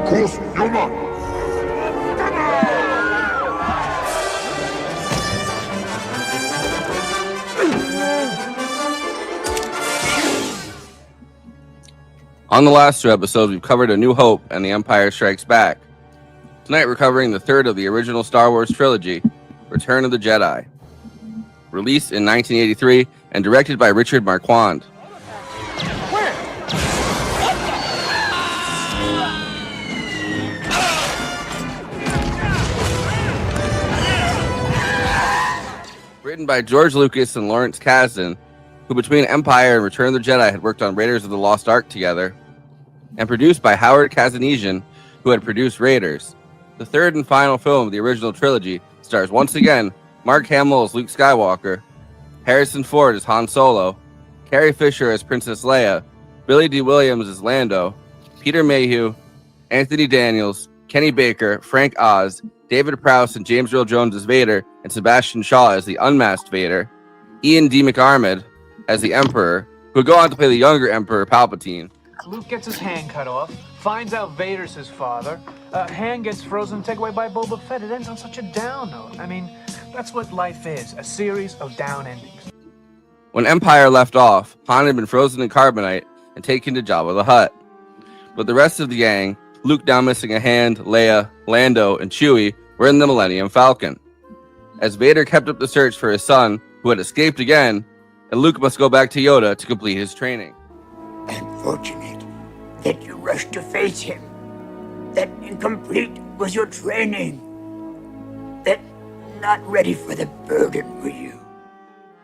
course, you're not. On the last two episodes, we've covered A New Hope and The Empire Strikes Back. Tonight, we're covering the third of the original Star Wars trilogy, Return of the Jedi. Released in 1983 and directed by Richard Marquand. Written by George Lucas and Lawrence Kazdan, who between Empire and Return of the Jedi had worked on Raiders of the Lost Ark together, and produced by Howard Kazanesian, who had produced Raiders. The third and final film of the original trilogy stars once again Mark Hamill as Luke Skywalker, Harrison Ford as Han Solo, Carrie Fisher as Princess Leia, Billy D. Williams as Lando, Peter Mayhew, Anthony Daniels, Kenny Baker, Frank Oz, David Prowse and James Earl Jones as Vader, and Sebastian Shaw as the unmasked Vader, Ian D. McDiarmid as the Emperor, who would go on to play the younger Emperor Palpatine. Luke gets his hand cut off, finds out Vader's his father, hand gets frozen, taken away by Boba Fett. It ends on such a down note. I mean, that's what life is, a series of down endings. When Empire left off, Han had been frozen in Carbonite and taken to Jabba the Hutt. But the rest of the gang, Luke now missing a hand, Leia, Lando, and Chewie, were in the Millennium Falcon. As Vader kept up the search for his son, who had escaped again, and Luke must go back to Yoda to complete his training. Unfortunate that you rushed to face him. That incomplete was your training. That not ready for the burden were you.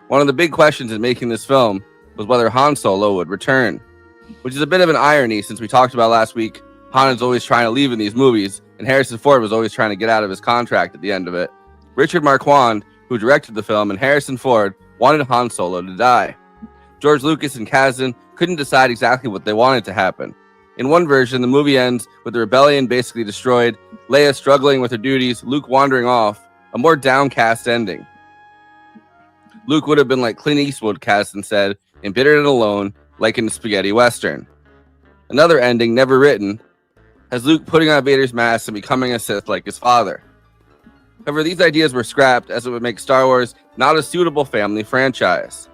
One of the big questions in making this film was whether Han Solo would return, which is a bit of an irony since we talked about last week. Han is always trying to leave in these movies, and Harrison Ford was always trying to get out of his contract at the end of it. Richard Marquand, who directed the film, and Harrison Ford wanted Han Solo to die. George Lucas and Kazdan couldn't decide exactly what they wanted to happen. In one version, the movie ends with the rebellion basically destroyed, Leia struggling with her duties, Luke wandering off, a more downcast ending. Luke would have been like Clint Eastwood, Kazdan said, embittered and alone, like in the spaghetti western. Another ending, never written, has Luke putting on Vader's mask and becoming a Sith like his father. However, these ideas were scrapped as it would make Star Wars not a suitable family franchise.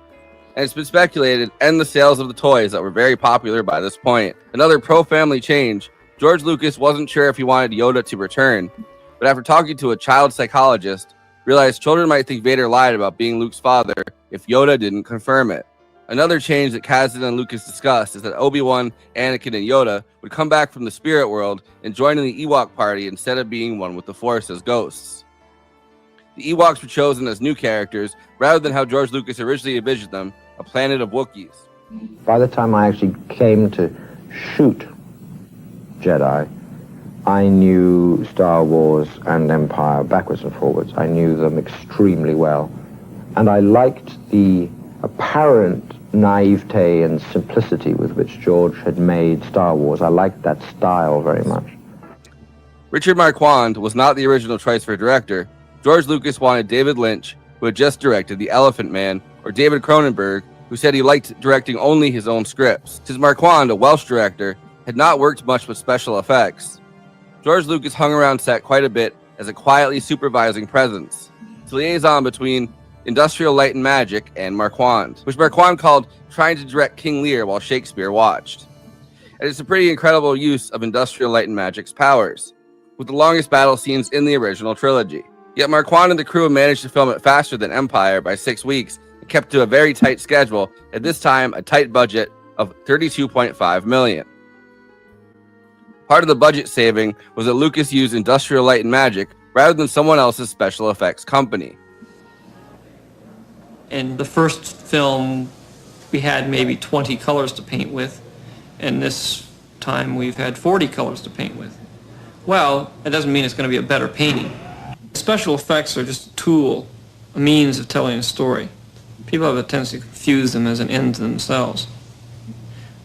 And it's been speculated end the sales of the toys that were very popular by this point. Another pro-family change, George Lucas wasn't sure if he wanted Yoda to return, but after talking to a child psychologist, realized children might think Vader lied about being Luke's father if Yoda didn't confirm it. Another change that Kazdan and Lucas discussed is that Obi-Wan, Anakin, and Yoda would come back from the spirit world and join in the Ewok party instead of being one with the Force as ghosts. The Ewoks were chosen as new characters rather than how George Lucas originally envisioned them, a planet of Wookiees. By the time I actually came to shoot Jedi, I knew Star Wars and Empire backwards and forwards. I knew them extremely well. And I liked the apparent naivete and simplicity with which George had made Star Wars. I liked that style very much. Richard Marquand was not the original choice for director. George Lucas wanted David Lynch, who had just directed The Elephant Man, or David Cronenberg, who said he liked directing only his own scripts. Since Marquand, a Welsh director, had not worked much with special effects, George Lucas hung around set quite a bit as a quietly supervising presence, his liaison between Industrial Light and Magic and Marquand, which Marquand called trying to direct King Lear while Shakespeare watched. And it's a pretty incredible use of Industrial Light and Magic's powers, with the longest battle scenes in the original trilogy. Yet Marquand and the crew managed to film it faster than Empire by 6 weeks and kept to a very tight schedule, at this time a tight budget of $32.5 million. Part of the budget saving was that Lucas used Industrial Light and Magic rather than someone else's special effects company. In the first film, we had maybe 20 colors to paint with, and this time we've had 40 colors to paint with. Well, it doesn't mean it's going to be a better painting. Special effects are just a tool, a means of telling a story. People have a tendency to confuse them as an end to themselves.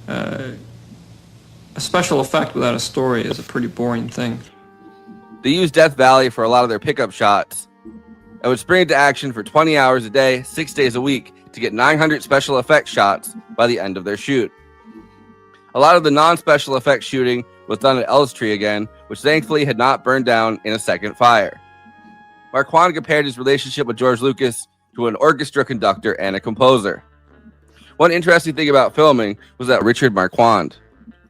A special effect without a story is a pretty boring thing. They used Death Valley for a lot of their pickup shots and would spring into action for 20 hours a day, 6 days a week to get 900 special effects shots by the end of their shoot. A lot of the non-special effects shooting was done at Elstree again, which thankfully had not burned down in a second fire. Marquand compared his relationship with George Lucas to an orchestra conductor and a composer. One interesting thing about filming was that Richard Marquand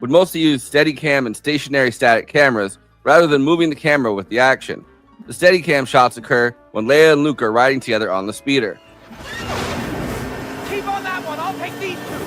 would mostly use Steadicam and stationary static cameras rather than moving the camera with the action. The Steadicam shots occur when Leia and Luke are riding together on the speeder. Keep on that one. I'll take these two.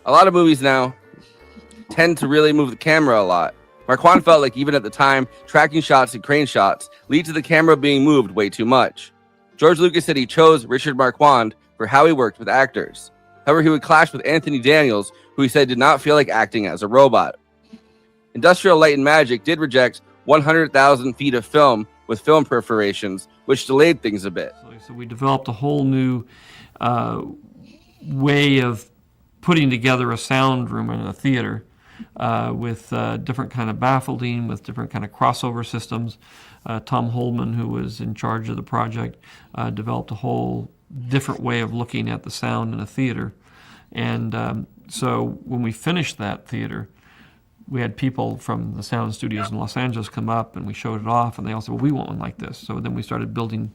A lot of movies now tend to really move the camera a lot. Marquand felt like even at the time, tracking shots and crane shots lead to the camera being moved way too much. George Lucas said he chose Richard Marquand for how he worked with actors. However, he would clash with Anthony Daniels, who he said did not feel like acting as a robot. Industrial Light and Magic did reject 100,000 feet of film with film perforations, which delayed things a bit. So we developed a whole new way of putting together a sound room in a theater with different kind of baffling, with different kind of crossover systems. Tom Holman, who was in charge of the project, developed a whole different way of looking at the sound in a theater. And so when we finished that theater, we had people from the sound studios in Los Angeles come up and we showed it off, and they all said, well, we want one like this. So then we started building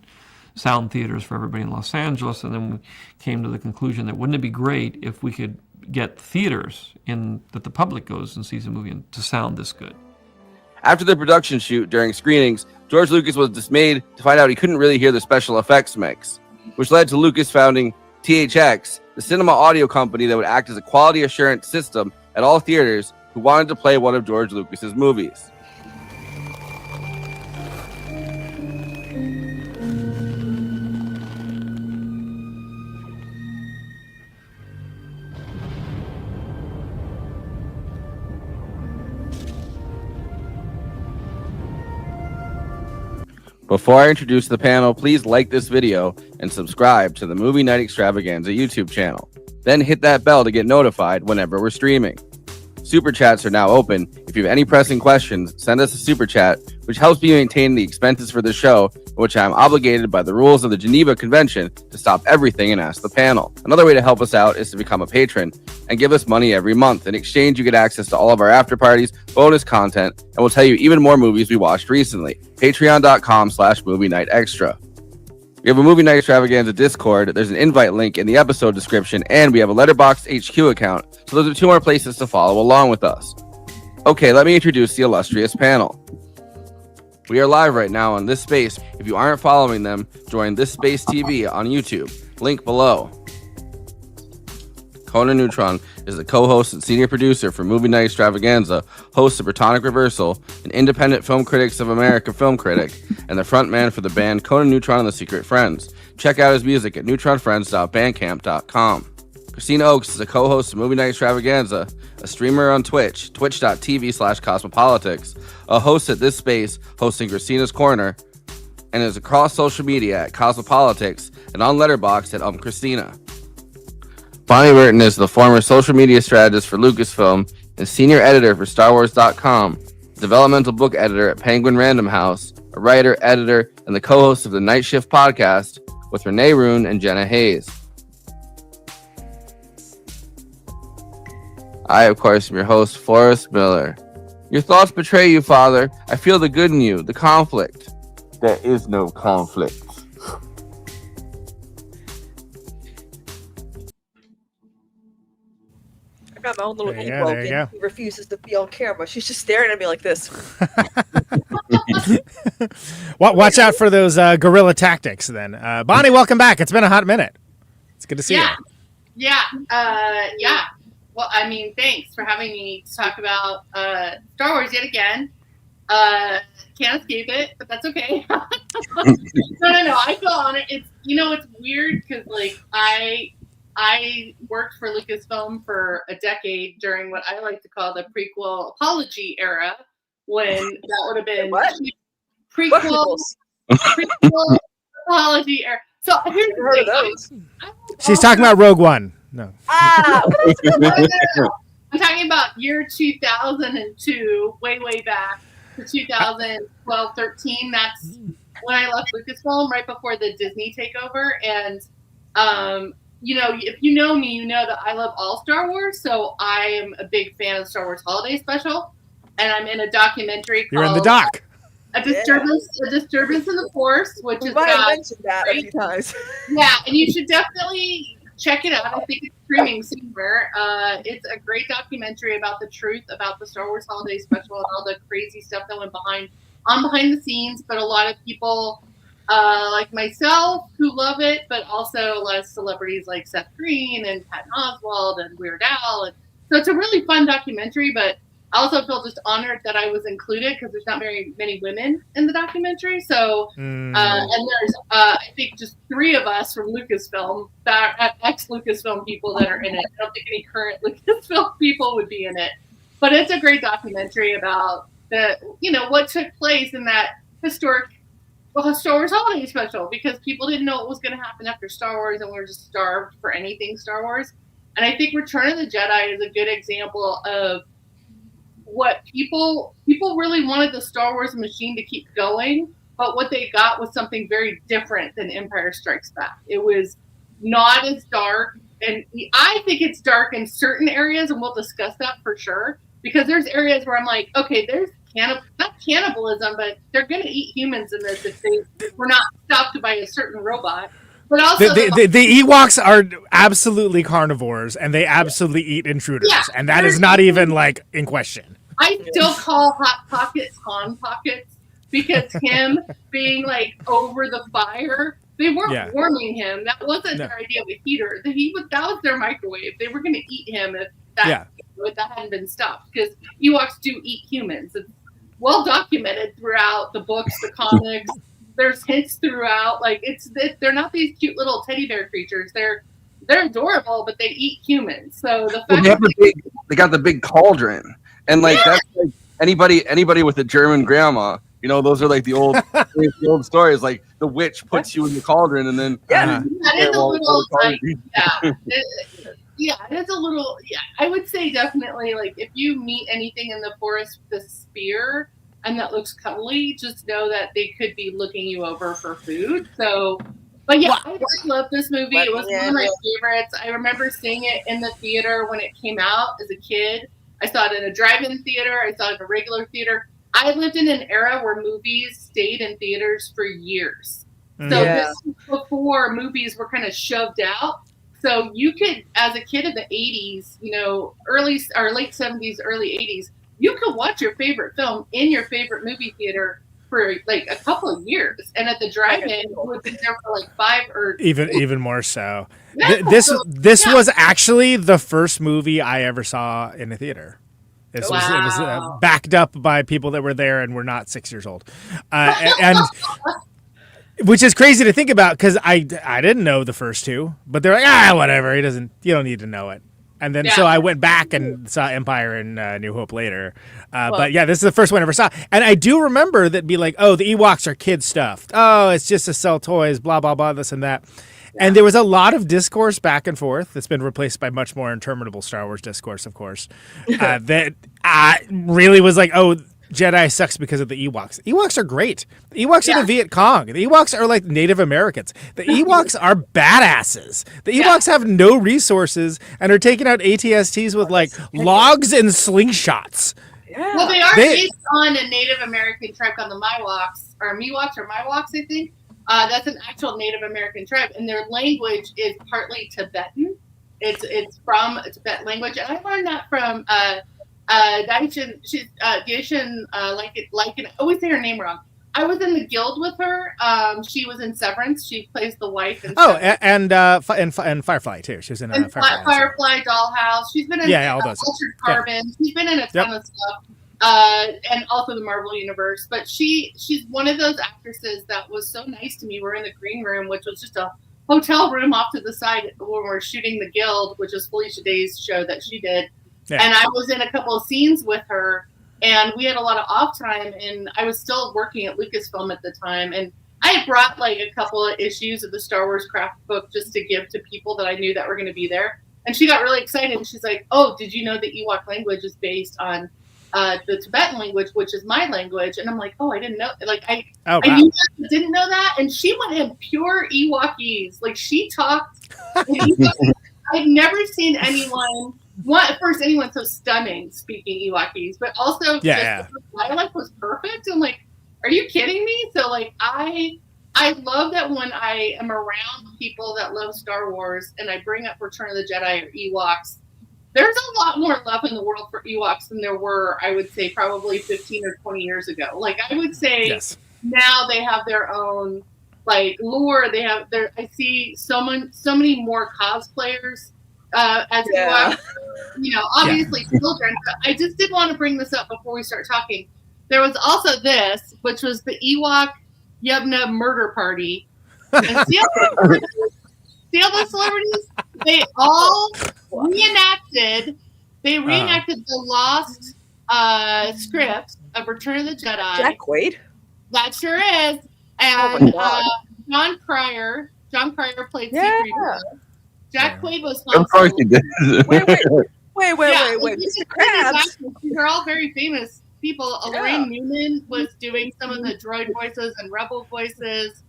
sound theaters for everybody in Los Angeles, and then we came to the conclusion that wouldn't it be great if we could get theaters in that the public goes and sees a movie and to sound this good. After the production shoot during screenings, George Lucas was dismayed to find out he couldn't really hear the special effects mix, which led to Lucas founding THX, the cinema audio company that would act as a quality assurance system at all theaters who wanted to play one of George Lucas's movies. Before I introduce the panel, please like this video and subscribe to the Movie Night Extravaganza YouTube channel. Then hit that bell to get notified whenever we're streaming. Super chats are now open. If you have any pressing questions, send us a super chat, which helps me maintain the expenses for the show, in which I am obligated by the rules of the Geneva Convention to stop everything and ask the panel. Another way to help us out is to become a patron and give us money every month. In exchange, you get access to all of our after parties, bonus content, and we'll tell you even more movies we watched recently. Patreon.com/Movie Night Extra. We have a Movie Night Extravaganza Discord. There's an invite link in the episode description, and we have a Letterboxd HQ account. So those are 2 more places to follow along with us. Okay, let me introduce the illustrious panel. We are live right now on This Space. If you aren't following them, join This Space TV on YouTube. Link below. Conan Neutron is the co-host and senior producer for Movie Night Extravaganza, host of Protonic Reversal, an independent Film Critics of America film critic, and the frontman for the band Conan Neutron and the Secret Friends. Check out his music at neutronfriends.bandcamp.com. Christina Oakes is a co-host of Movie Night Extravaganza, a streamer on Twitch, twitch.tv/cosmopolitics, a host at This Space, hosting Christina's Corner, and is across social media at Cosmopolitics and on Letterboxd at Christina. Bonnie Burton is the former social media strategist for Lucasfilm and senior editor for StarWars.com, developmental book editor at Penguin Random House, a writer, editor, and the co-host of the Night Shift podcast with Renee Roon and Jenna Hayes. I, of course, am your host, Forrest Miller. Your thoughts betray you, Father. I feel the good in you, the conflict. There is no conflict. I got my own little There Ewok, you go. and he refuses to be on camera. She's just staring at me like this. Watch out for those guerrilla tactics then. Bonnie, welcome back. It's been a hot minute. It's good to see you. Yeah. Well, I mean, thanks for having me to talk about Star Wars yet again. Can't escape it, but that's okay. No. I feel honored. It's weird because like I worked for Lucasfilm for a decade during what I like to call the prequel apology era, when that would have been What? prequel apology era. So here's Never heard of the those. thing. She's talking about Rogue One. No. Ah, I'm talking about year 2002, way back to 2012, 13. That's when I left Lucasfilm, right before the Disney takeover. And, if you know me, you know that I love all Star Wars. So I am a big fan of Star Wars Holiday Special. And I'm in a documentary You're in the called doc. A Disturbance in the Force, which we is might have about mentioned that a few times. yeah, and you should definitely check it out. I think it's streaming somewhere. It's a great documentary about the truth about the Star Wars Holiday Special and all the crazy stuff that went behind the scenes. But a lot of people, like myself, who love it, but also a lot of celebrities like Seth Green and Patton Oswalt and Weird Al. And so it's a really fun documentary, but I also feel just honored that I was included because there's not very many women in the documentary. So, and there's, I think, just 3 of us from Lucasfilm, ex-Lucasfilm people that are in it. I don't think any current Lucasfilm people would be in it. But it's a great documentary about what took place in that historic Star Wars Holiday Special, because people didn't know what was going to happen after Star Wars, and we were just starved for anything Star Wars. And I think Return of the Jedi is a good example of what people really wanted the Star Wars machine to keep going, but what they got was something very different than Empire Strikes Back. It was not as dark, and I think it's dark in certain areas, and we'll discuss that for sure, because there's areas where I'm like, okay, there's not cannibalism, but they're going to eat humans in this if they were not stopped by a certain robot. But also the Ewoks are absolutely carnivores, and they absolutely eat intruders, and that is not even like in question. I still call Hot Pockets Han Pockets, because him being like over the fire, they weren't warming him. That wasn't their idea of a heater. That was their microwave. They were going to eat him if that hadn't been stopped, because Ewoks do eat humans. It's well documented throughout the books, the comics. There's hints throughout. Like they're not these cute little teddy bear creatures. They're adorable, but they eat humans. So the fact they got the big cauldron. And that's like anybody with a German grandma, those are like the old stories. Like the witch puts you in the cauldron, and then that is a little like it's a little I would say definitely, like, if you meet anything in the forest with a spear and that looks cuddly, just know that they could be looking you over for food. So, but I love this movie. It was one of my favorites. I remember seeing it in the theater when it came out as a kid. I saw it in a drive-in theater. I saw it in a regular theater. I lived in an era where movies stayed in theaters for years. So this was before movies were kind of shoved out. So you could, as a kid in the 80s, late 70s, early 80s, you could watch your favorite film in your favorite movie theater for like a couple of years. And at the drive-in, you would be there for like 5 or even more so. This was actually the first movie I ever saw in a theater. It was backed up by people that were there and were not 6 years old, and which is crazy to think about, because I didn't know the first 2, but they're like, whatever, you don't need to know it. And then so I went back and saw Empire and New Hope later. But this is the first one I ever saw. And I do remember that be like, oh, the Ewoks are kid stuff. Oh, it's just to sell toys, blah, blah, blah, this and that. Yeah. And there was a lot of discourse back and forth that's been replaced by much more interminable Star Wars discourse, of course, that really was like, oh, Jedi sucks because of the Ewoks. Ewoks are great. The Ewoks are the Viet Cong. The Ewoks are like Native Americans. The Ewoks are badasses. The Ewoks have no resources and are taking out ATSTs with like logs and slingshots. Yeah. Well, they are based on a Native American tribe called the Miwoks, or Miwoks, I think. That's an actual Native American tribe, and their language is partly Tibetan. It's from a Tibetan language, and I learned that from Daishin. She's Daishin, I always say her name wrong. I was in the guild with her. She was in Severance. She plays the wife. And Firefly too. She was in Firefly Dollhouse. She's been in all those. Altered Carbon. She's been in a ton of stuff. And also the Marvel Universe. But she's one of those actresses that was so nice to me. We're in the green room, which was just a hotel room off to the side when we're shooting The Guild, which is Felicia Day's show that she did. Yeah. And I was in a couple of scenes with her, and we had a lot of off time, and I was still working at Lucasfilm at the time. And I brought like a couple of issues of the Star Wars craft book just to give to people that I knew that were going to be there. And she got really excited. And she's like, "Oh, did you know the Ewok language is based on the Tibetan language, which is my language?" And I'm like, "Oh, I didn't know." Like I knew that, but didn't know that. And she went in pure Ewokese. Like she talked. I've never seen anyone. First, anyone so stunning speaking Ewokese, but also the dialect was perfect. I'm like, are you kidding me? So like I love that when I am around people that love Star Wars and I bring up Return of the Jedi or Ewoks, there's a lot more love in the world for Ewoks than there were, I would say, probably 15 or 20 years ago. Like I would say now they have their own like lore. They have I see so many more cosplayers as Ewoks. You know, obviously children. But I just did want to bring this up before we start talking. There was also this, which was the Ewok Yubna murder party. And see all the celebrities? They all reenacted the lost script of Return of the Jedi. Jack Quaid? That sure is. And John Cryer played C-3PO. Jack Quaid was Han Of course he did. Wait. Mr. Krabs. They're all very famous people. Lorraine Newman was doing some of the droid voices and rebel voices.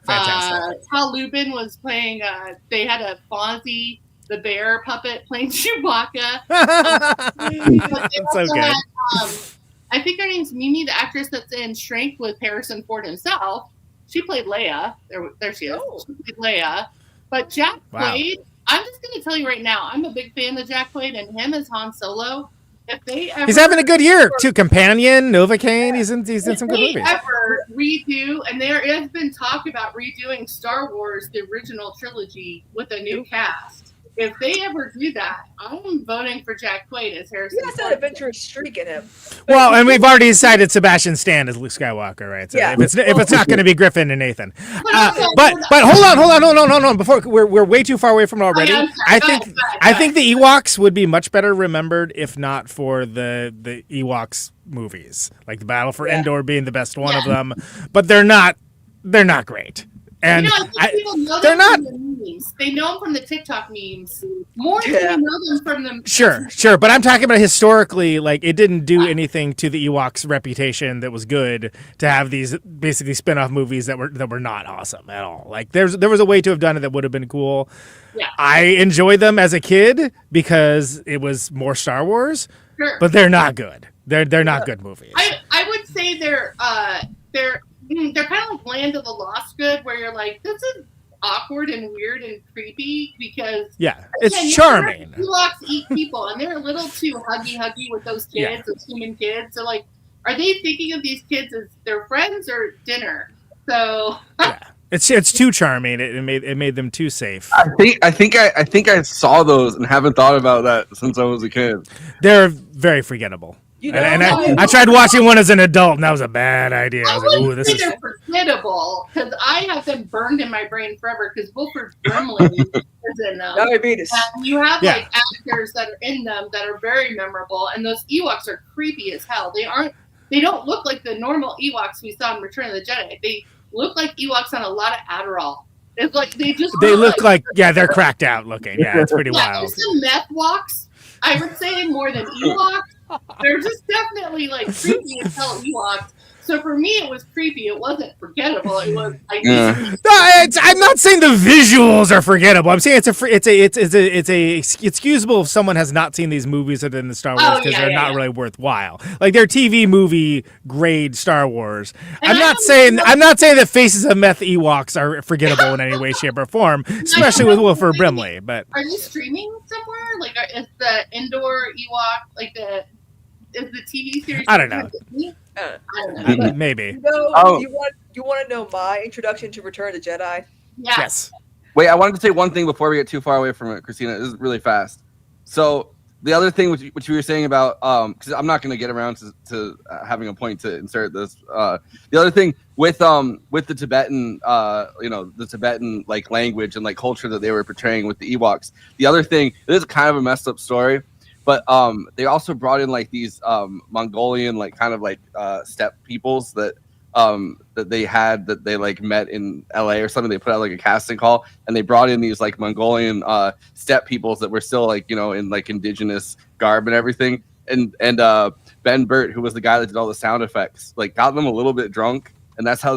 Tal Lubin was playing, they had a Fonzie the bear puppet playing Chewbacca. That's so good. I think her name's Mimi, the actress that's in Shrink with Harrison Ford himself. She played Leia. There she is. She played Leia. But Jack Quaid, I'm just going to tell you right now, I'm a big fan of Jack Quaid, and him as Han Solo. He's having a good year too. Companion, Novocaine. He's in some good movies. Ever redo, and there has been talk about redoing Star Wars, the original trilogy, with a new cast. If they ever do that, I'm voting for Jack Quaid as Harrison. He has that adventurous streak in him. Well, and we've already decided Sebastian Stan as Luke Skywalker, right? So if it's not going to be Griffin and Nathan, but hold on. Before we're way too far away from it already. I think the Ewoks would be much better remembered if not for the Ewoks movies, like the Battle for Endor being the best one of them. But they're not great. And they're not. They know them from the TikTok memes more than they know them from them. Sure, but I'm talking about historically. Like, it didn't do anything to the Ewoks' reputation that was good to have these basically spin-off movies that were not awesome at all. Like, there was a way to have done it that would have been cool. Yeah. I enjoyed them as a kid because it was more Star Wars, but they're not good. They're not good movies. I would say they're kind of like Land of the Lost Good, where you're like, this is awkward and weird and creepy because it's charming. Ewoks eat people, and they're a little too huggy with those kids, those human kids. So like, are they thinking of these kids as their friends or dinner? So it's too charming. It made them too safe. I think I saw those and haven't thought about that since I was a kid. They're very forgettable. I tried watching one as an adult, and that was a bad idea. I was like, "Ooh, this is." They're forgettable because I have them burned in my brain forever. Because Wilford Brimley is in them. Diabetes. And you have like actors that are in them that are very memorable, and those Ewoks are creepy as hell. They don't look like the normal Ewoks we saw in Return of the Jedi. They look like Ewoks on a lot of Adderall. It's like they look like they're cracked out looking. Yeah, it's pretty wild. There's some meth walks. I would say more than Ewoks. They're just definitely like creepy as hell Ewoks. So for me, it was creepy. It wasn't forgettable. It was. I'm not saying the visuals are forgettable. I'm saying it's excusable if someone has not seen these movies that are in the Star Wars because they're not really worthwhile. Like they're TV movie grade Star Wars. I'm not saying that Faces of Meth Ewoks are forgettable in any way, shape, or form, especially with Wilford Brimley. But are they streaming somewhere? Like, is the Endor Ewok is the TV series? I don't know. I don't know. Maybe. You want to know my introduction to Return of the Jedi? Yes. Wait, I wanted to say one thing before we get too far away from it, Christina. This is really fast. So the other thing which you were saying about, because I'm not going to get around to having a point to insert this. The other thing with the Tibetan, the Tibetan like language and like culture that they were portraying with the Ewoks. The other thing, it is kind of a messed up story. But they also brought in like these Mongolian like kind of like steppe peoples that that they had that they like met in LA or something. They put out like a casting call and they brought in these like Mongolian steppe peoples that were still like, you know, in like indigenous garb and everything. And Ben Burt, who was the guy that did all the sound effects, like got them a little bit drunk, and that's how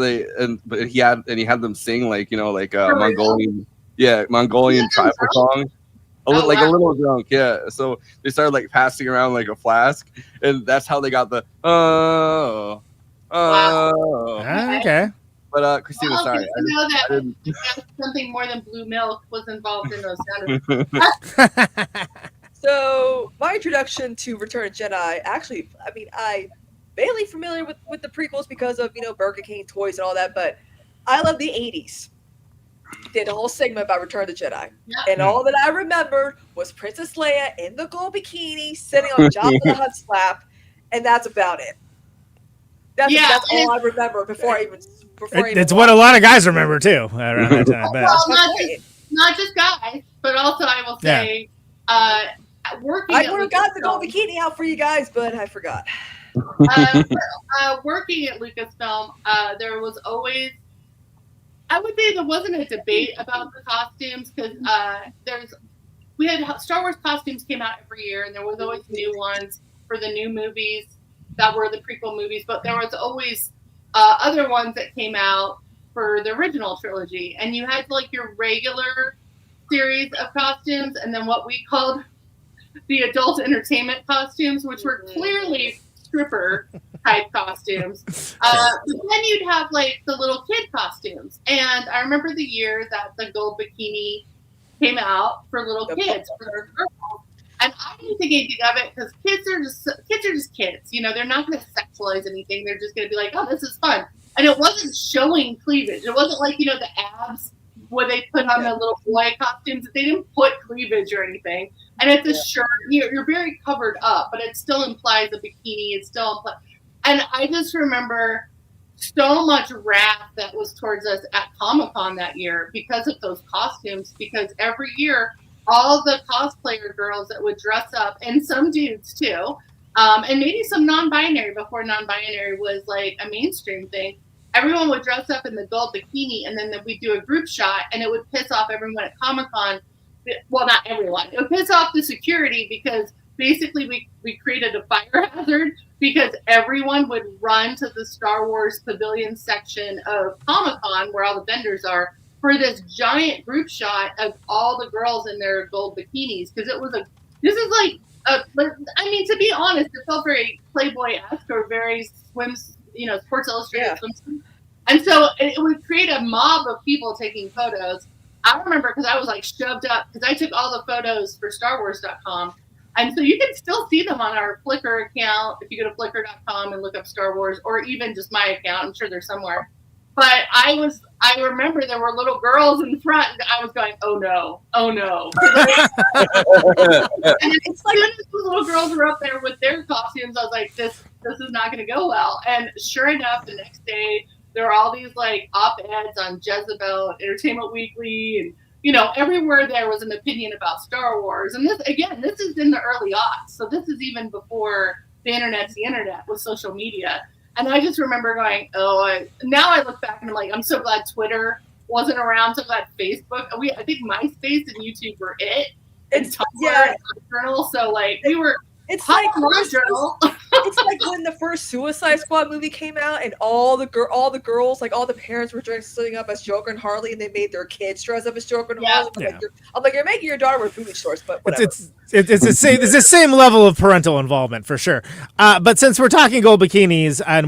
but he had them sing like, you know, like Mongolian tribal song. A little drunk, yeah. So they started like passing around like a flask, and that's how they got the okay. But Christina, sorry, I know that something more than blue milk was involved in those sound effects. So my introduction to Return of Jedi, actually, I mean, I barely familiar with the prequels because of, you know, Burger King toys and all that, but I love the 80s. Did a whole segment about Return of the Jedi. Yeah. And all that I remembered was Princess Leia in the gold bikini sitting on Jabba the Hutt's lap, and that's about it. That's all I remember before I even It's what a lot of guys remember too around that time. Well, not just guys, but also I will say, working. I would have got the gold bikini out for you guys, but I forgot. Working at Lucasfilm, there was always, I would say there wasn't a debate about the costumes because we had Star Wars costumes came out every year, and there was always new ones for the new movies that were the prequel movies, but there was always other ones that came out for the original trilogy, and you had like your regular series of costumes, and then what we called the adult entertainment costumes, which were clearly stripper type costumes. But then you'd have like the little kid costumes, and I remember the year that the gold bikini came out for little kids, for their girls. And I didn't think anything of it because kids are just kids. You know, they're not going to sexualize anything. They're just going to be like, oh, this is fun. And it wasn't showing cleavage. It wasn't like, you know, the abs where they put on the little boy costumes. They didn't put cleavage or anything. And it's a shirt. You're very covered up, but it still implies a bikini. It still implies. And I just remember so much wrath that was towards us at Comic-Con that year because of those costumes. Because every year, all the cosplayer girls that would dress up, and some dudes too, and maybe some non-binary before non-binary was like a mainstream thing. Everyone would dress up in the gold bikini, and then we'd do a group shot, and it would piss off everyone at Comic-Con. Well, not everyone. It would piss off the security because basically we created a fire hazard because everyone would run to the Star Wars Pavilion section of Comic-Con where all the vendors are for this giant group shot of all the girls in their gold bikinis because I mean, to be honest, it felt very Playboy-esque or very Sports Illustrated swimsuit. And so it would create a mob of people taking photos. I remember because I was like shoved up because I took all the photos for StarWars.com. And so you can still see them on our Flickr account if you go to Flickr.com and look up Star Wars, or even just my account. I'm sure they're somewhere. But I remember there were little girls in front, and I was going, oh no. And as soon as the little girls were up there with their costumes, I was like, this is not going to go well. And sure enough, the next day, there were all these like op-eds on Jezebel, Entertainment Weekly, and you know, everywhere there was an opinion about Star Wars. And this is in the early aughts, so this is even before the internet with social media. And I just remember going, now I look back and I'm like, I'm so glad Twitter wasn't around. So glad Facebook. I think MySpace and YouTube were it. And Tumblr and Journal. So like we were. It's like it's like when the first Suicide Squad movie came out, and all the girls, like all the parents were dressing up as Joker and Harley, and they made their kids dress up as Joker and Harley. I'm like, you're making your daughter wear booty shorts, but whatever. It's the same level of parental involvement for sure. But since we're talking gold bikinis, and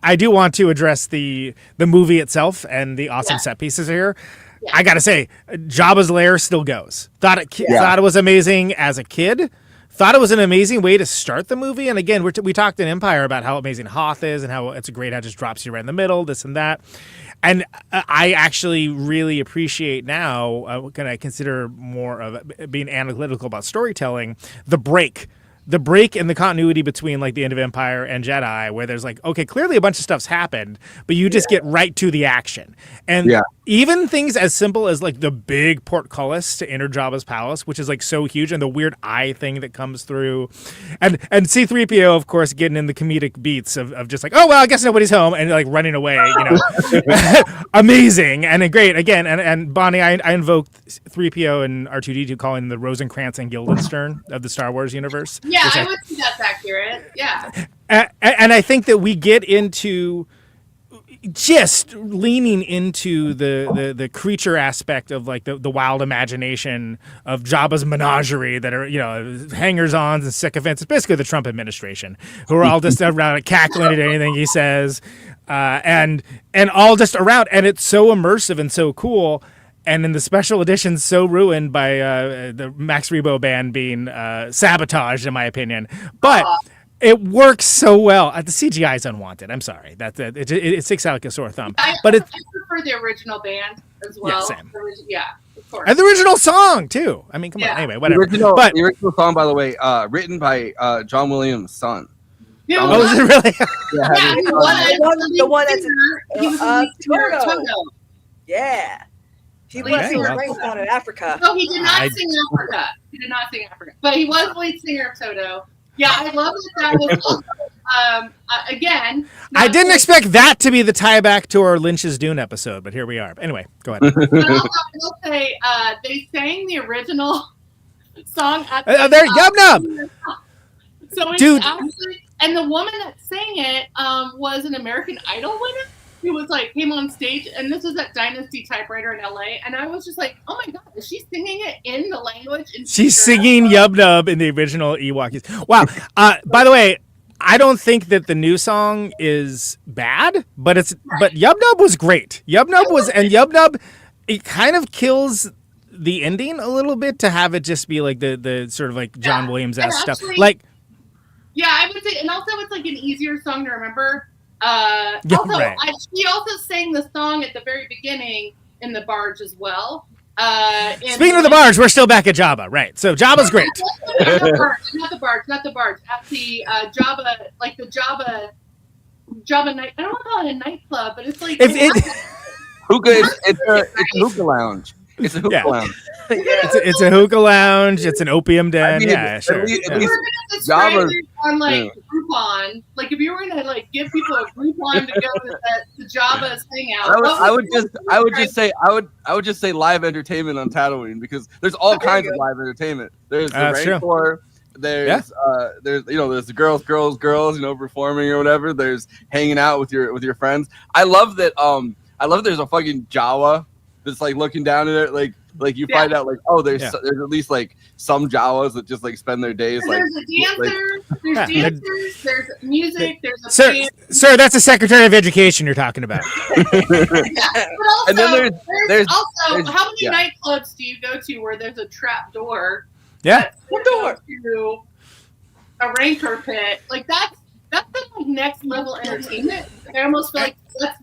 I do want to address the movie itself and the awesome set pieces here. Yeah. I gotta say, Jabba's lair still goes. Thought it was amazing as a kid. Thought it was an amazing way to start the movie. And again, we talked in Empire about how amazing Hoth is and how it's great how it just drops you right in the middle, this and that. And I actually really appreciate now, can I consider more of being analytical about storytelling, the break the break in the continuity between like the end of Empire and Jedi, where there's like, okay, clearly a bunch of stuff's happened, but you just get right to the action. And even things as simple as like the big portcullis to enter Jabba's palace, which is like so huge, and the weird eye thing that comes through, and C-3PO, of course, getting in the comedic beats of just like, oh well, I guess nobody's home, and like running away, you know, amazing and great again. And Bonnie, I invoked 3PO and R2D2 calling the Rosencrantz and Guildenstern of the Star Wars universe. Yeah, I would say that's accurate. Yeah. And I think that we get into just leaning into the creature aspect of like the wild imagination of Jabba's menagerie that are, you know, hangers-ons and sycophants. It's basically the Trump administration, who are all just around cackling at anything he says, and all just around. And it's so immersive and so cool. And in the special edition, so ruined by the Max Rebo band being sabotaged, in my opinion. But it works so well. The CGI is unwanted. I'm sorry. It sticks out like a sore thumb. I prefer the original band as well. Yeah, same. Yeah, of course. And the original song, too. I mean, come on. Anyway, whatever. The original song, by the way, written by John Williams' son. Yeah, oh, is it really? The one that's Toto. Yeah. He was lead singer in Africa. No, he did not sing Africa. He did not sing Africa. But he was lead singer of Toto. Yeah, I love that was also, again. I didn't expect that to be the tie back to our Lynch's Dune episode, but here we are. Anyway, go ahead. I will say, they sang the original song at there, Yub Nub. So it's dude. Actually, and the woman that sang it was an American Idol winner. Who was like came on stage, and this was at Dynasty Typewriter in LA, and I was just like, oh my god, is she singing it in the language? She's singing Yub Nub in the original Ewoks. Wow. By the way, I don't think that the new song is bad, but Yub Nub was great. Yub Nub it kind of kills the ending a little bit to have it just be like the sort of like John Williams-esque stuff. Like, yeah, I would say, and also it's like an easier song to remember. Right. She also sang the song at the very beginning in the barge as well. Speaking of the barge, we're still back at Jabba, right? So Jabba's great. Not the barge. At the Jabba night. I don't want to call it a nightclub, but it's like hookah. It's a hookah lounge. It's a hookah lounge. It's a hookah lounge. It's an opium den. Sure. At least Jabba on like Groupon. Like if you were gonna like give people a Groupon to go to Jabba's hangout, I would just say live entertainment on Tatooine, because there's all kinds of live entertainment. There's the Rancor. There's there's the girls, performing or whatever. There's hanging out with your friends. I love that. There's a fucking Jawa that's like looking down at it, like you find out like, oh, there's at least like some Jawas that just like spend their days like. There's dancers, there's music, there's a band. Sir, that's a Secretary of Education you're talking about. But also, and then there's how many nightclubs do you go to where there's a trap door? Yeah, to a Rancor pit. Like that's the like next level entertainment. I almost feel like that's.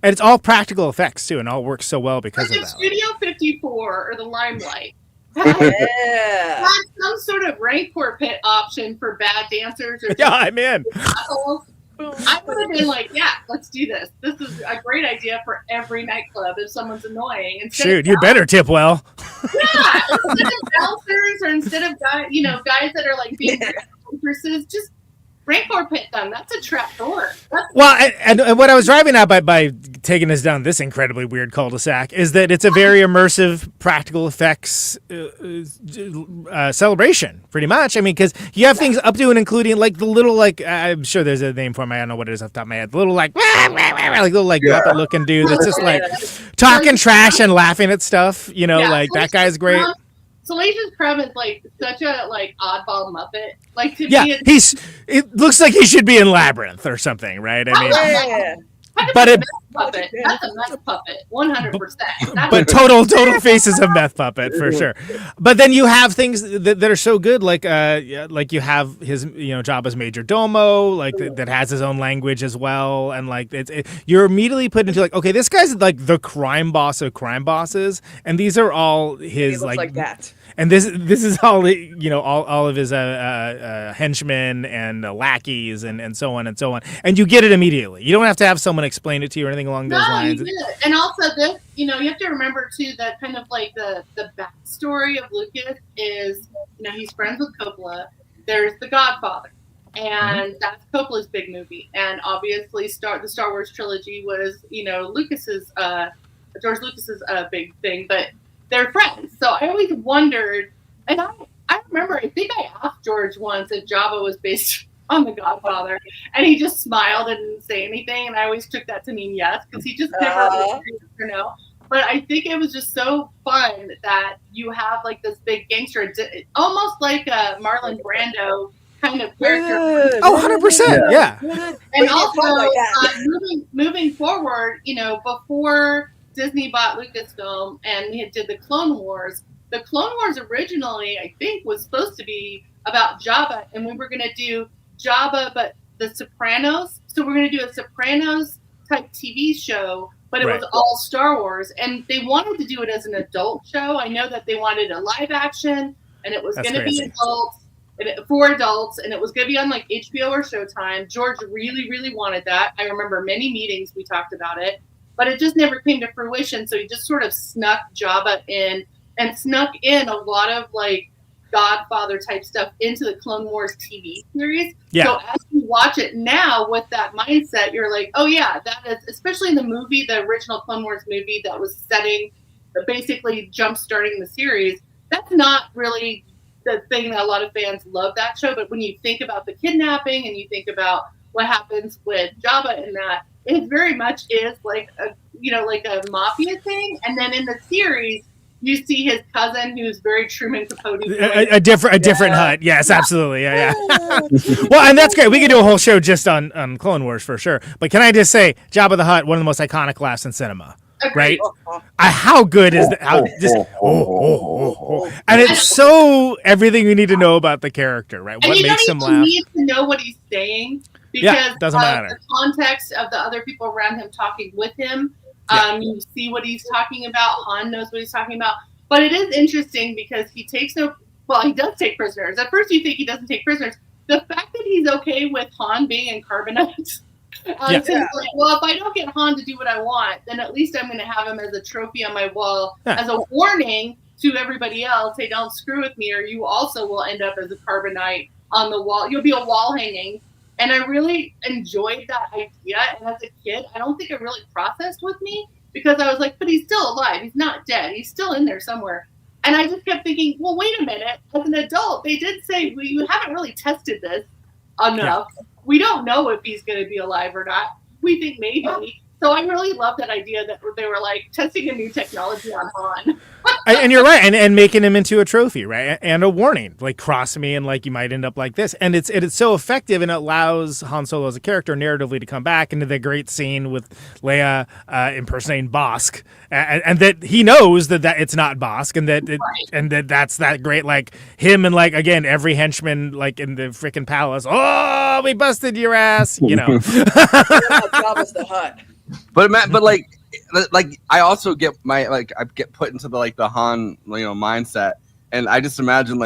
And it's all practical effects too, and all works so well because of that. Studio 54 or the Limelight had some sort of Rancor pit option for bad dancers. Or I'm in. I would have been like, yeah, let's do this. This is a great idea for every nightclub if someone's annoying. Shoot, you better tip well. Yeah, instead of bouncers or instead of guys that are like being waitresses, just Rancor pit them. That's a trap door. Well, and what I was driving at by taking us down this incredibly weird cul-de-sac is that it's a very immersive practical effects celebration, pretty much. I mean, because you have things up to and including like the little like I'm sure there's a name for him. I don't know what it is off the top of my head. The little like Muppet looking dude that's just like talking trash and laughing at stuff. You know, like that guy's great. Salacious Crumb is like such a like oddball Muppet. Like to me, it looks like he should be in Labyrinth or something, right? I mean, but that's a meth puppet, 100%. But total faces of meth puppet for sure. But then you have things that are so good, like you have his Jabba's major domo, like that has his own language as well, and like you're immediately put into like, okay, this guy's like the crime boss of crime bosses, and these are all his like that. And this is all all of his henchmen and lackeys and so on and so on, and you get it immediately. You don't have to have someone explain it to you or anything along those lines. And also this, you have to remember too that kind of like the backstory of Lucas is, he's friends with Coppola. There's The Godfather, and that's Coppola's big movie, and obviously the Star Wars trilogy was George Lucas's big thing, but they're friends. So I always wondered, and I remember, I think I asked George once if Jabba was based on The Godfather, and he just smiled and didn't say anything, and I always took that to mean yes, because he just never no. But I think it was just so fun that you have like this big gangster, almost like a Marlon Brando kind of character. Oh, 100%, yeah. And also, moving forward, before Disney bought Lucasfilm and we did the Clone Wars originally, I think, was supposed to be about Jabba, and we were going to do Jabba, but the Sopranos. So we're going to do a Sopranos type TV show, but it was all Star Wars, and they wanted to do it as an adult show. I know that they wanted a live action, and it was going to be for adults, and it was going to be on like HBO or Showtime. George really, really wanted that. I remember many meetings we talked about it, but it just never came to fruition. So he just sort of snuck Jabba in and snuck in a lot of like Godfather type stuff into the Clone Wars TV series. Yeah. So as you watch it now with that mindset, you're like, oh yeah, that is, especially in the movie, the original Clone Wars movie that was basically jump starting the series. That's not really the thing that a lot of fans love that show. But when you think about the kidnapping and you think about what happens with Jabba in that, it very much is like a mafia thing. And then in the series, you see his cousin, who's very Truman Capote. A different Hut. Yes, absolutely. Yeah. Well, and that's great. We could do a whole show just on Clone Wars for sure. But can I just say, Jabba the Hutt, one of the most iconic laughs in cinema. Right? How good is that? And it's so everything you need to know about the character, right? What makes him laugh? You need to know what he's saying because doesn't matter. The context of the other people around him talking with him. You see what he's talking about. Han knows what he's talking about. But it is interesting because he does take prisoners. At first you think he doesn't take prisoners. The fact that he's okay with Han being in Carbonite. Like, well, if I don't get Han to do what I want, then at least I'm going to have him as a trophy on my wall, as a warning to everybody else, hey, don't screw with me, or you also will end up as a Carbonite on the wall. You'll be a wall hanging. And I really enjoyed that idea. And as a kid, I don't think it really processed with me because I was like, but he's still alive. He's not dead. He's still in there somewhere. And I just kept thinking, well, wait a minute. As an adult, they did say, well, you haven't really tested this enough. Yeah. We don't know if he's going to be alive or not. We think maybe. So I really love that idea that they were like testing a new technology on Han. And you're right, and making him into a trophy, right? And a warning, like cross me, and like you might end up like this. And it's so effective, and it allows Han Solo as a character narratively to come back into the great scene with Leia impersonating Bosk, and that he knows that it's not Bosk, and that's that great, like him and like again every henchman like in the freaking palace. Oh, we busted your ass, Jabba's the Hutt. But like I also get I get put into the Han mindset, and I just imagine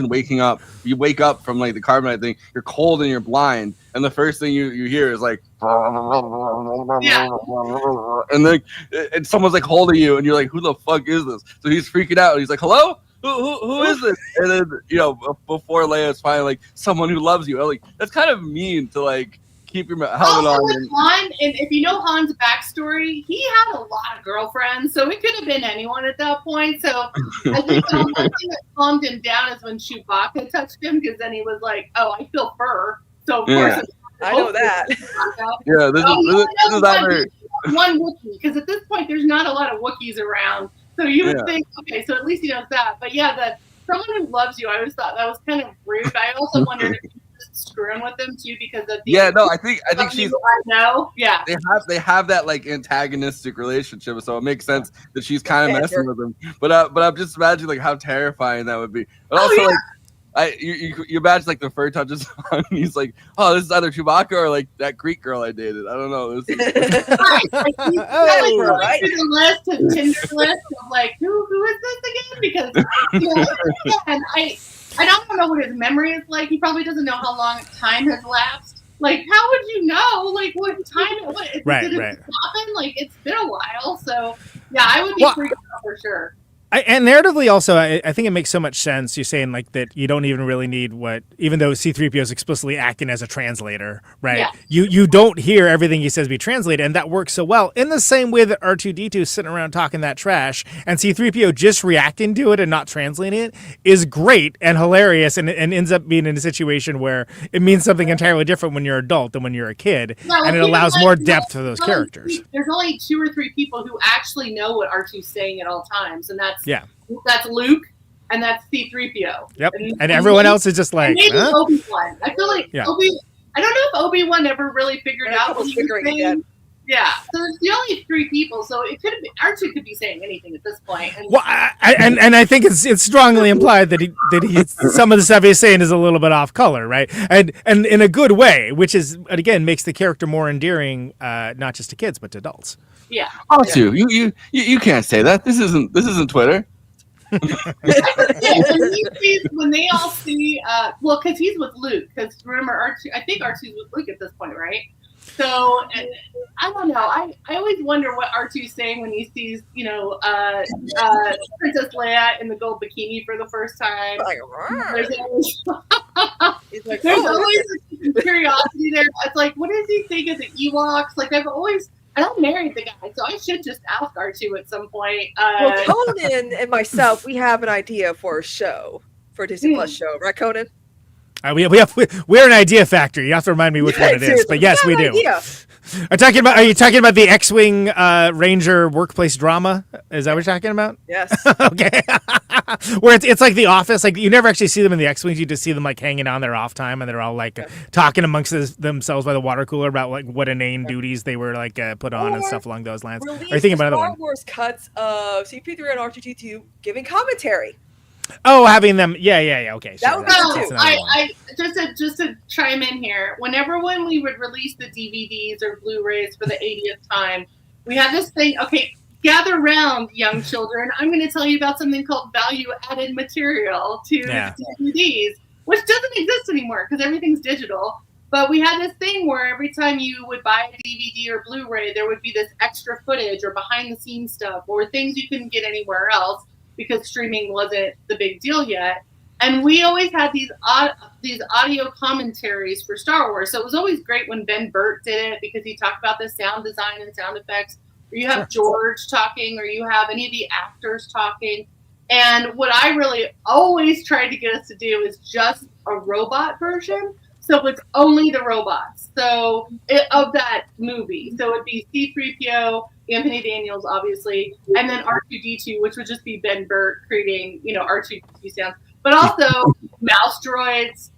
waking up. You wake up from like the Carbonite thing. You're cold and you're blind, and the first thing you hear is like, and then and someone's like holding you, and you're like, who the fuck is this? So he's freaking out. And he's like, hello. Who is this? And then before Leia's finally like someone who loves you. I'm like, that's kind of mean to like. Keep your helmet on. With Han, and if you know Han's backstory, he had a lot of girlfriends, so it could have been anyone at that point. So I think the only thing that calmed him down is when Chewbacca touched him, because then he was like, "Oh, I feel fur." So of course, I know that. Yeah, this is one Wookiee, because at this point, there's not a lot of Wookiees around. So you would think, okay, so at least he knows that. But yeah, someone who loves you, I always thought that was kind of rude. I also wondered if screwing with them too because of the I think she's they have that like antagonistic relationship, so it makes sense that she's kind of messing with him. But I'm just imagining like how terrifying that would be. But also You imagine like the fur touches on, and he's like, "Oh, this is either Chewbacca or like that Greek girl I dated." I don't know. Right, like, he's going through the list, his Tinder list of like, who is this again? Because and I don't know what his memory is like. He probably doesn't know how long time has lapsed. Like, how would you know? Like, what time? What right. Happen? Like, it's been a while. So yeah, I would be freaked out for sure. And narratively also, I think it makes so much sense. You're saying like that you don't even really need even though C-3PO is explicitly acting as a translator, right? Yeah. You don't hear everything he says be translated, and that works so well. In the same way that R2-D2 is sitting around talking that trash, and C-3PO just reacting to it and not translating it is great and hilarious, and ends up being in a situation where it means something entirely different when you're an adult than when you're a kid, and it allows more depth to those characters. There's only 2 or 3 people who actually know what R2's saying at all times, and that's Luke, and that's C-3PO. Yep, and everyone else is just like, maybe Obi-Wan. I feel like I don't know if Obi-Wan ever really figured out what he was saying. Yeah, so it's the only 3 people, so it could be R2 could be saying anything at this point. And I think it's strongly implied that he some of the stuff he's saying is a little bit off color, right? And in a good way, which is again makes the character more endearing, not just to kids but to adults. Yeah. R2, you can't say that. This isn't Twitter. When they all see, because he's with Luke. Because remember, I think R2's with Luke at this point, right? So I don't know. I always wonder what R2's saying when he sees, Princess Leia in the gold bikini for the first time. There's always a curiosity there. It's like, what does he think of the Ewoks? Like I married the guy, so I should just ask R2 at some point. Well, Conan and myself, we have an idea for a show, for a Disney Plus show, right, Conan? We're an idea factory. You have to remind me which one it is, but yes, we do. Are you talking about the X-Wing Ranger workplace drama? Is that what you're talking about? Yes. Okay. Where it's like The Office. Like you never actually see them in the X-Wings. You just see them like hanging on their off time, and they're all like talking amongst themselves by the water cooler about like what inane duties they were like put on and stuff along those lines. Are you thinking about another one? Star Wars cuts of CP3 and R2-D2 giving commentary. Oh, having them, yeah, okay. That was I just to chime in here. When we would release the DVDs or Blu-rays for the 80th time, we had this thing. Okay, gather round, young children. I'm going to tell you about something called value-added material to DVDs, which doesn't exist anymore because everything's digital. But we had this thing where every time you would buy a DVD or Blu-ray, there would be this extra footage or behind-the-scenes stuff or things you couldn't get anywhere else, because streaming wasn't the big deal yet. And we always had these audio commentaries for Star Wars. So it was always great when Ben Burt did it because he talked about the sound design and sound effects. Or you have George talking, or you have any of the actors talking. And what I really always tried to get us to do is just a robot version. So it's only the robots. So of that movie. So it'd be C-3PO, Anthony Daniels, obviously, and then R2-D2, which would just be Ben Burt creating, R2-D2 sounds. But also mouse droids,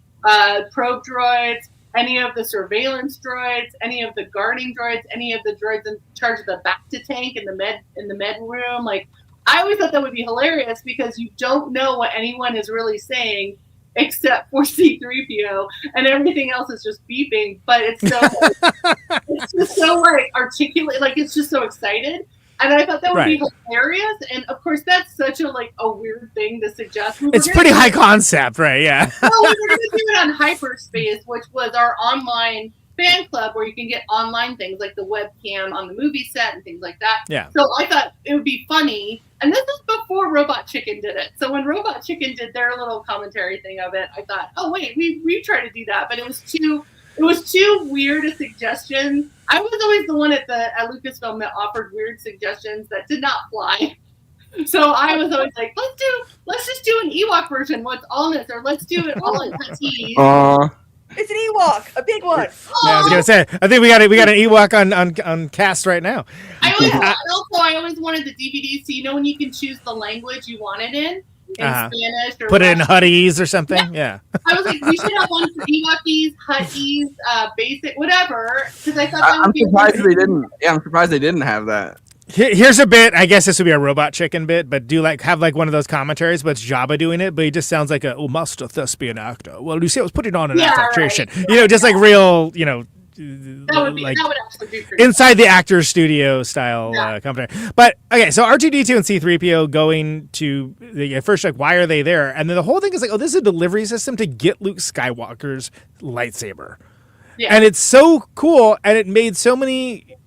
probe droids, any of the surveillance droids, any of the guarding droids, any of the droids in charge of the Bacta tank in the med room. Like, I always thought that would be hilarious because you don't know what anyone is really saying except for C-3PO, and everything else is just beeping. But it's so articulate, like it's just so excited. And I thought that would be hilarious. And of course, that's such a weird thing to suggest. It's pretty high concept, right? Yeah. Well, we were going to do it on Hyperspace, which was our online fan club where you can get online things like the webcam on the movie set and things like that. Yeah. So I thought it would be funny. And this was before Robot Chicken did it. So when Robot Chicken did their little commentary thing of it, I thought, oh wait, we tried to do that, but it was too weird a suggestion. I was always the one at Lucasfilm that offered weird suggestions that did not fly. So I was always like, let's just do an Ewok version. What's all in this? Or let's do it all in Huttese. It's an Ewok, a big one. Yeah, I was gonna say, I think we got an Ewok on cast right now. I always wanted the DVD, so when you can choose the language you want it in Spanish or put it in Huttese or something. Yeah. I was like, we should have one for Ewokese, Huttese, basic, whatever. Because I thought that would be. Surprised they didn't. Yeah, I'm surprised they didn't have that. Here's a bit. I guess this would be a Robot Chicken bit, but have one of those commentaries, but it's Jabba doing it, but he just sounds like a master thespian actor. Well, you see, I was putting on an affectation. Right. Just like real, that would actually be pretty inside the actor's studio style commentary. But okay, so R2D2 and C3PO going to first, like, why are they there? And then the whole thing is like, oh, this is a delivery system to get Luke Skywalker's lightsaber. Yeah. And it's so cool, and it made so many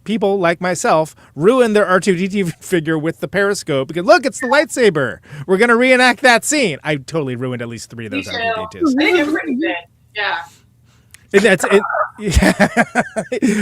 people like myself ruin their R2D2 figure with the periscope because look, it's the lightsaber. We're gonna reenact that scene. I totally ruined at least 3 of those R2D2s. I think it pretty good. Yeah.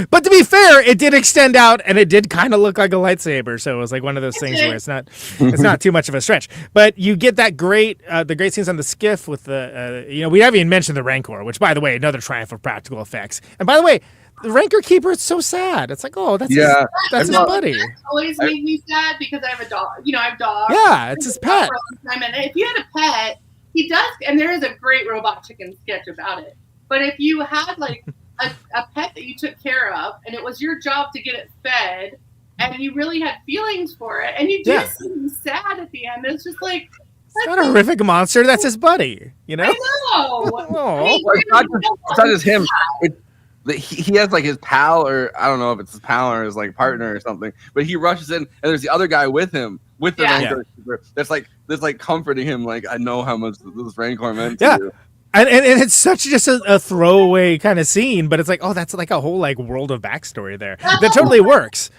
But to be fair, it did extend out and it did kind of look like a lightsaber. So it was like one of those things where it's not too much of a stretch. But you get that the great scenes on the skiff with the we haven't even mentioned the Rancor, which, by the way, another triumph of practical effects. And by the way, the Rancor Keeper is so sad. It's like, oh, that's his buddy. It always made me sad because I have a dog. I have dogs. Yeah, it's his pet. And if you had a pet, he does, and there is a great Robot Chicken sketch about it. But if you had like a pet that you took care of, and it was your job to get it fed, and you really had feelings for it, and you just seem sad at the end, it's just like, it's not a horrific monster. That's his buddy. I know. It's not just him. He has like his pal, or I don't know if it's his pal or his like partner or something, but he rushes in and there's the other guy with him, with the Rancor Keeper, that's like comforting him, like, I know how much this Rancor meant to you. And it's such just a throwaway kind of scene, but it's like, oh, that's like a whole like world of backstory there that totally works.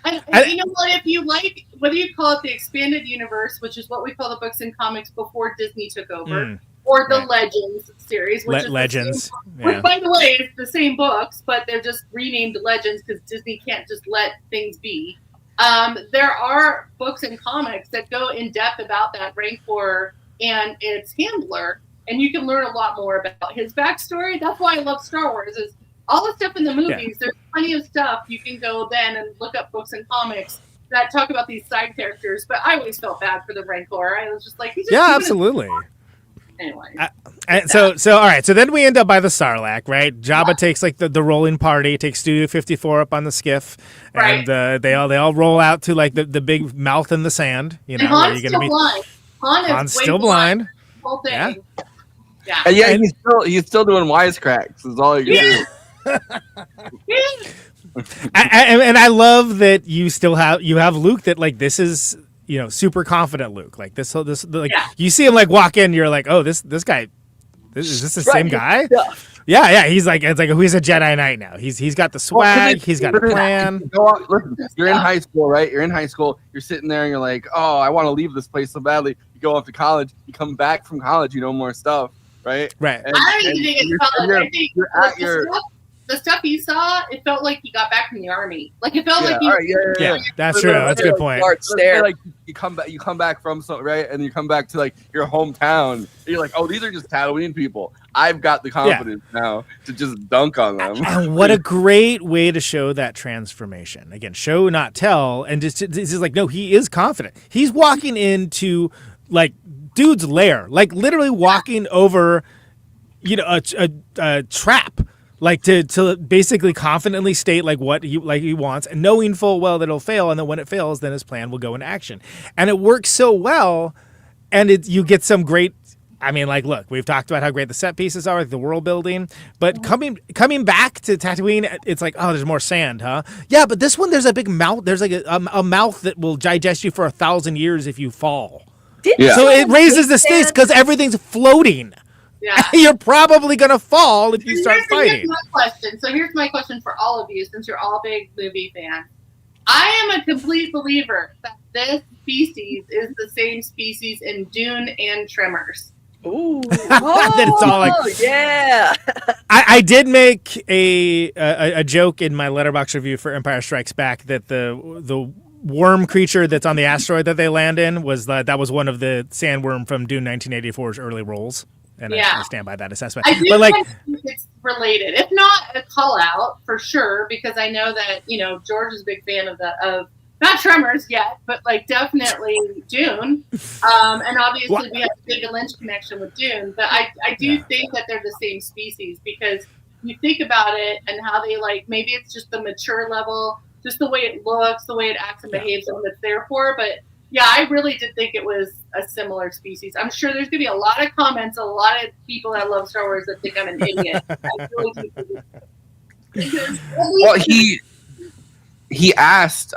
And you know what? If you like, whether you call it the expanded universe, which is what we call the books and comics before Disney took over, or the Legends series, which is Legends, which, by the way, is the same books, but they're just renamed Legends because Disney can't just let things be. There are books and comics that go in depth about that Rancor and its handler, and you can learn a lot more about his backstory. That's why I love Star Wars. Is all the stuff in the movies. There's plenty of stuff you can go then and look up books and comics that talk about these side characters. But I always felt bad for the Rancor. I was just like, absolutely. Anyway. So all right. So then we end up by the Sarlacc, right? Jabba takes like the rolling party, takes Studio 54 up on the skiff, and they all roll out to like the big mouth in the sand. And Han's still blind. Han's still blind. Whole thing. Yeah. And he's still doing wisecracks. Is all you can do. And I love that you have Luke that like this is super confident Luke, like this like you see him like walk in, you're like, oh, this guy, is this the same guy? Yeah, he's like, it's like he's a Jedi Knight now. He's got the swag, he's got a plan. Listen, you're in high school, right? You're in high school, you're sitting there and you're like, oh, I want to leave this place so badly. You go off to college, you come back from college, you know more stuff, right? Right. I don't even think it's college. I think the stuff he saw, it felt like he got back from the army. Like it felt like that's true. That's a good point. Like you come back from right, and you come back to like your hometown. And you're like, oh, these are just Tatooine people. I've got the confidence now to just dunk on them. And what a great way to show that transformation. Again, show not tell, and just like, no, he is confident. He's walking into like dude's lair, like literally walking over, a trap. Like to basically confidently state like what he wants, and knowing full well that it'll fail, and then when it fails, then his plan will go into action, and it works so well, and you get some great. I mean, like, look, we've talked about how great the set pieces are, like the world building, but coming back to Tatooine, it's like, oh, there's more sand, huh? Yeah, but this one, there's a big mouth. There's like a mouth that will digest you for 1,000 years if you fall. So it raises the stakes because everything's floating. Yeah. You're probably going to fall if you start fighting. Here's my question. So here's my question for all of you, since you're all big movie fans. I am a complete believer that this species is the same species in Dune and Tremors. Ooh. It's all like, yeah. I did make a joke in my Letterboxd review for Empire Strikes Back that the worm creature that's on the asteroid that they land in that was one of the sandworm from Dune 1984's early roles. And I stand by that assessment. I do think it's related, if not a call out for sure, because I know that George is a big fan of not Tremors yet, but like definitely Dune, and obviously we have a big Lynch connection with Dune. But I do think that they're the same species because you think about it and how they like maybe it's just the mature level just the way it looks, the way it acts and behaves, and what it's there for. But yeah, I really did think it was a similar species. I'm sure there's gonna be a lot of comments, a lot of people that love Star Wars that think I'm an idiot. I really do. Well, he asked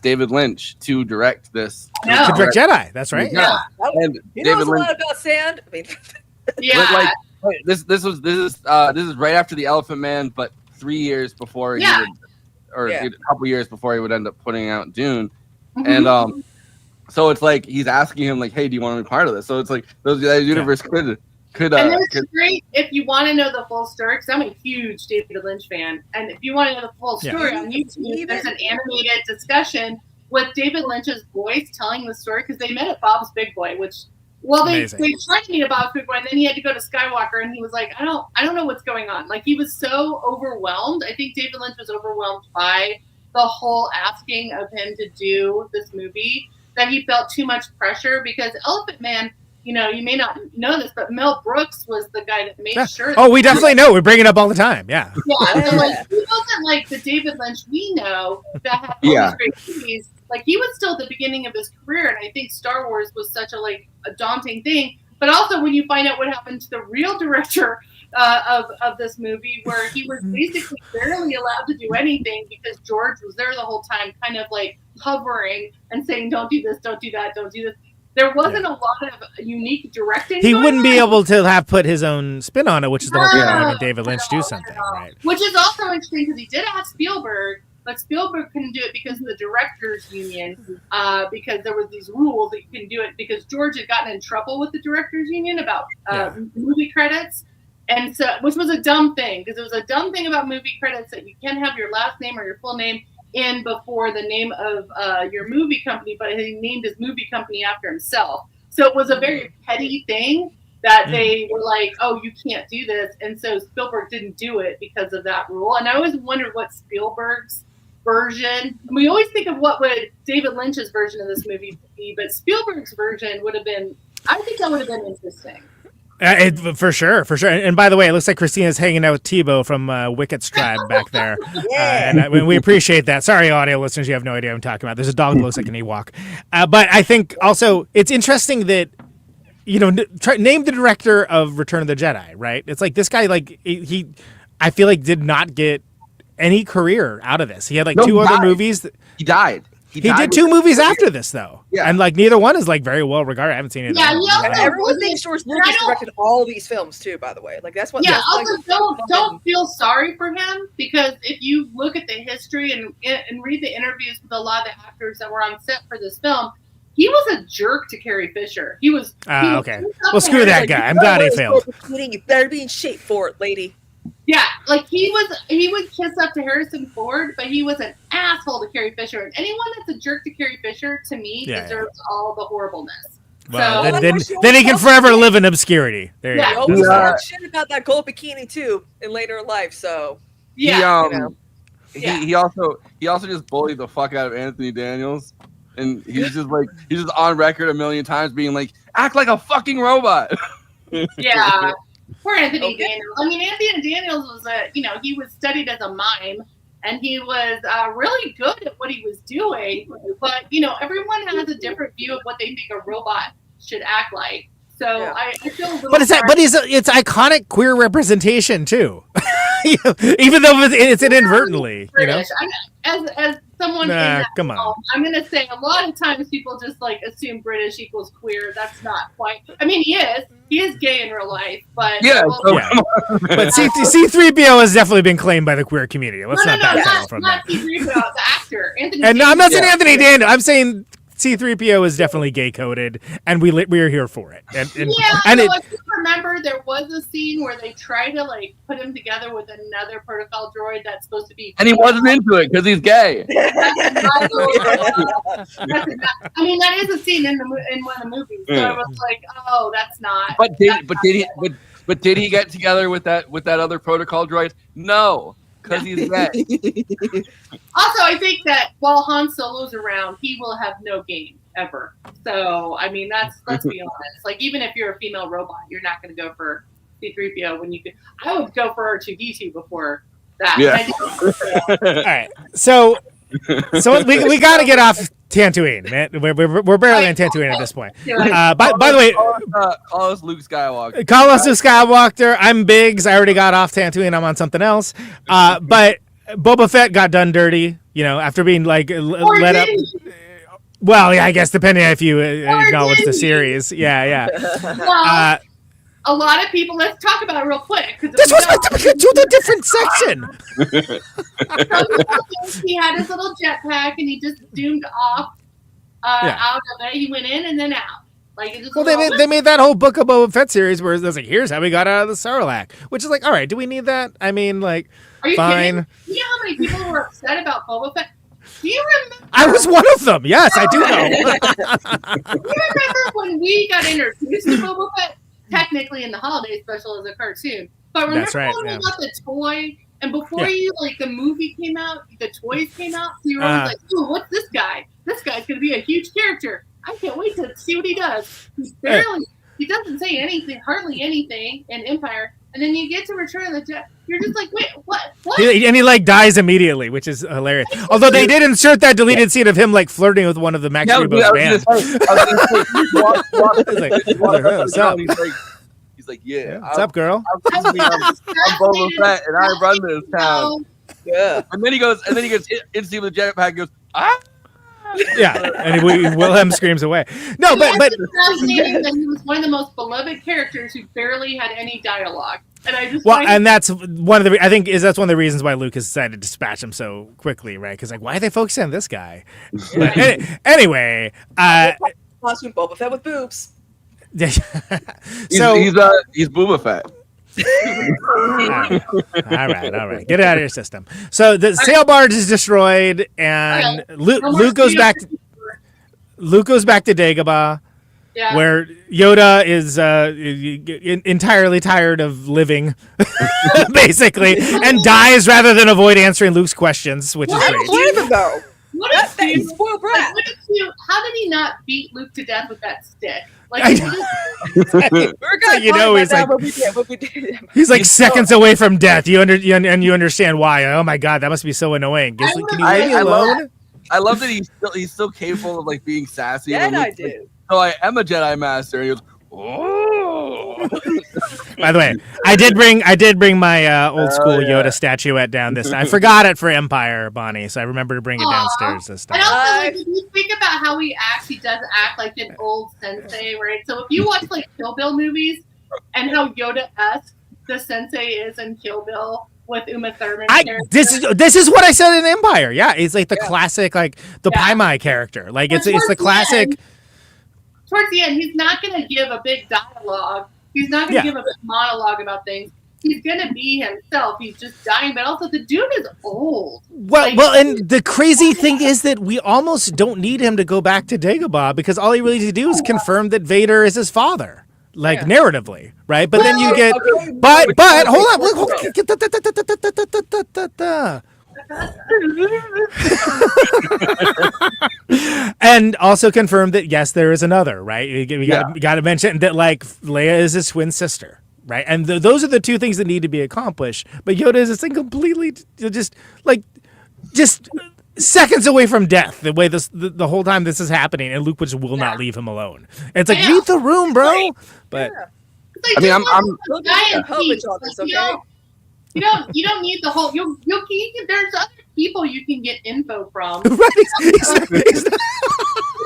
David Lynch to direct this. To direct Jedi. That's right. Yeah. And he knows a lot about sand. I mean, yeah. This is right after the Elephant Man, but 3 years before a couple years before he would end up putting out Dune, and so it's like he's asking him like, hey, do you want to be part of this? So it's like that universe could. And it's great if you want to know the full story, because I'm a huge David Lynch fan. And if you want to know the full story on YouTube, there's an animated discussion with David Lynch's voice telling the story, because they met at Bob's Big Boy, which they tried to meet at Bob's Big Boy, and then he had to go to Skywalker, and he was like, I don't know what's going on. Like, he was so overwhelmed. I think David Lynch was overwhelmed by the whole asking of him to do this movie, that he felt too much pressure, because Elephant Man, you know, you may not know this, but Mel Brooks was the guy that made sure. Oh, we definitely know. We bring it up all the time. Yeah. Yeah. And like, he wasn't like the David Lynch we know that had all these great movies. Like, he was still at the beginning of his career, and I think Star Wars was such a daunting thing. But also, when you find out what happened to the real director of this movie, where he was basically barely allowed to do anything because George was there the whole time, kind of like hovering and saying, "Don't do this, don't do that, don't do this." There wasn't a lot of unique directing. He wouldn't be able to have put his own spin on it, which is the whole point of having David Lynch do something, right? Which is also interesting, because he did ask Spielberg, but Spielberg couldn't do it because of the directors union, because there was these rules that you couldn't do it, because George had gotten in trouble with the directors union about movie credits, and so, which was a dumb thing, because it was a dumb thing about movie credits that you can't have your last name or your full name in before the name of your movie company, but he named his movie company after himself. So it was a very petty thing that they were like, oh, you can't do this. And so Spielberg didn't do it because of that rule. And I always wondered what Spielberg's version, we always think of what would David Lynch's version of this movie be, but Spielberg's version would have been, I think that would have been interesting. For sure. And by the way, it looks like Christina's hanging out with Tebow from Wicket's tribe back there. And we appreciate that. Sorry, audio listeners, you have no idea what I'm talking about. There's a dog that looks like an Ewok. But I think also it's interesting that, you know, name the director of Return of the Jedi, right? It's like this guy, like, I feel like did not get any career out of this. He had like two other movies. He died. He did two movies after this, though. Yeah. And, like, neither one is, like, very well regarded. I haven't seen it. Yeah, everyone thinks George Lucas directed all these films, too, by the way. Like, that's what... Yeah, also, don't feel sorry for him, because if you look at the history and read the interviews with a lot of the actors that were on set for this film, he was a jerk to Carrie Fisher. He was okay. Well, screw that guy. I'm glad he failed. You better be in shape for it, lady. Yeah, like he would kiss up to Harrison Ford, but he was an asshole to Carrie Fisher. And anyone that's a jerk to Carrie Fisher, to me, deserves all the horribleness. Well, so, then he can forever live in obscurity. There you go. He always shit about that gold bikini too in later life. So he also just bullied the fuck out of Anthony Daniels, and he's just on record a million times being like, act like a fucking robot. Yeah. Poor Anthony Daniels. I mean, Anthony Daniels was he was studied as a mime, and he was really good at what he was doing. But, everyone has a different view of what they think a robot should act like. So I feel a little it's iconic queer representation too. Even though it's inadvertently, British. As someone come on. I'm going to say a lot of times people just like assume British equals queer. That's not quite. I mean, he is gay in real life, but But C-3PO has definitely been claimed by the queer community. Let's not C-3PO, the actor. Anthony. And I'm not saying Anthony Daniels. I'm saying C-3PO is definitely gay coded, and we are here for it. And if you remember, there was a scene where they tried to like put him together with another protocol droid that's supposed to be, and he wasn't into it because he's gay. I mean, that is a scene in one of the movies. So I was like, oh, that's not. But did he get together with that other protocol droid? No. Because he's gay. Also, I think that while Han Solo's around, he will have no game ever. So, I mean, let's be honest. Like, even if you're a female robot, you're not going to go for C-3PO when you could. I would go for R2-D2 before that. Yeah. All right. So, So we got to get off Tatooine, man. We're barely on Tatooine at this point. By the way, call us Luke Skywalker. Call us Luke Skywalker. I'm Biggs. I already got off Tatooine. I'm on something else. But Boba Fett got done dirty, after being like let up. Well, yeah, I guess depending on if you acknowledge the series. Yeah. Well, a lot of people. Let's talk about it real quick. This was meant to be to the different section. He had his little jetpack, and he just zoomed off out of it. He went in and then out. They made that whole Book of Boba Fett series where it's like, here's how we got out of the Sarlacc, which is like, all right, do we need that? I mean, like, are you fine. Kidding? You know how many people were upset about Boba Fett? Do you remember? I was one of them. Yes, I do know. Do you remember when we got introduced to Boba Fett? Technically in the holiday special as a cartoon. But remember when we got the toy, and before the movie came out, the toys came out, so you were always like, ooh, what's this guy? This guy's going to be a huge character. I can't wait to see what he does. He doesn't say anything, hardly anything in Empire, and then you get to Return of the Jedi. You're just like, wait, what? And he like dies immediately, which is hilarious. Although they did insert that deleted scene of him like flirting with one of the Max Rebo's band. What's up? He's like, yeah. What's up, girl? I'm Boba Fett, and I run this town. Yeah. And then he goes into the jetpack. Goes, ah. Yeah, and Wilhelm screams away. No, but fascinating that he was one of the most beloved characters who barely had any dialogue. And that's one of the reasons why Lucas decided to dispatch him so quickly, right? Because like, why are they focusing on this guy? But anyway, costume Boba Fett with boobs. He's Boba Fett. All right. Get it out of your system. So the sail barge is destroyed, and Luke goes back to Dagobah. Yeah. Where Yoda is entirely tired of living, basically, and dies rather than avoid answering Luke's questions, which is great. How did he not beat Luke to death with that stick? He's like seconds away from death. You understand why? Oh my God, that must be so annoying. Can you leave me alone? I love that he's still capable of like being sassy. Yeah, I do. So I am a Jedi Master. And he goes, oh. By the way, I did bring my old school Yoda statuette down this time. I forgot it for Empire, Bonnie, so I remember to bring it downstairs this time. And also, if you think about how he does act like an old sensei, right? So if you watch like Kill Bill movies and how Yoda-esque the sensei is in Kill Bill with Uma Thurman. This is what I said in Empire. Yeah, it's like the classic, like the Pai Mai character. Like it's the classic. Towards the end, he's not going to give a big dialogue. He's not going to give a big monologue about things. He's going to be himself. He's just dying. But also, the dude is old. Well, and the crazy thing is that we almost don't need him to go back to Dagobah because all he really needs to do is confirm that Vader is his father. Like narratively, right? But then you get, but hold on. And also confirm that yes, there is another, right? We got to mention that like Leia is his twin sister, right? And those are the two things that need to be accomplished. But Yoda is this thing completely just seconds away from death. The way the whole time this is happening, and Luke will not leave him alone. And it's like read the room, bro. But I mean, I'm You don't need the whole. There's other people you can get info from. Right.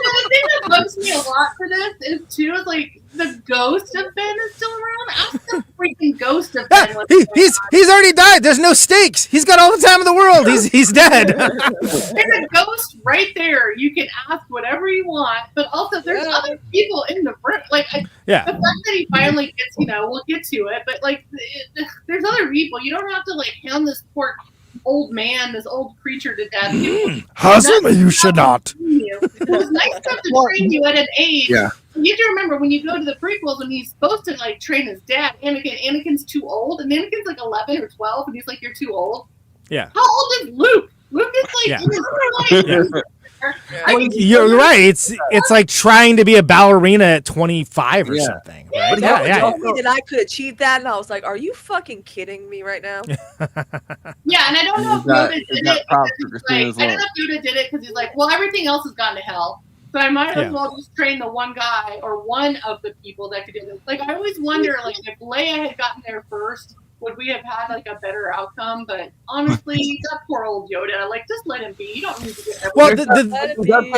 The thing that bugs me a lot for this is like the ghost of Ben is still around. Ask the freaking ghost of Ben. He's already died. There's no stakes. He's got all the time in the world. He's dead. There's a ghost right there. You can ask whatever you want, but also there's other people in the room. Like the fact that he finally gets, we'll get to it, but like there's other people. You don't have to like hound this poor old man, this old creature to death. Husband, you should not. It was nice enough to train you at an age. Yeah. You have to remember when you go to the prequels when he's supposed to like train his dad, Anakin's too old, and Anakin's like 11 or 12, and he's like, "You're too old." Yeah. How old is Luke? Luke is like in his 20s. You're right. It's like trying to be a ballerina at 25 or something, right? Yeah. Told me that I could achieve that, and I was like, "Are you fucking kidding me right now?" Yeah, and I don't know if Yoda did it. I don't know if Yoda did it because he's like, well, everything else has gone to hell, so I might as well just train the one guy or one of the people that could do this. Like, I always wonder, like, if Leia had gotten there first, would we have had like a better outcome? But honestly, that poor old Yoda, like, just let him be. You don't need to get everything. Well,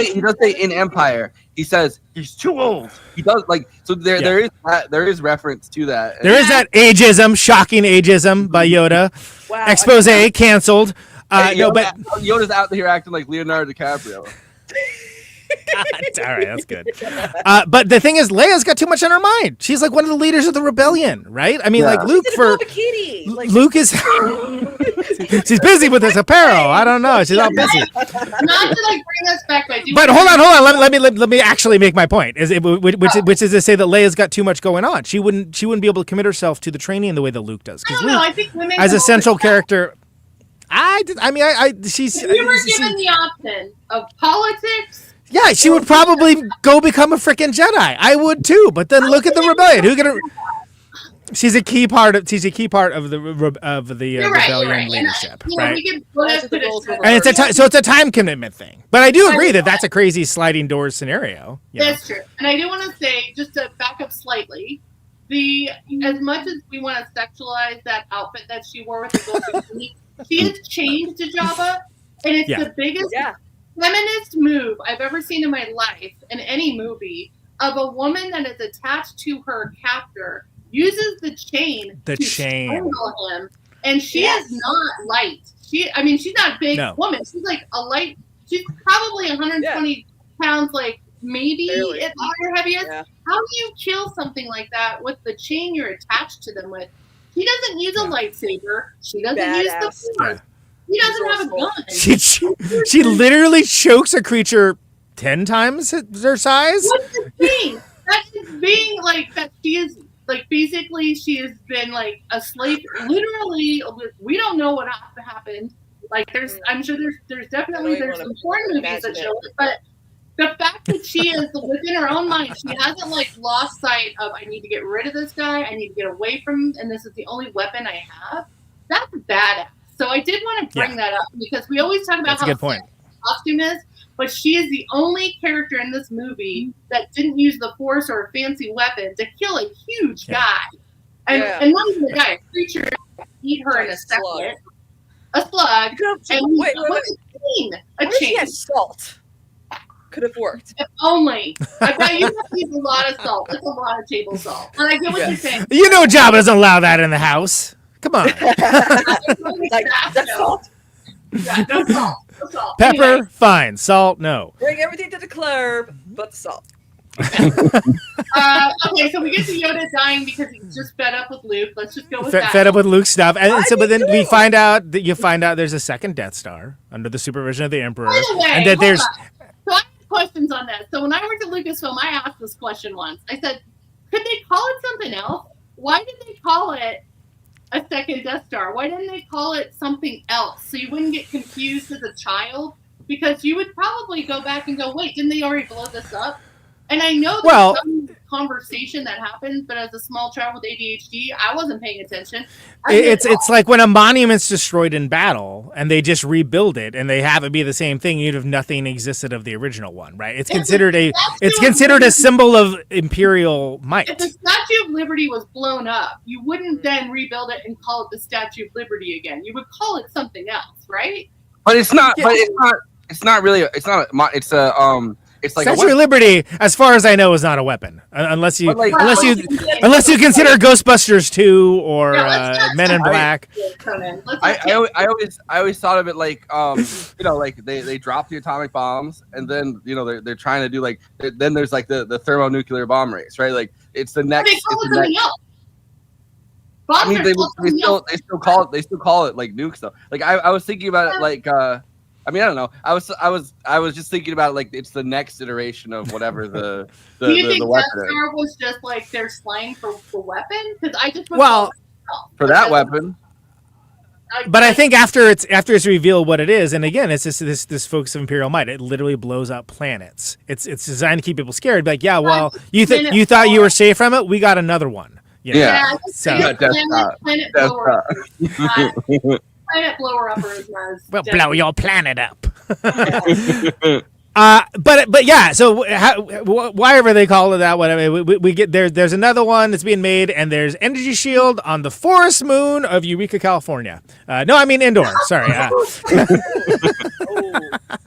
he does say in Empire, he says he's too old. He does like so. There is reference to that. There is that ageism, shocking ageism by Yoda. Wow. Expose canceled. Yoda's out here acting like Leonardo DiCaprio. God, all right, that's good. But the thing is, Leia's got too much on her mind. She's like one of the leaders of the rebellion, right? I mean, like Luke Luke is she's busy with his apparel. I don't know. She's all busy. Not to like bring us back, but hold on. Let me actually make my point. Which is to say that Leia's got too much going on. She wouldn't be able to commit herself to the training the way that Luke does. I don't know. I think women as a central character. She's. If you were given the option of politics. Yeah, she would probably go become a freaking Jedi. I would too. But then look at the rebellion. She's a key part of the rebellion leadership, right? And it's a time commitment thing. But I do agree that that's a crazy sliding doors scenario. That's true. And I do want to say, just to back up slightly, as much as we want to sexualize that outfit that she wore with the gold bikini, she has changed to Jabba, and it's the biggest feminist move I've ever seen in my life in any movie of a woman that is attached to her captor uses the chain to strangle him, and she is not light. She's not a big woman. She's like a light. She's probably 120 pounds, like maybe at her heaviest. Yeah. How do you kill something like that with the chain you're attached to them with? She doesn't use a lightsaber. She doesn't use the force. He doesn't have a gun. She literally chokes a creature 10 times her size. What's the thing? That is being like that. She is like basically she has been like a slave. Literally, we don't know what happened. Like I'm sure there's definitely some porn movies that show it, but the fact that she is within her own mind, she hasn't like lost sight of I need to get rid of this guy. I need to get away from him, and this is the only weapon I have. That's badass. So I did want to bring that up because we always talk about how the costume is, but she is the only character in this movie that didn't use the force or a fancy weapon to kill a huge guy. And not even a guy, a creature eat her in a second. A slug. And wait. A chain. Salt. Could have worked. If only. I bet you have to use a lot of salt. That's a lot of table salt. And I get what you're saying. You know Jabba doesn't allow that in the house. Come on. That's salt. Yeah, no salt. No salt. Pepper, anyway. Fine. Salt, no. Bring everything to the club, but the salt. Okay, so we get to Yoda dying because he's just fed up with Luke. Let's just go with that. Fed up with Luke's stuff, and so but then we find out there's a second Death Star under the supervision of the Emperor, by the way, and that there's. So I have questions on that. So when I worked at Lucasfilm, I asked this question once. I said, could they call it something else? Why did they call it a second Death Star? Why didn't they call it something else so you wouldn't get confused as a child? Because you would probably go back and go, wait, didn't they already blow this up? And I know there's some conversation that happens, but as a small child with ADHD, I wasn't paying attention. It's like when a monument's destroyed in battle and they just rebuild it and they have it be the same thing, even if nothing existed of the original one, right? It's considered a symbol of imperial might. If the Statue of Liberty was blown up, you wouldn't then rebuild it and call it the Statue of Liberty again. You would call it something else, right? But it's not. But it's not really. It's not. It's a. It's like Statue of Liberty, as far as I know, is not a weapon, unless you consider Ghostbusters 2 or Men in Black. I always thought of it like like they drop the atomic bombs and then they're trying to do like then there's like the thermonuclear bomb race, right? Like it's the next. I mean, they still call it like nukes though. Like I was thinking about it like. I mean, I don't know. I was just thinking about like it's the next iteration of whatever the Do you think the Death weapon Star was just like their slang for the weapon? Because I just for that weapon. But I think after it's revealed what it is, and again, it's just this focus of Imperial might. It literally blows up planets. It's designed to keep people scared. Like, yeah, well, you thought you were safe from it. We got another one. You know? Yeah. Planet blower. Planet blower uppers. We'll blow your planet up. But yeah, so whatever they call it, that whatever we get there's another one that's being made, and there's Energy Shield on the forest moon of Eureka, California. No, I mean Endor. Sorry.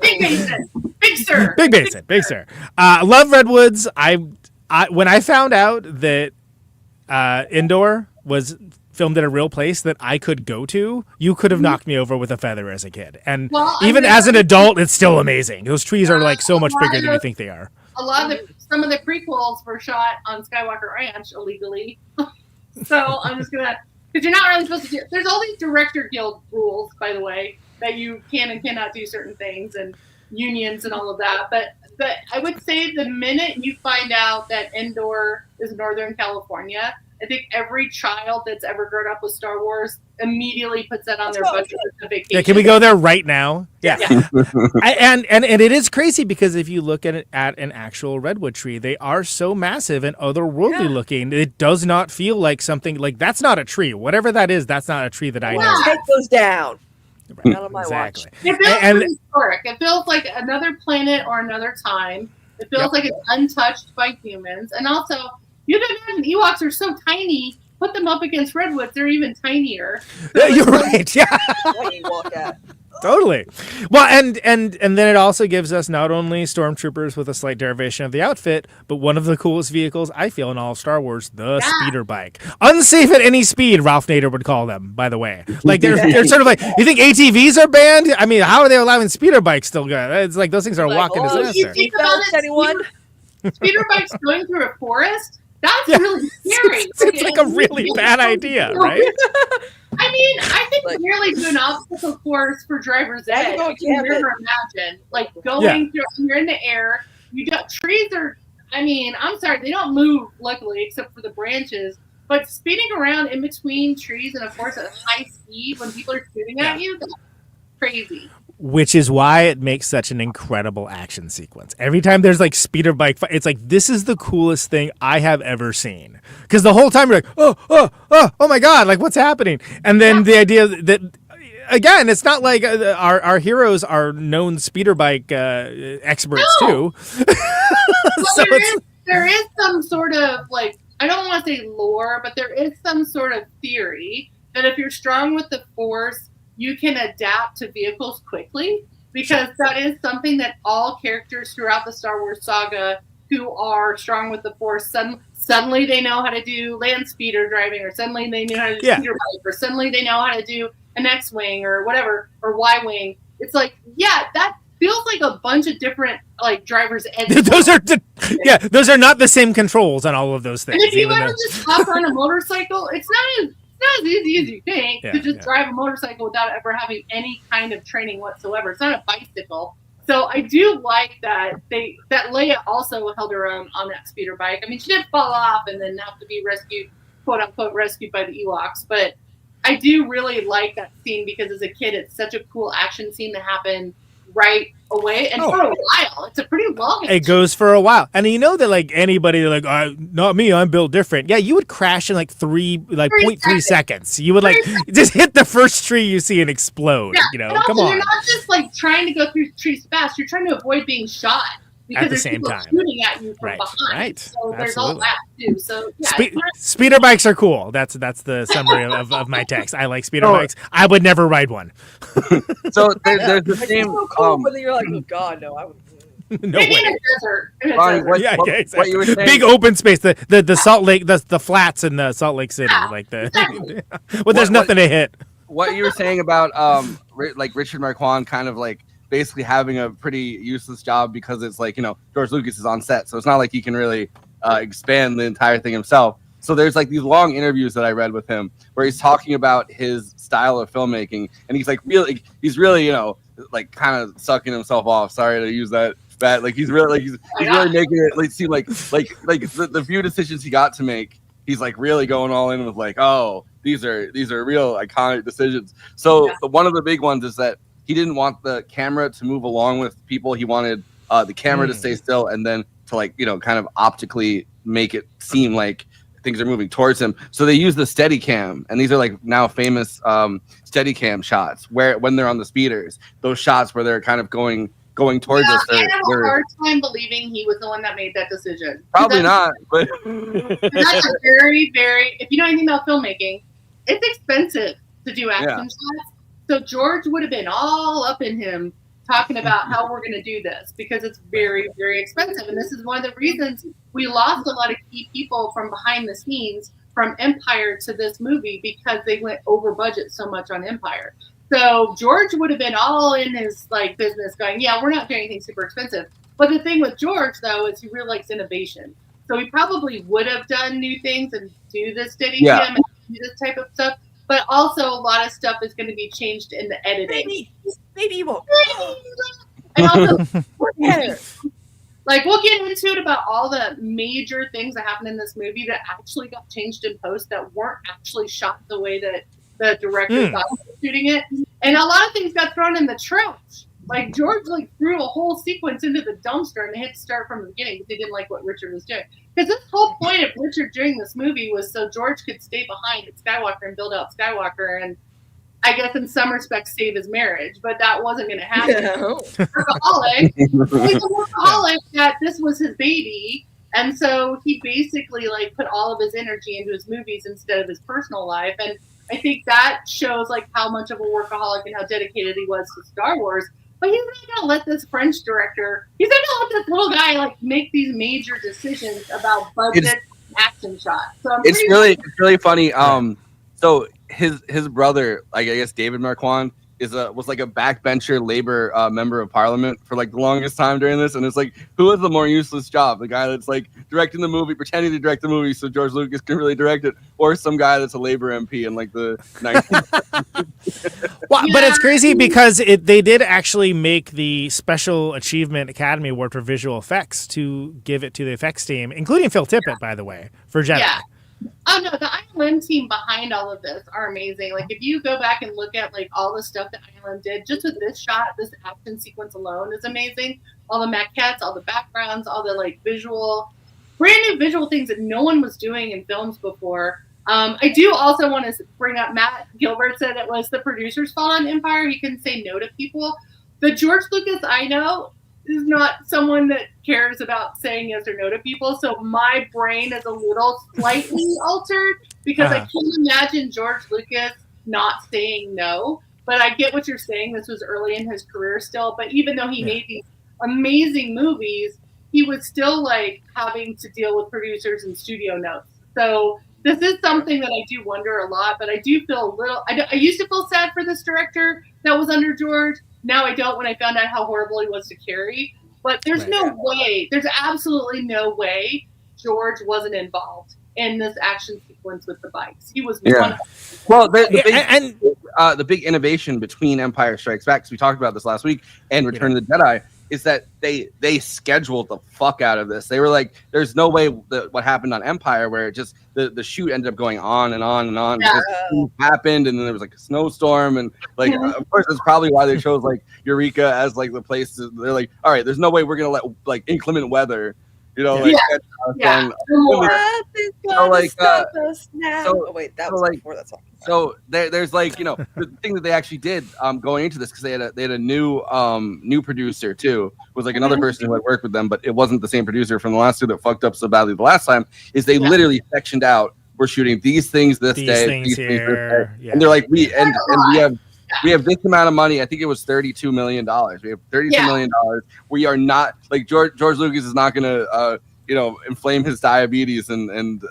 Big Basin, Big Sur. Big Basin, Big Sur. Love Redwoods. I when I found out that Endor was filmed at a real place that I could go to, you could have knocked me over with a feather as a kid. And even as an adult, it's still amazing. Those trees are like so much bigger than you think they are. Some of the prequels were shot on Skywalker Ranch illegally. So I'm just gonna, because you're not really supposed to do. There's all these Director Guild rules, by the way, that you can and cannot do certain things, and unions and all of that. But I would say the minute you find out that Endor is Northern California, I think every child that's ever grown up with Star Wars immediately puts that on their bucket list of vacation. Yeah, can we go there right now? Yeah. and it is crazy because if you look at an actual redwood tree, they are so massive and otherworldly looking. It does not feel like something like that's not a tree. Whatever that is, that's not a tree that I know. Take those down. Not on my watch. It feels historic. It feels like another planet or another time. It feels like it's untouched by humans, and also. You can imagine Ewoks are so tiny. Put them up against redwoods; they're even tinier. So you're right. Yeah. Totally. Well, and then it also gives us not only stormtroopers with a slight derivation of the outfit, but one of the coolest vehicles I feel in all of Star Wars, the speeder bike. Unsafe at any speed, Ralph Nader would call them, by the way. Like they're sort of like, you think ATVs are banned? I mean, how are they allowing speeder bikes still go? It's like those things are walking disaster. You think about it, speeder bikes going through a forest? That's really scary. It's like a really bad idea, right? I mean, I think really do an obstacle course for driver's ed. I can never imagine. Like going through, you're in the air. Trees are, I mean, I'm sorry, they don't move, luckily, except for the branches. But speeding around in between trees and, of course, at high speed when people are shooting at you, that's crazy. Which is why it makes such an incredible action sequence. Every time there's like speeder bike fight, it's like, this is the coolest thing I have ever seen. Because the whole time you're like, oh my God, like what's happening? And then the idea that, again, it's not like our heroes are known speeder bike experts too. So there is some sort of like, I don't want to say lore, but there is some sort of theory that if you're strong with the Force, you can adapt to vehicles quickly, because that is something that all characters throughout the Star Wars saga who are strong with the Force, suddenly they know how to do land speeder driving, or suddenly they know how to do speeder bike, or suddenly they know how to do an X-Wing or whatever, or Y-Wing. It's like, that feels like a bunch of different like drivers' ed. Those are not the same controls on all of those things. And if you ever just hop on a motorcycle, it's not as easy as you think to just drive a motorcycle without ever having any kind of training whatsoever. It's not a bicycle. So I do like that Leia also held her own on that speeder bike. I mean, she did fall off and then have to be rescued, quote unquote, rescued by the Ewoks. But I do really like that scene because as a kid, it's such a cool action scene to happen right away, and for a while. It's a pretty long. It goes for a while, and you know that like anybody like not me, I'm built different. Yeah, you would crash in like 0.3 seconds. You would like just hit the first tree you see and explode. Yeah. You know, and also, come on. You're not just like trying to go through trees fast. You're trying to avoid being shot because at the there's same people time shooting at you from behind. Right. So there's all that too. So speeder bikes are cool. That's the summary of my text. I like speeder bikes. I would never ride one. So there's the same. So cool, but then you're like, oh God, no, I would. No way. In a desert. What you were saying? Big open space, the Salt Lake, the flats in the Salt Lake City, like there's nothing to hit. What you were saying about like Richard Marquand kind of like basically having a pretty useless job because it's like, George Lucas is on set, so it's not like he can really expand the entire thing himself. So there's like these long interviews that I read with him where he's talking about his style of filmmaking, and he's really like kind of sucking himself off. Sorry to use that. Like he's really making it like seem like the few decisions he got to make he's like really going all in with like, oh, these are real iconic decisions. So one of the big ones is that he didn't want the camera to move along with people. He wanted the camera to stay still, and then to like, you know, kind of optically make it seem like things are moving towards him. So they use the Steadicam, and these are like now famous Steadicam shots where when they're on the speeders, those shots where they're kind of going towards us. I have a hard time believing he was the one that made that decision. Probably not, but that's a very, very. If you know anything about filmmaking, it's expensive to do action shots. So George would have been all up in him talking about how we're going to do this because it's very, very expensive. And this is one of the reasons we lost a lot of key people from behind the scenes from Empire to this movie because they went over budget so much on Empire. So George would have been all in his like business going, yeah, we're not doing anything super expensive. But the thing with George, though, is he really likes innovation. So he probably would have done new things and do this Steadicam and do this type of stuff. But also a lot of stuff is going to be changed in the editing. Maybe you won't. And also, like, we'll get into it about all the major things that happened in this movie that actually got changed in post that weren't actually shot the way that the director thought he was shooting it. And a lot of things got thrown in the trash. Like, George, like, threw a whole sequence into the dumpster and they had to start from the beginning because they didn't like what Richard was doing. Because this whole point of Richard doing this movie was so George could stay behind at Skywalker and build out Skywalker and, I guess, in some respects, save his marriage. But that wasn't going to happen. He's a workaholic that this was his baby. And so he basically, like, put all of his energy into his movies instead of his personal life. And I think that shows, like, how much of a workaholic and how dedicated he was to Star Wars. But he's not going to let this French director, he's not going to let this little guy, like, make these major decisions about budget action shots. So it's really funny. So his brother, like, I guess David Marquand, was like a backbencher labor member of parliament for like the longest time during this, and it's like, who has the more useless job, the guy that's like directing the movie, pretending to direct the movie so George Lucas can really direct it, or some guy that's a labor MP in like the 19th. Well, but it's crazy because they did actually make the Special Achievement Academy Award for visual effects to give it to the effects team, including Phil Tippett, by the way, for Jedi. Yeah. Oh no, the ILM team behind all of this are amazing. Like, if you go back and look at like all the stuff that ILM did, just with this shot, this action sequence alone is amazing. All the maquettes, all the backgrounds, all the like brand new visual things that no one was doing in films before. I do also want to bring up Matt Gilbert said it was the producer's fault on Empire. He couldn't say no to people. The George Lucas I know is not someone that cares about saying yes or no to people. So my brain is a little slightly altered because I can't imagine George Lucas not saying no. But I get what you're saying. This was early in his career still. But even though he made these amazing movies, he was still like having to deal with producers and studio notes. So this is something that I do wonder a lot, but I do feel a little, I used to feel sad for this director that was under George. Now I don't when I found out how horrible he was to carry. But there's no way, there's absolutely no way George wasn't involved in this action sequence with the bikes. He was one. Well, the big innovation between Empire Strikes Back, because we talked about this last week, and Return of the Jedi, is that they scheduled the fuck out of this. They were like, there's no way that what happened on Empire, where it just the shoot ended up going on and on and on because things happened, and then there was like a snowstorm, and like of course that's probably why they chose like Eureka as like the place they're like, all right, there's no way we're gonna let like inclement weather, you know, like stop us now. Oh wait, that was before that song. So there's like, you know, the thing that they actually did going into this, because they had a new producer too, was like another person who had worked with them, but it wasn't the same producer from the last two that fucked up so badly the last time. Is they literally sectioned out, we're shooting these things this day, these things this day, and they're like, we have this amount of money. I think it was $32 million. We have $32 million. We are not like George Lucas is not gonna inflame his diabetes and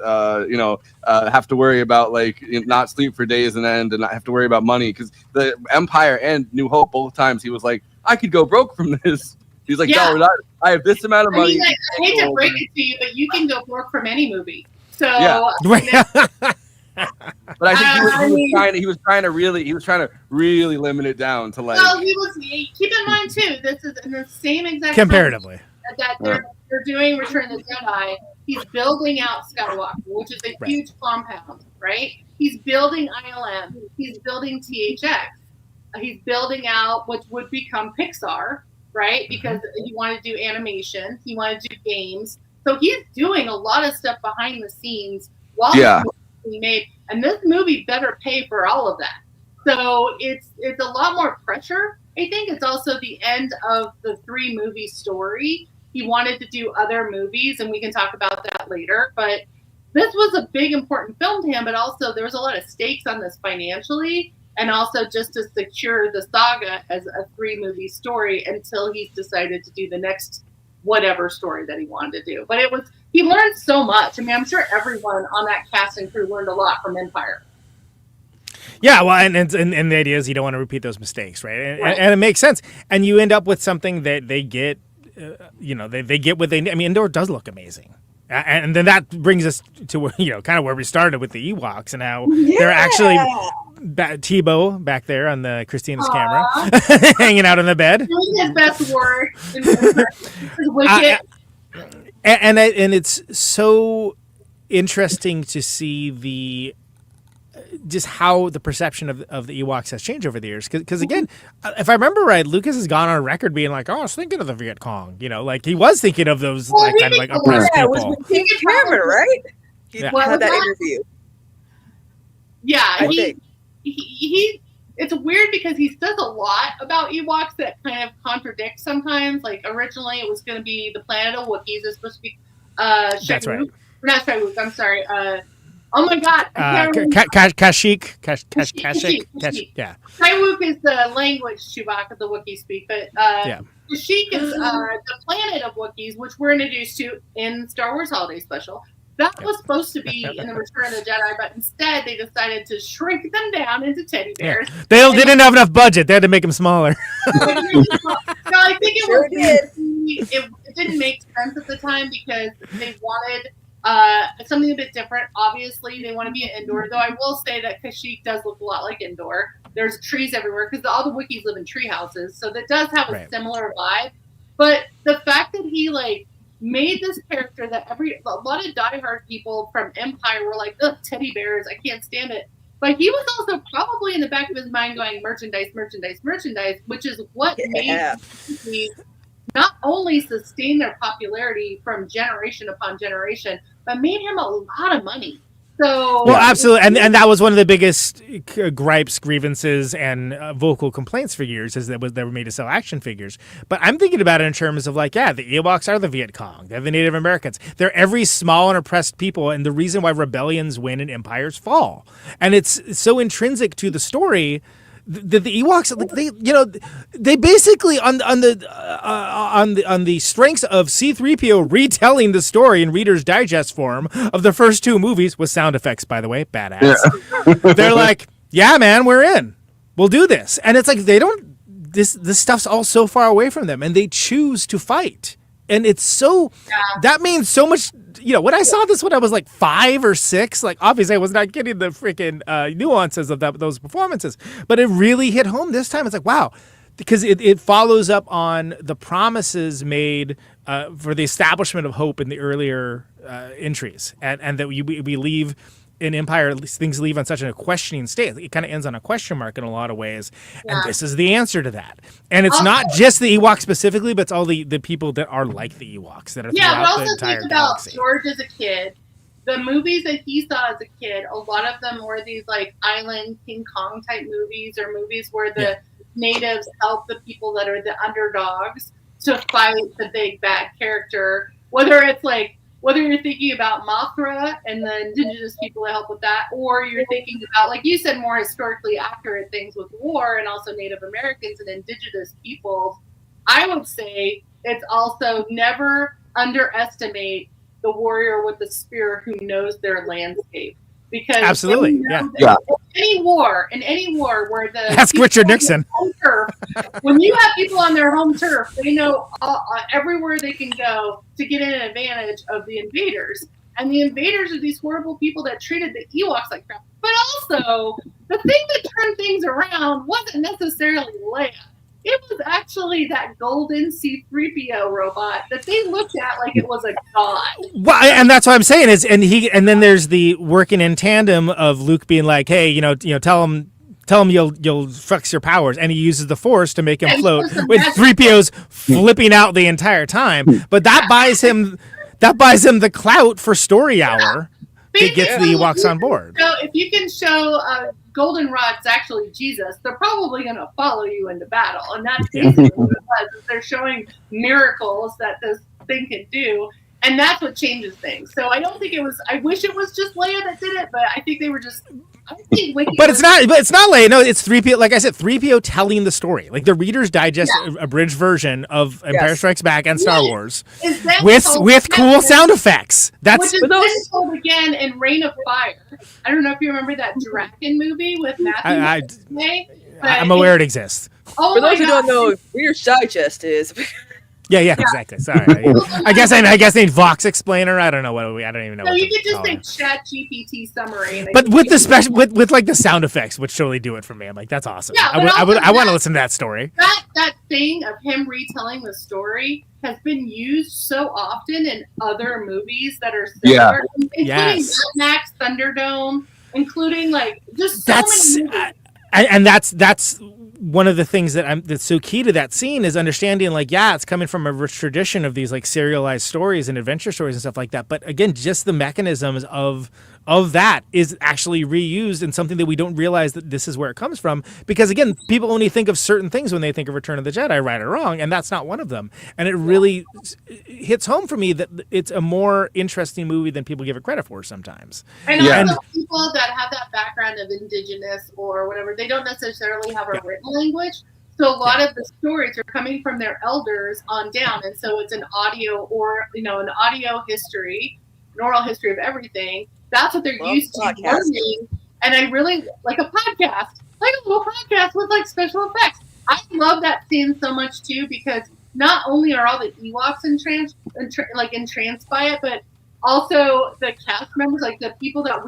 have to worry about like not sleep for days and end and not have to worry about money, because the Empire and New Hope, both times he was like, I could go broke from this. He's like, no, we're not. I have this amount of money. I hate to break it to you, but you can go broke from any movie. So but I think he was trying to really limit it down to like. Well, keep in mind too, this is in the same exact comparatively that they're doing Return of the Jedi. He's building out Skywalker, which is a huge compound, right? He's building ILM. He's building THX. He's building out what would become Pixar, right? Because he wanted to do animation. He wanted to do games. So he's doing a lot of stuff behind the scenes while the movie is being made. And this movie better pay for all of that. So it's a lot more pressure. I think it's also the end of the 3-movie story. He wanted to do other movies, and we can talk about that later. But this was a big, important film to him, but also there was a lot of stakes on this financially, and also just to secure the saga as a 3-movie story until he's decided to do the next whatever story that he wanted to do. But he learned so much. I mean, I'm sure everyone on that cast and crew learned a lot from Empire. Yeah, well, and the idea is you don't want to repeat those mistakes, right? And it makes sense. And you end up with something that they get, they get what they need. I mean, Endor does look amazing. And then that brings us to, kind of where we started with the Ewoks and how they're actually Tebow back there on the Christina's camera, hanging out on the bed. Doing his best work. And it's so interesting to see just how the perception of the Ewoks has changed over the years. Because again, if I remember right, Lucas has gone on record being like, "Oh, I was thinking of the Viet Cong," like he was thinking of those kind of like oppressed people. It was King Cameron, right? He had that interview. Yeah, he. It's weird because he says a lot about Ewoks that kind of contradict sometimes. Like originally, it was going to be the planet of Wookiees. It's supposed to be That's right. Not Shaiwook. I'm sorry. Oh my God! Kashyyyk. Yeah. Shaiwook is the language Chewbacca the Wookiee speak, but Kashyyyk is the planet of Wookiees, which we're introduced to in Star Wars Holiday Special. That was supposed to be in the Return of the Jedi, but instead they decided to shrink them down into teddy bears. Yeah. They didn't have enough budget; they had to make them smaller. No, I think it didn't make sense at the time because they wanted. Something a bit different. Obviously, they want to be an Endor, though I will say that Kashyyyk does look a lot like Endor. There's trees everywhere because all the Wookiees live in tree houses, so that does have a similar vibe. But the fact that he made this character that a lot of diehard people from Empire were like, "Ugh, teddy bears, I can't stand it." But he was also probably in the back of his mind going, merchandise, which is what made me not only sustain their popularity from generation upon generation, but made him a lot of money. So, well, absolutely, and that was one of the biggest gripes, grievances, and vocal complaints for years is that they were made to sell action figures. But I'm thinking about it in terms of the Ewoks are the Viet Cong, they're the Native Americans, they're every small and oppressed people, and the reason why rebellions win and empires fall, and it's so intrinsic to the story. The Ewoks, they basically on the strengths of C-3PO retelling the story in Reader's Digest form of the first 2 movies with sound effects, by the way, badass. Yeah. They're like, yeah, man, we're in. We'll do this, and it's like they don't. This stuff's all so far away from them, and they choose to fight, and it's so. That means so much. When I saw this when I was 5 or 6, obviously I was not getting the freaking nuances of those performances, but it really hit home this time. It's like, wow, because it follows up on the promises made for the establishment of hope in the earlier entries, and that we leave in Empire, things leave on such a questioning state. It kind of ends on a question mark in a lot of ways, and this is the answer to that. And it's not just the Ewoks specifically, but it's all the people that are like the Ewoks that are throughout the entire think galaxy. About George as a kid. The movies that he saw as a kid, a lot of them were these Island King Kong type movies, or movies where the natives help the people that are the underdogs to fight the big bad character. Whether you're thinking about Mothra and the indigenous people that help with that, or you're thinking about, like you said, more historically accurate things with war and also Native Americans and indigenous peoples, I would say it's also never underestimate the warrior with the spear who knows their landscape. Because absolutely, in any war where the ask Richard Nixon. Turf, when you have people on their home turf, they know everywhere they can go to get an advantage of the invaders. And the invaders are these horrible people that treated the Ewoks like crap. But also, the thing that turned things around wasn't necessarily Leia. it was actually that golden C-3PO robot that they looked at like it was a god. Well, and that's what I'm saying is, and then there's the working in tandem of Luke being like, hey, tell him you'll flex your powers, and he uses the Force to make him float with 3POs flipping out the entire time. But that buys him the clout for story hour that gets the Ewoks on board. So if you can show Goldenrod's actually Jesus, they're probably going to follow you into battle, and that's basically what it was. They're showing miracles that this thing can do. And that's what changes things. So I don't think it was. I wish it was just Leia that did it, but I think they were just. But it's not. But it's not Leia. No, it's 3PO. Like I said, 3PO telling the story. Like the Reader's Digest abridged version of Empire Strikes Back and Star Wars with cool sound effects. That's which is told again in Reign of Fire. I don't know if you remember that Draken movie with Matthew. I'm aware it exists. For those who don't know, Reader's Digest is. Yeah, exactly. Sorry. I guess I need Vox Explainer. I don't know I don't even know. No, you could just say Chat GPT summary. But with the special, with like the sound effects, which totally do it for me. I'm like, that's awesome. Yeah, I want to listen to that story. That thing of him retelling the story has been used so often in other movies that are similar, including Mad Max, Thunderdome, including like just so many movies. And that's one of the things that's so key to that scene is understanding like, it's coming from a rich tradition of these like serialized stories and adventure stories and stuff like that. But again, just the mechanisms of that is actually reused in something that we don't realize that this is where it comes from. Because again, people only think of certain things when they think of Return of the Jedi, right or wrong, and that's not one of them. And it really hits home for me that it's a more interesting movie than people give it credit for sometimes. And also people that have that background of indigenous or whatever, they don't necessarily have a written language. So a lot of the stories are coming from their elders on down. And so it's an audio or, an audio history, an oral history of everything. That's what they're used to learning. And I really like a podcast, like a little podcast with like special effects. I love that scene so much too, because not only are all the Ewoks entranced by it, but also the cast members, like the people that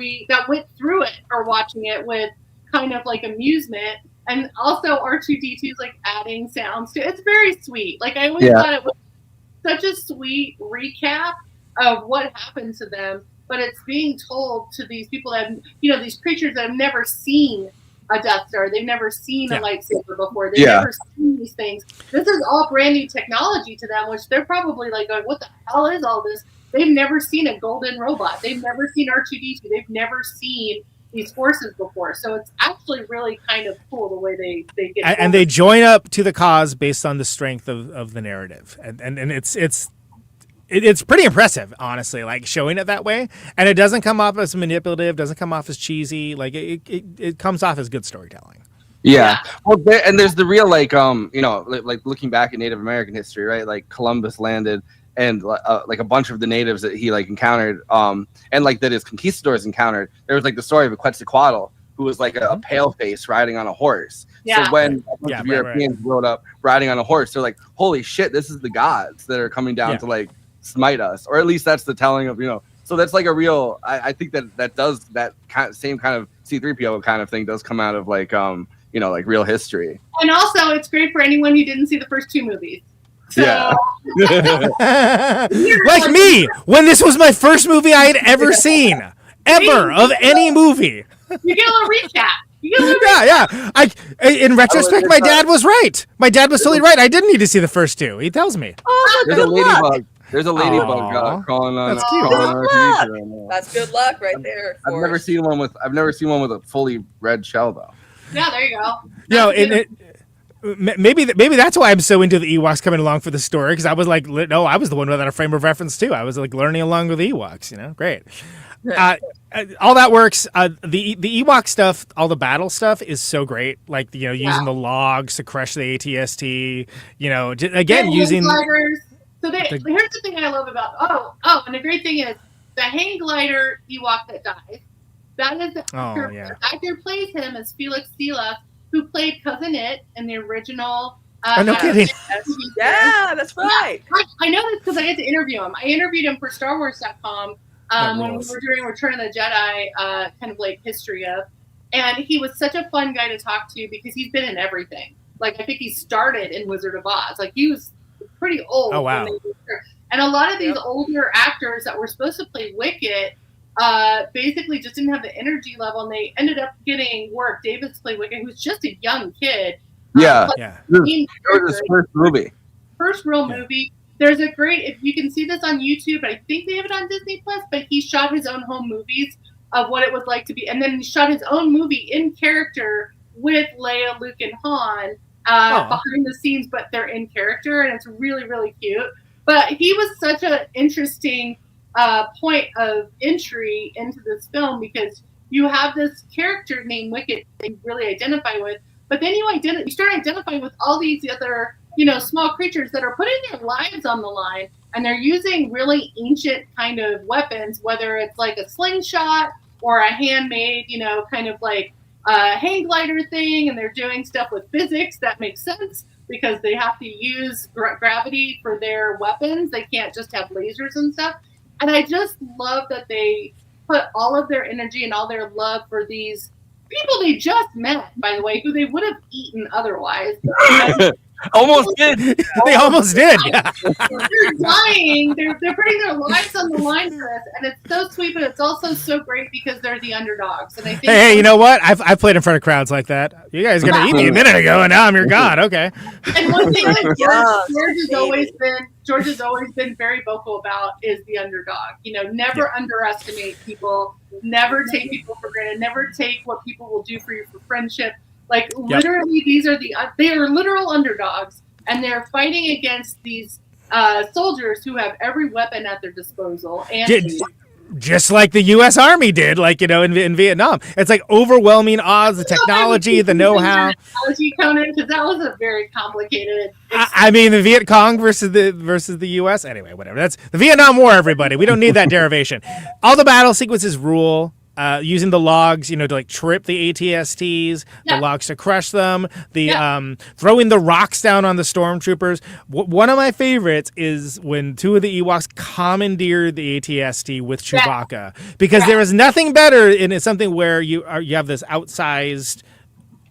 went through it are watching it with kind of like amusement. And also R2-D2 is like adding sounds to it. It's very sweet. Like I always thought it was such a sweet recap of what happened to them. But it's being told to these people that, these creatures that have never seen a Death Star. They've never seen a lightsaber before. They've never seen these things. This is all brand new technology to them, which they're probably like going, what the hell is all this? They've never seen a golden robot. They've never seen R2-D2. They've never seen these forces before. So it's actually really kind of cool the way they get and they join up to the cause based on the strength of the narrative. And it's pretty impressive, honestly, like showing it that way. And it doesn't come off as manipulative, doesn't come off as cheesy. Like it comes off as good storytelling. Yeah. Well, and there's the real, like looking back at Native American history, right? Like Columbus landed and like a bunch of the natives that he like encountered and like that his conquistadors encountered. There was like the story of Quetzalcoatl, who was like a pale face riding on a horse. Yeah. So when a bunch of Europeans rode up riding on a horse, they're like, holy shit, this is the gods that are coming down to like smite us, or at least that's the telling of so that's like a real I think that does that same kind of C-3PO kind of thing does come out of like like real history. And also it's great for anyone who didn't see the first two movies. So, like me, when this was my first movie I had ever seen of any movie. You get a little recap. In retrospect, my dad was right. My dad was totally right. I didn't need to see the first two. He tells me. There's a ladybug. There's a ladybug crawling on. That's cute. That's good luck right there. I've never seen one with a fully red shell though. Yeah, there you go. Maybe that's why I'm so into the Ewoks coming along for the story, because I was like, no, I was the one without a frame of reference too. I was like learning along with the Ewoks. Great. All that works. The Ewok stuff, all the battle stuff is so great. Like using the logs to crush the AT-ST. Again using. So here's the thing I love about and the great thing is the hang glider Ewok that dies. That is the actor. The actor plays him as Felix Sela, who played Cousin It in the original. No kidding. Yeah, that's right. I know this because I had to interview him. I interviewed him for StarWars.com when we were doing Return of the Jedi, kind of like history of, and he was such a fun guy to talk to because he's been in everything. Like I think he started in Wizard of Oz. Like he was pretty old. Oh wow! And a lot of these older actors that were supposed to play Wicket basically just didn't have the energy level, and they ended up getting work. Davis played Wicket, who's just a young kid. Yeah. It was his first movie. First real movie. There's a great, if you can see this on YouTube, I think they have it on Disney Plus, but he shot his own home movies of what it was like to be, and then he shot his own movie in character with Leia, Luke, and Han behind the scenes, but they're in character, and it's really, really cute. But he was such an interesting point of entry into this film because you have this character named Wicket that you really identify with, but then you start identifying with all these other, small creatures that are putting their lives on the line, and they're using really ancient kind of weapons, whether it's like a slingshot or a handmade, kind of like a hang glider thing, and they're doing stuff with physics that makes sense because they have to use gravity for their weapons. They can't just have lasers and stuff. And I just love that they put all of their energy and all their love for these people they just met, by the way, who they would have eaten otherwise. Almost did. They almost did. Yeah. They're dying. They're putting their lives on the line for us, and it's so sweet, but it's also so great because they're the underdogs. And I think hey, you know what? I've played in front of crowds like that. You guys were gonna eat me a minute ago, and now I'm your god. Okay. And one thing that George has always been very vocal about is the underdog. Never underestimate people. Never take people for granted. Never take what people will do for you for friendship. Like literally, they are literal underdogs, and they're fighting against these soldiers who have every weapon at their disposal. And just like the U.S. Army did, in Vietnam. It's like overwhelming odds, the technology, the know-how. Conan, because that was a very complicated. I mean, the Viet Cong versus the U.S. Anyway, whatever. That's the Vietnam War. Everybody, we don't need that derivation. All the battle sequences rule. Using the logs, to like trip the ATSTs, the logs to crush them, throwing the rocks down on the stormtroopers. One of my favorites is when two of the Ewoks commandeer the ATST with Chewbacca, because there is nothing better in something where you have this outsized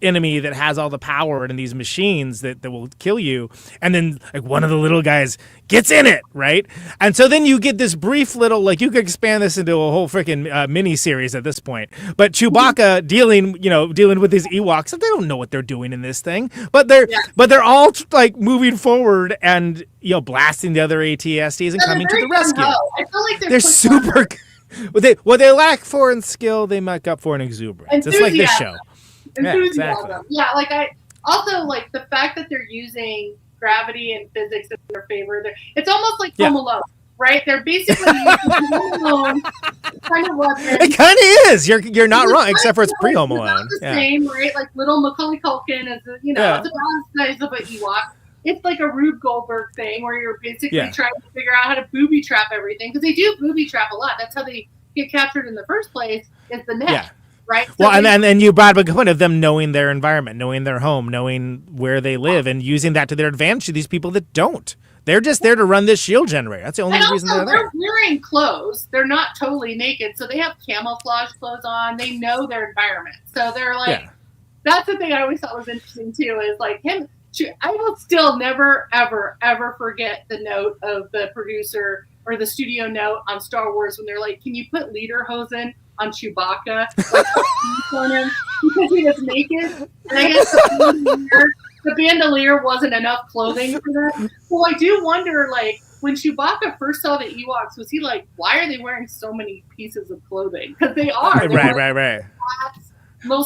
enemy that has all the power in these machines that will kill you, and then like one of the little guys gets in it, right? And so then you get this brief little, like, you could expand this into a whole freaking mini series at this point, but Chewbacca dealing with these Ewoks, and they don't know what they're doing in this thing, but they're all like moving forward and blasting the other ATSTs and coming to the rescue. I feel like they're super what they lack for in skill, they make up for in exuberance. It's like this show. Enthusiasm. Yeah, like I also like the fact that they're using gravity and physics in their favor. It's almost like Home Alone, right? They're basically using Home Alone kind of weapons. It kind of is. You're not wrong, except for it's pre-Home Alone. It's the same, right? Like little Macaulay Culkin is, it's about the size of an Ewok. It's like a Rube Goldberg thing where you're basically trying to figure out how to booby trap everything, because they do booby trap a lot. That's how they get captured in the first place. Is the net. Yeah. Right. Well, so and you brought up a point of them knowing their environment, knowing their home, knowing where they live, and using that to their advantage to these people that don't. They're just there to run this shield generator. That's the only reason they're there. They're wearing clothes. They're not totally naked, so they have camouflage clothes on. They know their environment, so they're like. That's the thing I always thought was interesting too. Is like him. I will still never, ever, ever forget the note of the producer or the studio note on Star Wars when they're like, "Can you put lederhosen on Chewbacca, on him because he was naked?" And I guess the bandolier wasn't enough clothing for that. So I do wonder, like, when Chewbacca first saw the Ewoks, was he like, "Why are they wearing so many pieces of clothing?" Because they are. Right.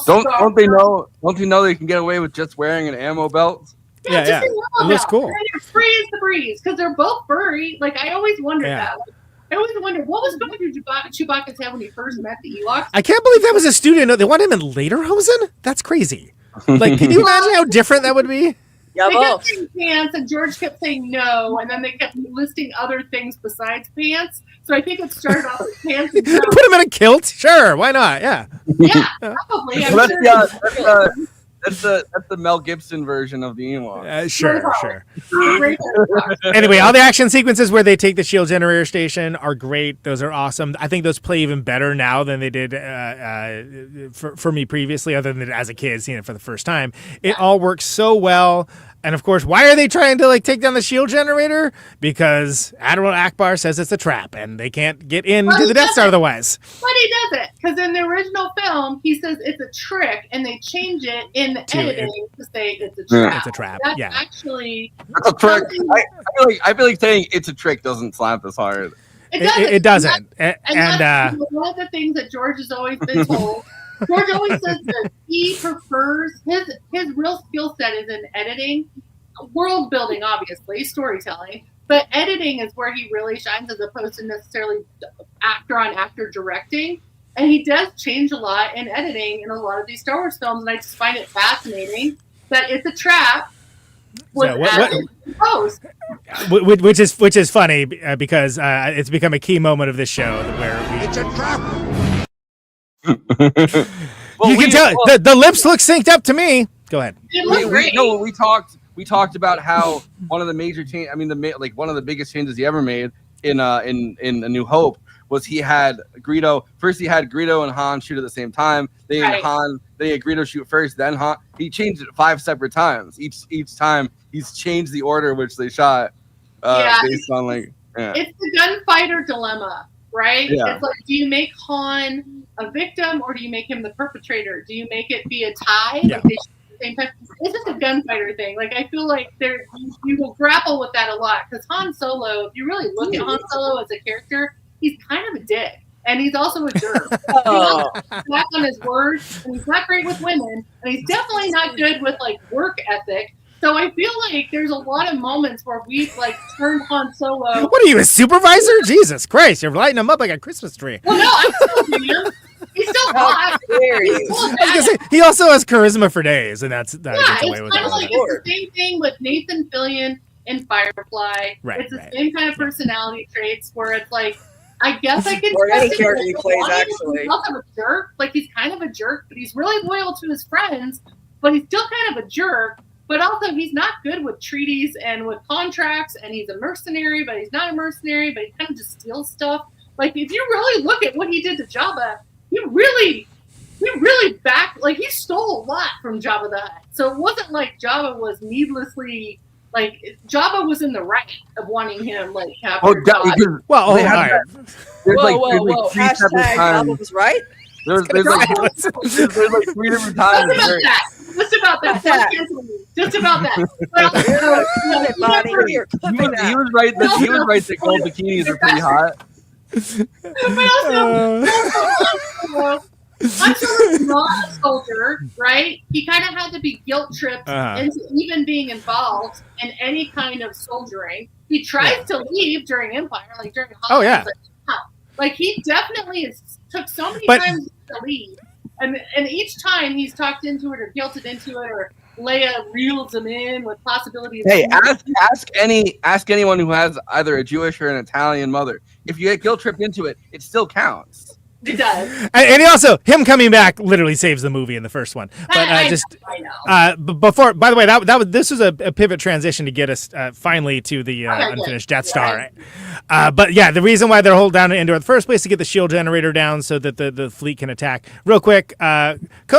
Don't they know? Don't they know they can get away with just wearing an ammo belt? Yeah. It looks cool. They're free as the breeze because they're both furry. Like I always wondered that. I always wondered what was going through Chewbacca's head when he first met the Ewoks. I can't believe that was a studio note. They want him in lederhosen? That's crazy. Like, can you imagine how different that would be? Yeah, they kept saying pants, and George kept saying no, and then they kept listing other things besides pants. So I think it started off with pants. And put him in a kilt? Sure, why not? Yeah. Yeah, probably. That's the Mel Gibson version of the Ewoks. Sure. Anyway, all the action sequences where they take the shield generator station are great. Those are awesome. I think those play even better now than they did for me previously, other than as a kid seeing it for the first time. It all works so well. And of course, why are they trying to like take down the shield generator? Because Admiral Akbar says it's a trap and they can't get into the Death Star otherwise. But he does it because in the original film, he says it's a trick, and they change it in the editing to say it's a trap. It's a trap. That's actually that's a trick. I feel like saying it's a trick doesn't slap as hard. It doesn't. And that's one of the things that George has always been told. George always says that he prefers his real skill set is in editing, world building, obviously, storytelling, but editing is where he really shines as opposed to necessarily actor on actor directing. And he does change a lot in editing in a lot of these Star Wars films, and I just find it fascinating that it's a trap. Which is funny because it's become a key moment of this show where it's a trap. You can tell the lips look synced up to me. Go ahead. We talked about how one of the major one of the biggest changes he ever made in A New Hope was he had Greedo. First, he had Greedo and Han shoot at the same time. Then he had Greedo shoot first, then Han. He changed it 5 separate times. Each time he's changed the order in which they shot based on It's the gunfighter dilemma, right? Yeah. It's like, do you make Han a victim or do you make him the perpetrator? Do you make it be a tie? Yeah. Like they shoot at the same time? It's just a gunfighter thing. Like I feel like you will grapple with that a lot because Han Solo, if you really look at Han Solo as a character, he's kind of a dick. And he's also a jerk. He's back on his word, and he's not great with women, and he's definitely not good with like work ethic. So I feel like there's a lot of moments where we've like turned Han Solo. What are you, a supervisor? Jesus Christ, you're lighting him up like a Christmas tree. Well, no, I'm still him. He's still hot. He also has charisma for days, and that yeah, gets away with it. Like, it's the same thing with Nathan Fillion in Firefly. It's the same kind of personality traits where it's like, I guess I can. Or any character he plays, actually. He's also a jerk. Like he's kind of a jerk, but he's really loyal to his friends. But he's still kind of a jerk. But also, he's not good with treaties and with contracts. And he's a mercenary, but he's not a mercenary. But he kind of just steals stuff. Like if you really look at what he did to Jabba, he really he stole a lot from Jabba the Hutt. So it wasn't like Jabba was needlessly. Like Jabba was in the right of wanting him like captured. Whoa! Hashtag Jabba was right. There's like 3 different times. Just about that. Just about that. He was right that gold bikinis are pretty hot. I'm sure he's not a soldier, right? He kind of had to be guilt tripped into even being involved in any kind of soldiering. He tries to leave during Empire, like during Hollywood. Like he definitely took so many times to leave, and each time he's talked into it or guilted into it, or Leia reels him in with possibilities. Hey, ask anyone who has either a Jewish or an Italian mother. If you get guilt tripped into it, it still counts. It does. And also, him coming back literally saves the movie in the first one. But I know. Before, by the way, this was a pivot transition to get us finally to the unfinished Death Star. But yeah, the reason why they're holding down Endor in the first place is to get the shield generator down so that the fleet can attack. Real quick, Conan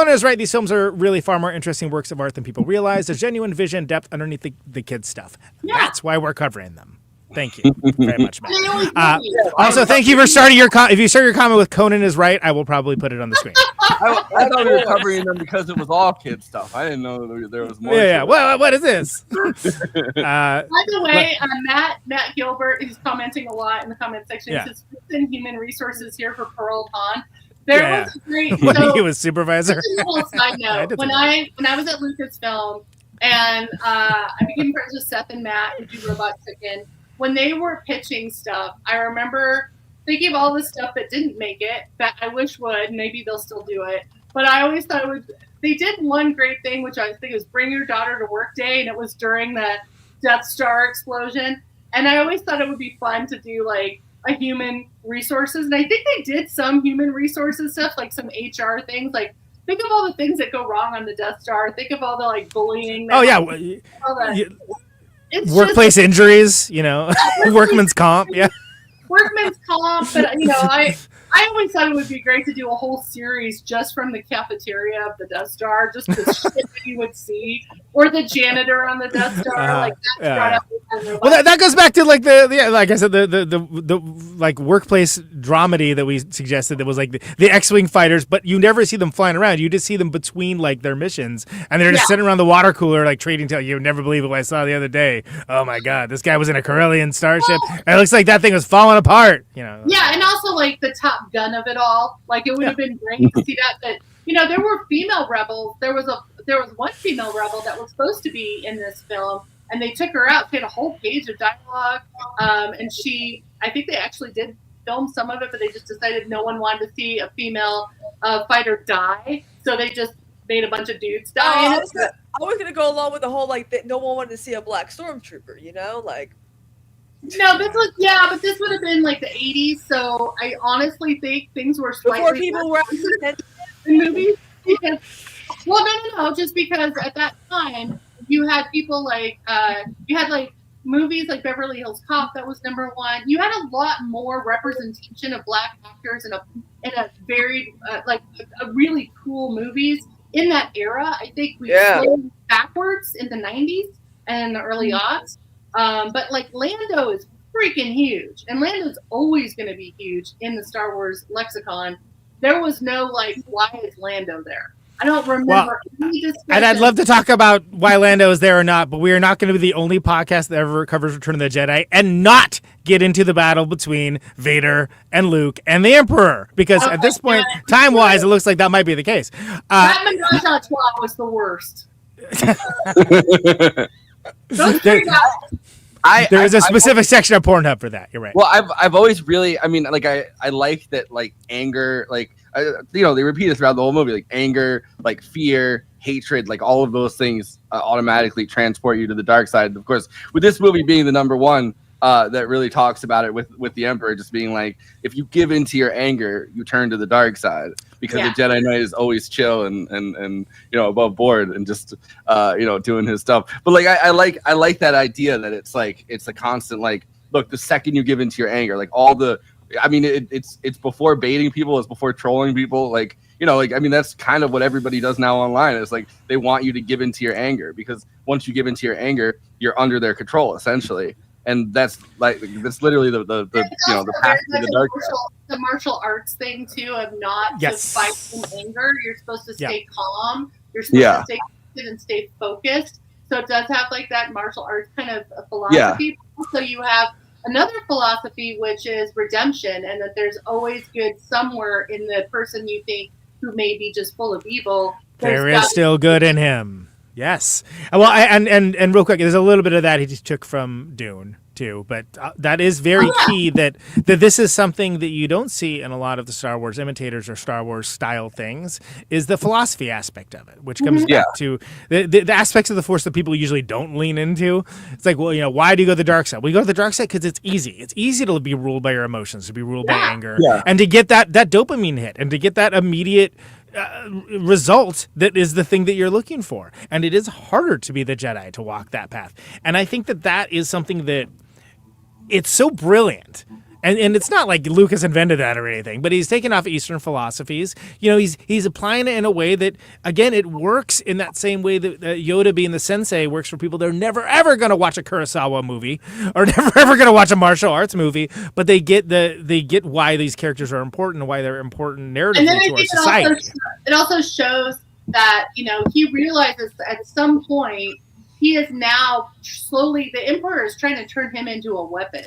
is right. These films are really far more interesting works of art than people realize. There's genuine vision, depth underneath the kids' stuff. Yeah. That's why we're covering them. Thank you very much, Matt. Also, thank you for starting your if you start your comment with Conan is right, I will probably put it on the screen. I thought we were covering them because it was all kid stuff. I didn't know there was more. Yeah. What is this? By the way, Matt Gilbert is commenting a lot in the comment section. He says, "In human resources here for Pearl Han." There was a great. When he was supervisor. Just a little side note: when I was at Lucasfilm and I became friends with Seth and Matt who do Robot Chicken. When they were pitching stuff, I remember thinking of all the stuff that didn't make it that I wish would. Maybe they'll still do it. But I always thought they did one great thing, which I think was Bring Your Daughter to Work Day, and it was during the Death Star explosion. And I always thought it would be fun to do like a human resources. And I think they did some human resources stuff, like some HR things. Like think of all the things that go wrong on the Death Star. Think of all the like bullying. Oh yeah, workplace injuries. Workman's comp. Yeah, workman's comp. But I always thought it would be great to do a whole series just from the cafeteria of the Death Star, just the shit that you would see, or the janitor on the Death Star. Well, that goes back to like like I said, the like workplace dramedy that we suggested. That was like the X-wing fighters, but you never see them flying around. You just see them between like their missions, and they're just sitting around the water cooler like trading. You would never believe what I saw the other day. Oh my god, this guy was in a Corellian starship. And it looks like that thing was falling apart. Yeah, and also like the Top Gun of it all. Like it would have been great to see that. But there were female rebels. There was one female rebel that was supposed to be in this film, and they took her out. She had a whole page of dialogue, and I think they actually did film some of it, but they just decided no one wanted to see a female fighter die, so they just made a bunch of dudes die. I was gonna go along with the whole like that no one wanted to see a black stormtrooper, like. No, but this would have been like the 80s, so I honestly think things were slightly before people were in movies. Because, no, just because at that time you had people like you had like movies like Beverly Hills Cop that was #1. You had a lot more representation of black actors in a very like a really cool movies in that era. I think we slowed backwards in the 90s and the early aughts. But like Lando is freaking huge, and Lando's always going to be huge in the Star Wars lexicon. There was no like, why is Lando there? I don't remember. And I'd love to talk about why Lando is there or not, but we are not going to be the only podcast that ever covers Return of the Jedi and not get into the battle between Vader and Luke and the Emperor, because at this point, time-wise, it looks like that might be the case. That Menage a Trois was the worst. There is a specific section of Pornhub for that. You're right. Well, I've always really, I like that, like anger, like they repeat it throughout the whole movie, like anger, like fear, hatred, like all of those things automatically transport you to the dark side. Of course, with this movie being the #1 that really talks about it with the Emperor just being like, if you give into your anger, you turn to the dark side. Because the Jedi Knight is always chill and above board and just doing his stuff. But like I like that idea that it's a constant like, look, the second you give into your anger, like it's before baiting people, it's before trolling people, that's kind of what everybody does now online. It's like they want you to give into your anger, because once you give into your anger, you're under their control essentially. And that's literally the path to the dark side. The martial arts thing too of not to fight in anger. You're supposed to stay calm. You're supposed to stay connected and stay focused. So it does have like that martial arts kind of a philosophy. Yeah. So you have another philosophy, which is redemption, and that there's always good somewhere in the person you think who may be just full of evil. There is still good in him. Yes. Well, and real quick, there's a little bit of that he just took from Dune too, but that is very key that this is something that you don't see in a lot of the Star Wars imitators or Star Wars style things, is the philosophy aspect of it, which comes back to the aspects of the Force that people usually don't lean into. It's like, well, why do you go to the dark side? Well, you go to the dark side because it's easy. It's easy to be ruled by your emotions, to be ruled by anger, and to get that dopamine hit, and to get that immediate result that is the thing that you're looking for. And it is harder to be the Jedi, to walk that path. And I think that is something that it's so brilliant. And it's not like Lucas invented that or anything, but he's taken off Eastern philosophies. He's applying it in a way that, again, it works in that same way that Yoda being the sensei works for people. They're never, ever going to watch a Kurosawa movie or never, ever going to watch a martial arts movie, but they get why these characters are important and why they're important narratively to our society. It also shows that, he realizes that at some point he is now slowly, the Emperor is trying to turn him into a weapon.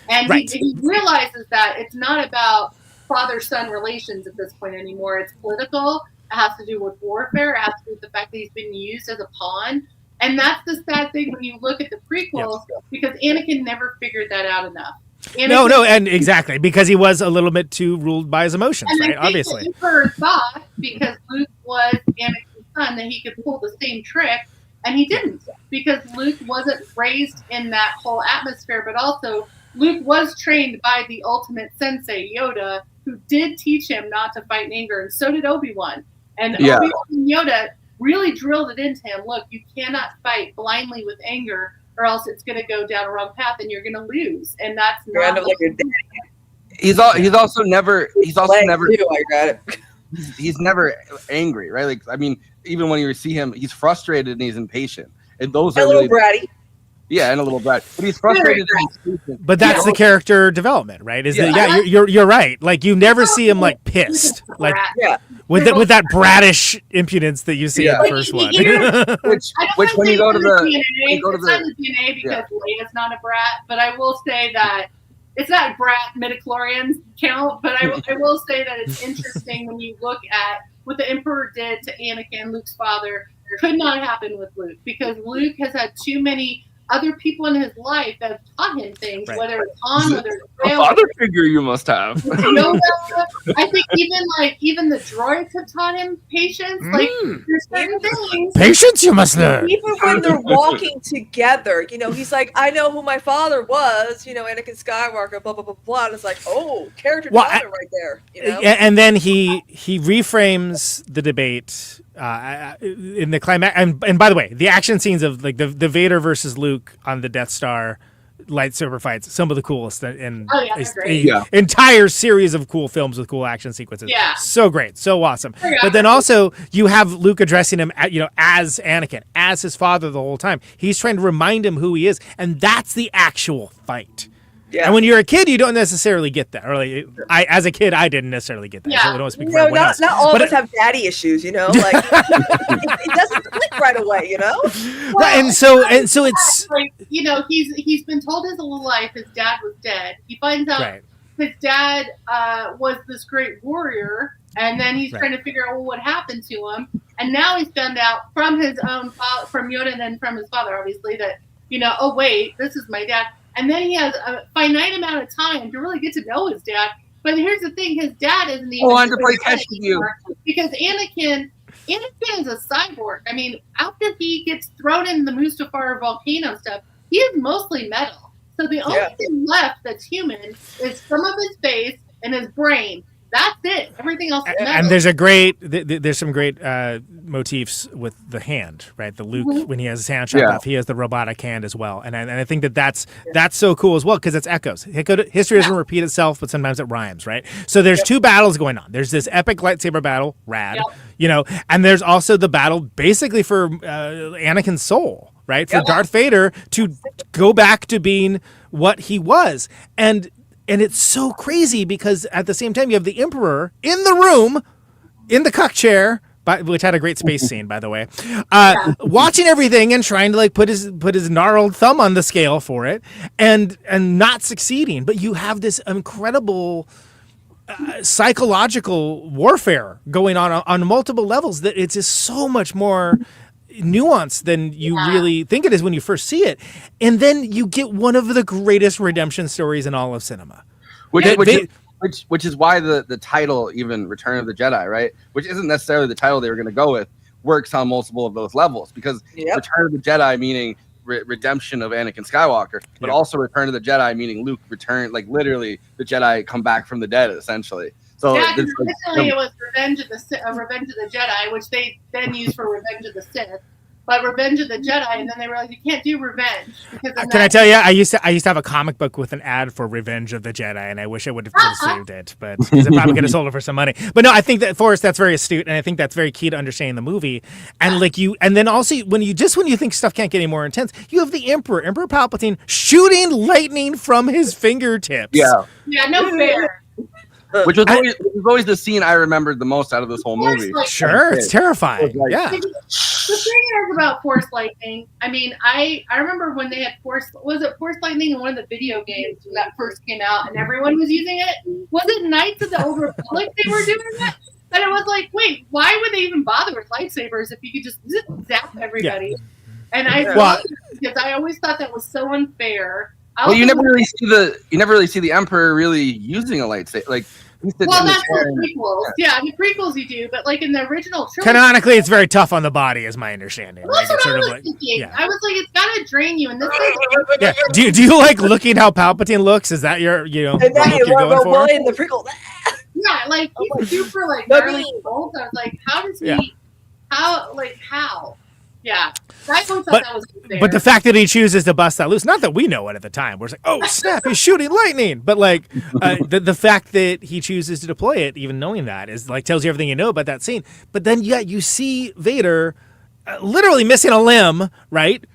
And he realizes that it's not about father-son relations at this point anymore. It's political. It has to do with warfare. It has to do with the fact that he's been used as a pawn. And that's the sad thing when you look at the prequels, because Anakin never figured that out enough. And exactly, because he was a little bit too ruled by his emotions, right? Obviously. The Emperor thought, because Luke was Anakin's son, that he could pull the same trick, and he didn't. Because Luke wasn't raised in that whole atmosphere, but also Luke was trained by the ultimate sensei, Yoda, who did teach him not to fight in anger, and so did Obi-Wan. And Obi-Wan and Yoda really drilled it into him. Look, you cannot fight blindly with anger, or else it's going to go down a wrong path, and you're going to lose. And that's not. He's also never. He's never angry, right? Like, I mean, even when you see him, he's frustrated and he's impatient. And those are a little bratty. Yeah, and a little brat. But he's frustrated. But that's the character development, right? You're right. Like, you never see him like pissed, like with that bratish impudence that you see in the first one. which when you go to the DNA because Leia's not a brat, but I will say that it's not brat midichlorians count. But I will say that it's interesting when you look at what the Emperor did to Anakin, Luke's father. Could not happen with Luke because Luke has had too many other people in his life that have taught him things, whether it's Han, whether it's a father figure you must have. Yoda, I think even the droids have taught him patience. Like there's certain things. Patience you must learn. Even when they're walking together, he's like, I know who my father was, Anakin Skywalker, blah blah blah blah. And it's like, oh, character development right there. And then he reframes the debate in the climax. And by the way, the action scenes of like the Vader versus Luke on the Death Star lightsaber fights, some of the coolest in entire series of cool films with cool action sequences. Yeah. So great, so awesome. But then also you have Luke addressing him as Anakin, as his father the whole time. He's trying to remind him who he is, and that's the actual fight. Yeah. And when you're a kid, you don't necessarily get that. Or like, as a kid, I didn't necessarily get that. Yeah. So we don't speak for everyone else. Not all of us have daddy issues, Like it doesn't click right away, Well, and so it's like, he's been told his whole life his dad was dead. He finds out his dad was this great warrior, and then he's trying to figure out what happened to him. And now he's found out from his own father, from Yoda, and then from his father, obviously, that oh wait, this is my dad. And then he has a finite amount of time to really get to know his dad. But here's the thing: his dad isn't even to play catch with you because Anakin is a cyborg. I mean, after he gets thrown in the Mustafar volcano stuff, he is mostly metal. So the only thing left that's human is some of his face and his brain. That's it. Everything else is metal. And there's some great motifs with the hand, right? The Luke, when he has his hand chopped off, he has the robotic hand as well. And I think that's so cool as well because it's echoes. History doesn't repeat itself, but sometimes it rhymes, right? So there's two battles going on. There's this epic lightsaber battle, rad, and there's also the battle basically for Anakin's soul, right? For Darth Vader to go back to being what he was. And it's so crazy because at the same time, you have the Emperor in the room, in the cuck chair, which had a great space scene, by the way, watching everything and trying to like put his gnarled thumb on the scale for it and not succeeding. But you have this incredible psychological warfare going on multiple levels that it's just so much more nuanced than you really think it is when you first see it. And then you get one of the greatest redemption stories in all of cinema. Which is why the title, even Return of the Jedi, right? Which isn't necessarily the title they were going to go with, works on multiple of those levels. Because Return of the Jedi meaning redemption of Anakin Skywalker, but also Return of the Jedi meaning Luke return, like literally the Jedi come back from the dead, essentially. So originally it was Revenge of the Jedi, which they then used for Revenge of the Sith. But Revenge of the Jedi, and then they realized you can't do Revenge. Can I tell you, I used to have a comic book with an ad for Revenge of the Jedi, and I wish I would have saved it, but because I probably could have sold it for some money. But no, I think that Forrest, that's very astute, and I think that's very key to understanding the movie. And and then also when you think stuff can't get any more intense, you have the Emperor Palpatine shooting lightning from his fingertips. Yeah, no fair. Which was always the scene I remembered the most out of this whole movie. Sure, it's terrifying. Yeah. The thing is about Force Lightning, I mean, I remember when they had Force Lightning in one of the video games when that first came out and everyone was using it? Was it Knights of the Old Republic they were doing it? And it was like, wait, why would they even bother with lightsabers if you could just zap everybody? Yeah. And because I always thought that was so unfair. You never really see the Emperor really using a lightsaber. Like, that's the prequels. Yeah, in the prequels you do, but like in the original trilogy, canonically, it's very tough on the body, is my understanding. That's what I was thinking. I was like, it's gotta drain you, and this is. Do you like looking how Palpatine looks? Is that your look you're going for? Well, in the prequel. Yeah, like he's super like gnarly old. I was like, how does he? How? Yeah. I thought that was unfair. But the fact that he chooses to bust that loose, not that we know it at the time, we're like, oh snap, he's shooting lightning. But like the fact that he chooses to deploy it, even knowing that, is like tells you everything you know about that scene. But then you see Vader literally missing a limb, right?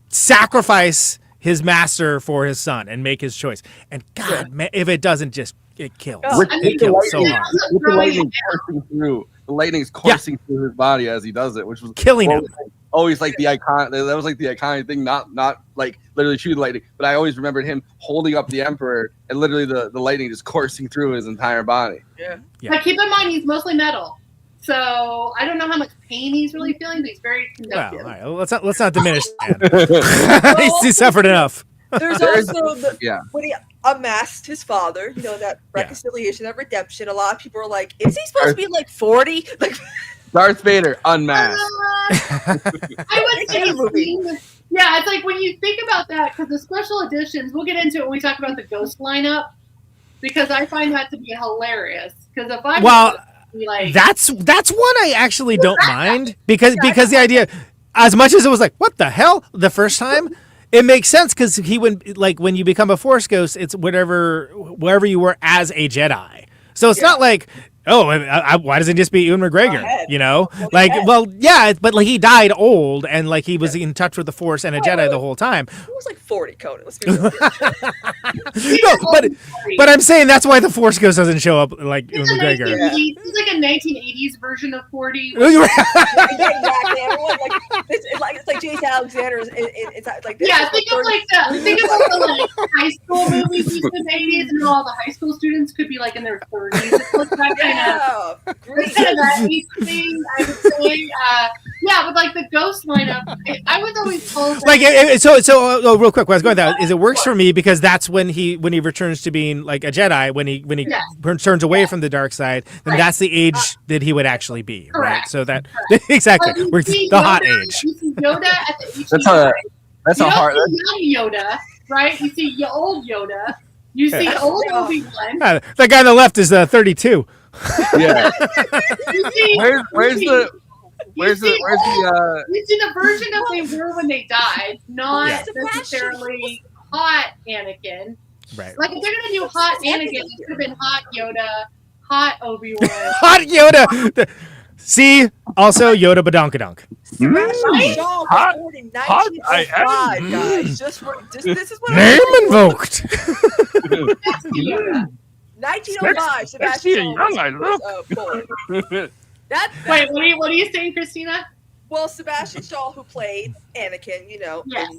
Sacrifice his master for his son and make his choice. And God, man, if it doesn't, just it kills. It kills so hard. With the lightning coursing through. The lightning's coursing through his body as he does it, which was killing him. Always like the icon. That was like the iconic thing. Not like literally shooting lightning, but I always remembered him holding up the Emperor and literally the lightning just coursing through his entire body. Yeah. But keep in mind, he's mostly metal, so I don't know how much pain he's really feeling, but he's very conductive. Well, all right. Let's not diminish that. He suffered enough. There's also when he unmasked his father, that reconciliation, that redemption. A lot of people are like, is he supposed to be like 40? Like Darth Vader unmasked. I would say it's like when you think about that, because the special editions, we'll get into it when we talk about the Ghost lineup, because I find that to be hilarious. Because if I like, that's one I actually don't mind because the idea, as much as it was like, what the hell the first time. It makes sense because when you become a Force ghost, it's wherever you were as a Jedi. So it's not like, why doesn't it just be Ewan McGregor? But like he died old and like he was in touch with the Force and a Jedi the whole time. He was like 40, Conan. Let's be real. but I'm saying that's why the Force ghost doesn't show up like Ewan McGregor. It's like a 1980s version of 40. Exactly. Everyone it's like Jason Alexander's. It's like this. Yeah, think of the high school movies in the 80s, and all the high school students could be like in their 30s. It's like that kind of that thing, I would say. But like the Ghost lineup, I was always told that real quick, when I was going that is it works for me because that's when he returns to being like a Jedi, when he turns away from the dark side, then that's the age that he would actually be, right? So that exactly we're the hot age. You see Yoda at the that's a hard young Yoda, right? You see old Yoda. You see old Obi-Wan. That guy on the left is 32. Yeah. You see, where's the you see the version of they were when they died, not necessarily hot Anakin. Right. Like if they're gonna do hot Anakin, it could have been hot Yoda, hot Obi-Wan. Hot Yoda. See, also Yoda Badonkadonk. Sebastian Shaw was born in 1905, guys. This is what name invoked. 1905. Sebastian Shaw was born. Wait, what are you saying, Christina? Well, Sebastian Shaw, who played Anakin, yes.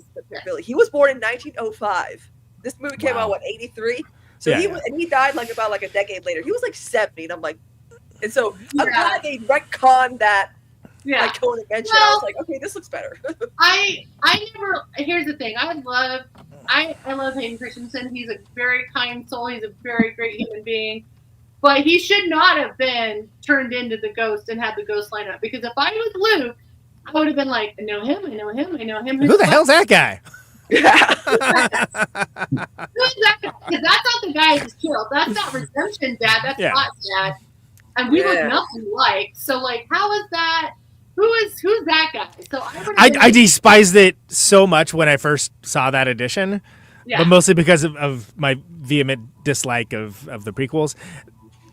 He was born in 1905. This movie came out 83. So he died like a decade later. He was like 70, and I'm like, and so I'm glad they retconned that. Yeah, like Conan mentioned, I was like, okay, this looks better. I never. Here's the thing. I love Hayden Christensen. He's a very kind soul. He's a very great human being. But he should not have been turned into the Ghost and had the Ghost lineup. Because if I was Luke, I would have been like, I know him. Who the hell's that guy? Yeah. Who's that guy? Because that's not the guy who's killed. That's not Redemption Dad. That's not Dad. And we look nothing like. So, like, how is that? Who's that guy? So I despised it so much when I first saw that edition, but mostly because of my vehement dislike of the prequels.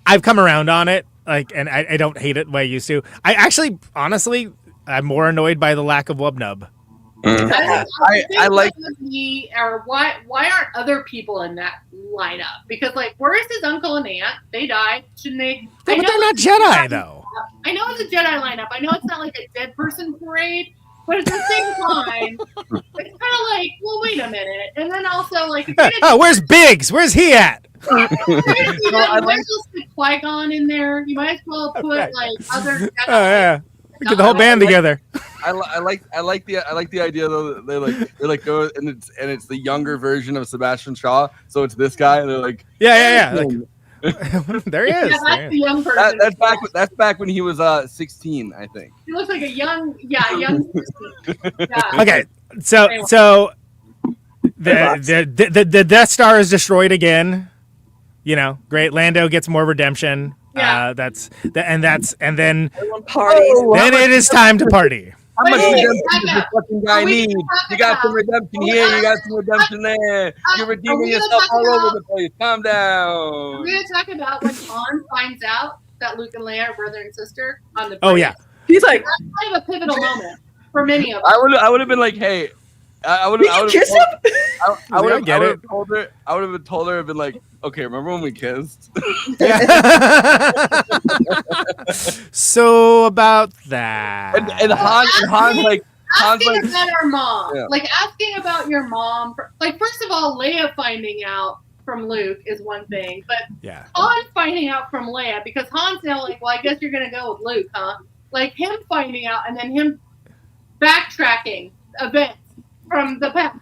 I've come around on it, and I don't hate it the way I used to. I actually, honestly, I'm more annoyed by the lack of Wubnub. I like. Why aren't other people in that lineup? Because where is his uncle and aunt? They died. Shouldn't they? But they're not Jedi though. I know it's a Jedi lineup. I know it's not like a dead person parade, but at the same time, it's kind of like, well, wait a minute. And then also where's Biggs? Where's he at? You might as well put Qui-Gon in there. You might as well put other Jedi. Oh yeah. Get the whole band together. I like the idea though. They go and it's the younger version of Sebastian Shaw. So it's this guy, and they're like, yeah. There he is. Yeah, that's the young person. That's back when he was 16, I think. He looks like a young. Yeah. Okay, so the Death Star is destroyed again. Great. Lando gets more redemption. Yeah. And then Parties. then it is time to party. How much Wait, redemption does back this up. fucking guy Are we need? talking You got some about- redemption here, you got some redemption there. You're are redeeming we gonna yourself talk all over about- the place. Calm down. We're going to talk about when Han finds out that Luke and Leia are brother and sister on the Oh, bridge. yeah. He's like, That's kind of a pivotal moment for many of us. I would have been like, hey, I would did you kiss him? I would get have it. told her. I would have told her and been like, okay, remember when we kissed? So about that. and Han's like, Asking about our mom. Yeah. Like, asking about your mom. Like, first of all, Leia finding out from Luke is one thing. But Yeah. Han finding out from Leia, because Han's now like, well, I guess you're going to go with Luke, huh? Like, him finding out and then him backtracking events from the past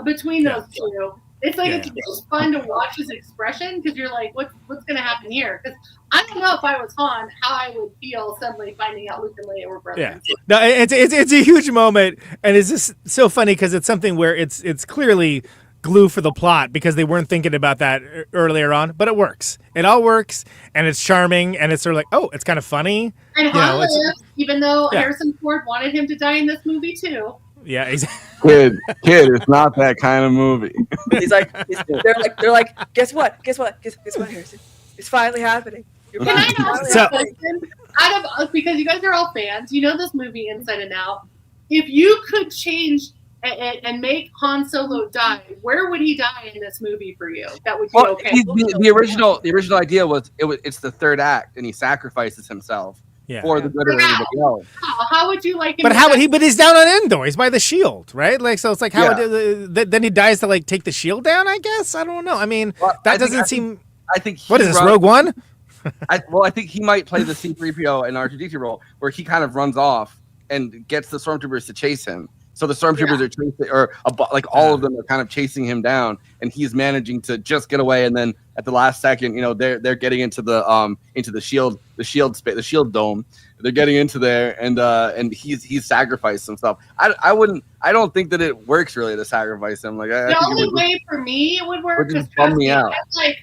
between those two. It's like, it's just fun to watch his expression because you're like, what's going to happen here? Because I don't know if I was Han, how I would feel suddenly finding out Luke and Leia were brothers. Yeah. No, it's a huge moment, and it's just so funny because it's something where it's clearly glue for the plot because they weren't thinking about that earlier on, but it works. It all works, and it's charming, and it's sort of like, oh, it's kind of funny. And Han lives, even though Yeah. Harrison Ford wanted him to die in this movie too. Yeah, exactly. kid, it's not that kind of movie. He's like, they're like, guess what, Harrison? It's finally happening. Can I ask So- a question? Out of because you guys are all fans, you know this movie inside and out. If you could change and make Han Solo die, where would he die in this movie for you? That would be Well, okay. the original idea was it's the third act, and he sacrifices himself for the good of everybody else. How would you like him? But to how would die? he? But he's down on Endor. He's by the shield, right? Like, so it's like, how Yeah. would then he dies to like take the shield down? I guess I don't know. I mean, that doesn't seem. I think. What is this, Rogue One? I think he might play the C-3PO and R2-D2 role, where he kind of runs off and gets the stormtroopers to chase him. So the stormtroopers are chasing, or all of them are kind of chasing him down, and he's managing to just get away. And then at the last second, they're getting into the shield dome. They're getting into there, and he's sacrificed himself. I don't think that it works really to sacrifice him. Like The only way for me it would work just is bum me out.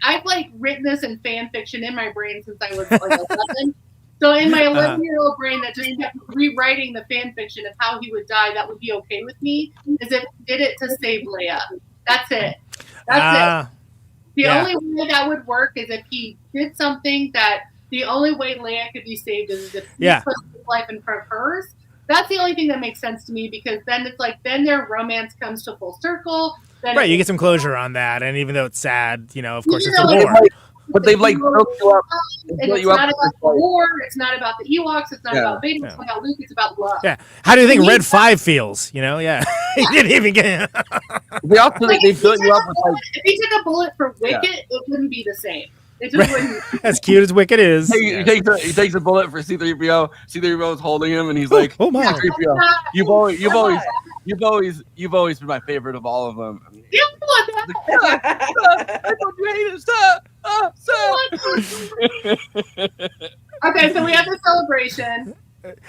I've written this in fan fiction in my brain since I was like 11. So in my 11-year-old brain that just kept rewriting the fan fiction of how he would die, that would be okay with me, is if he did it to save Leia. That's it. That's it. The only way that would work is if he did something that the only way Leia could be saved is if he put his life in front of hers. That's the only thing that makes sense to me, because then it's like, then their romance comes to full circle. Then Right, you get some closure on that, and even though it's sad, of course, it's a like, war. But they've built you up. And it's not about the war. It's not about the Ewoks. It's not about Vader. It's not about Luke. It's about love. Yeah. How do you think Red 5 feels? Yeah. He didn't even get. They also they built you up with If he took a bullet for Wicket, it wouldn't be the same. It just wouldn't. As cute as Wicket is. He takes a bullet for C-3PO. C-3PO is holding him, and he's like, "Oh my, C-3PO, you've always been my favorite of all of them." You want that? I thought you hated Okay, so we have the celebration.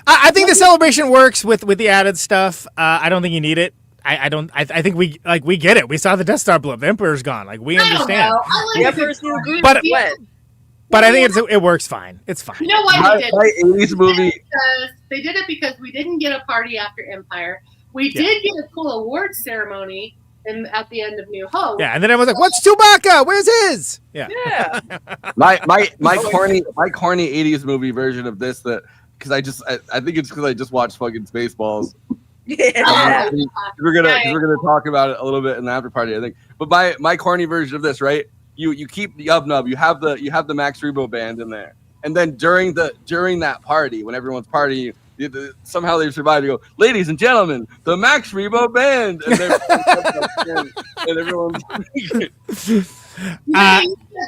I think the celebration works with the added stuff. I don't think you need it. I don't. I think we get it. We saw the Death Star blow up. The Emperor's gone. Like, we understand. The Emperor's new group. But I think it works fine. It's fine. You know why they did my 80s movie. Because they did it because we didn't get a party after Empire. We did get a cool awards ceremony at the end of New Hope. Yeah, and then everyone's like, "What's Chewbacca? Where's his?" Yeah. my corny 80s movie version of this, that because I think it's because I just watched fucking Spaceballs. Yeah. We're gonna talk about it a little bit in the after party, I think. But my corny version of this, right? You keep the Nub. You have the Max Rebo band in there, and then during that party, when everyone's partying, somehow they survive to go, "Ladies and gentlemen, the Max Rebo band," and everyone's.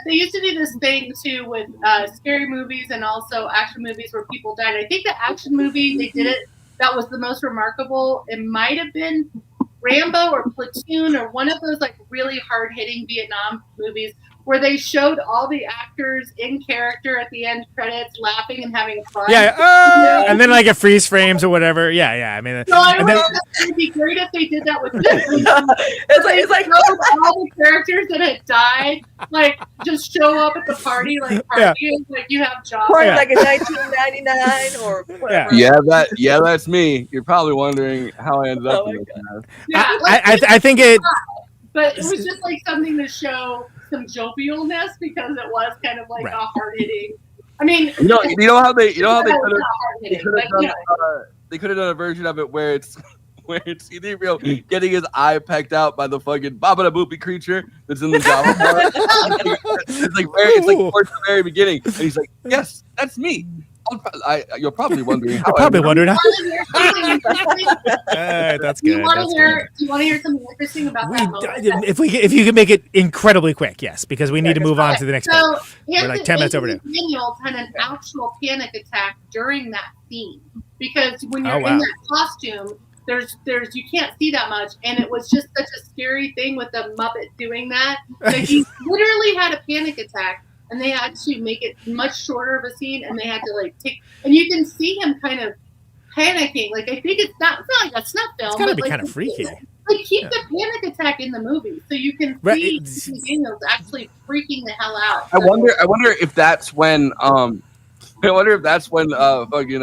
They used to do this thing too with scary movies and also action movies where people died. I think the action movie they did it that was the most remarkable. It might have been Rambo or Platoon or one of those like really hard hitting Vietnam movies where they showed all the actors in character at the end credits laughing and having fun. And then like it freeze frames or whatever. I mean, so I thought that would be great if they did that with this. it's like all the characters that had died, like just show up at the party, like partying, like you have jobs. Like in 1999 or whatever. That's me. You're probably wondering how I ended up in this. I think it. But it was just like something to show some jovialness because it was kind of like a hard-hitting. I mean, you know how they could have done a version of it where it's C-3PO getting his eye pecked out by the fucking Baba Boopy creature that's in the Java bar. It's like towards the very beginning, and he's like, "Yes, that's me." You're probably wondering how. That's good. Do you want to hear something interesting about that moment? If you can make it incredibly quick, yes, because we need to move on to the next bit. We're like 10 minutes overdue. Daniels had an actual panic attack during that scene because when you're in that costume, there's you can't see that much, and it was just such a scary thing with the Muppet doing that he literally had a panic attack. And they had to make it much shorter of a scene, and they had to like take, and you can see him kind of panicking. Like I think it's not like a snuff film. It's gotta be kind of freaky. Like keep the panic attack in the movie, so you can see Daniels actually freaking the hell out. I wonder if that's when fucking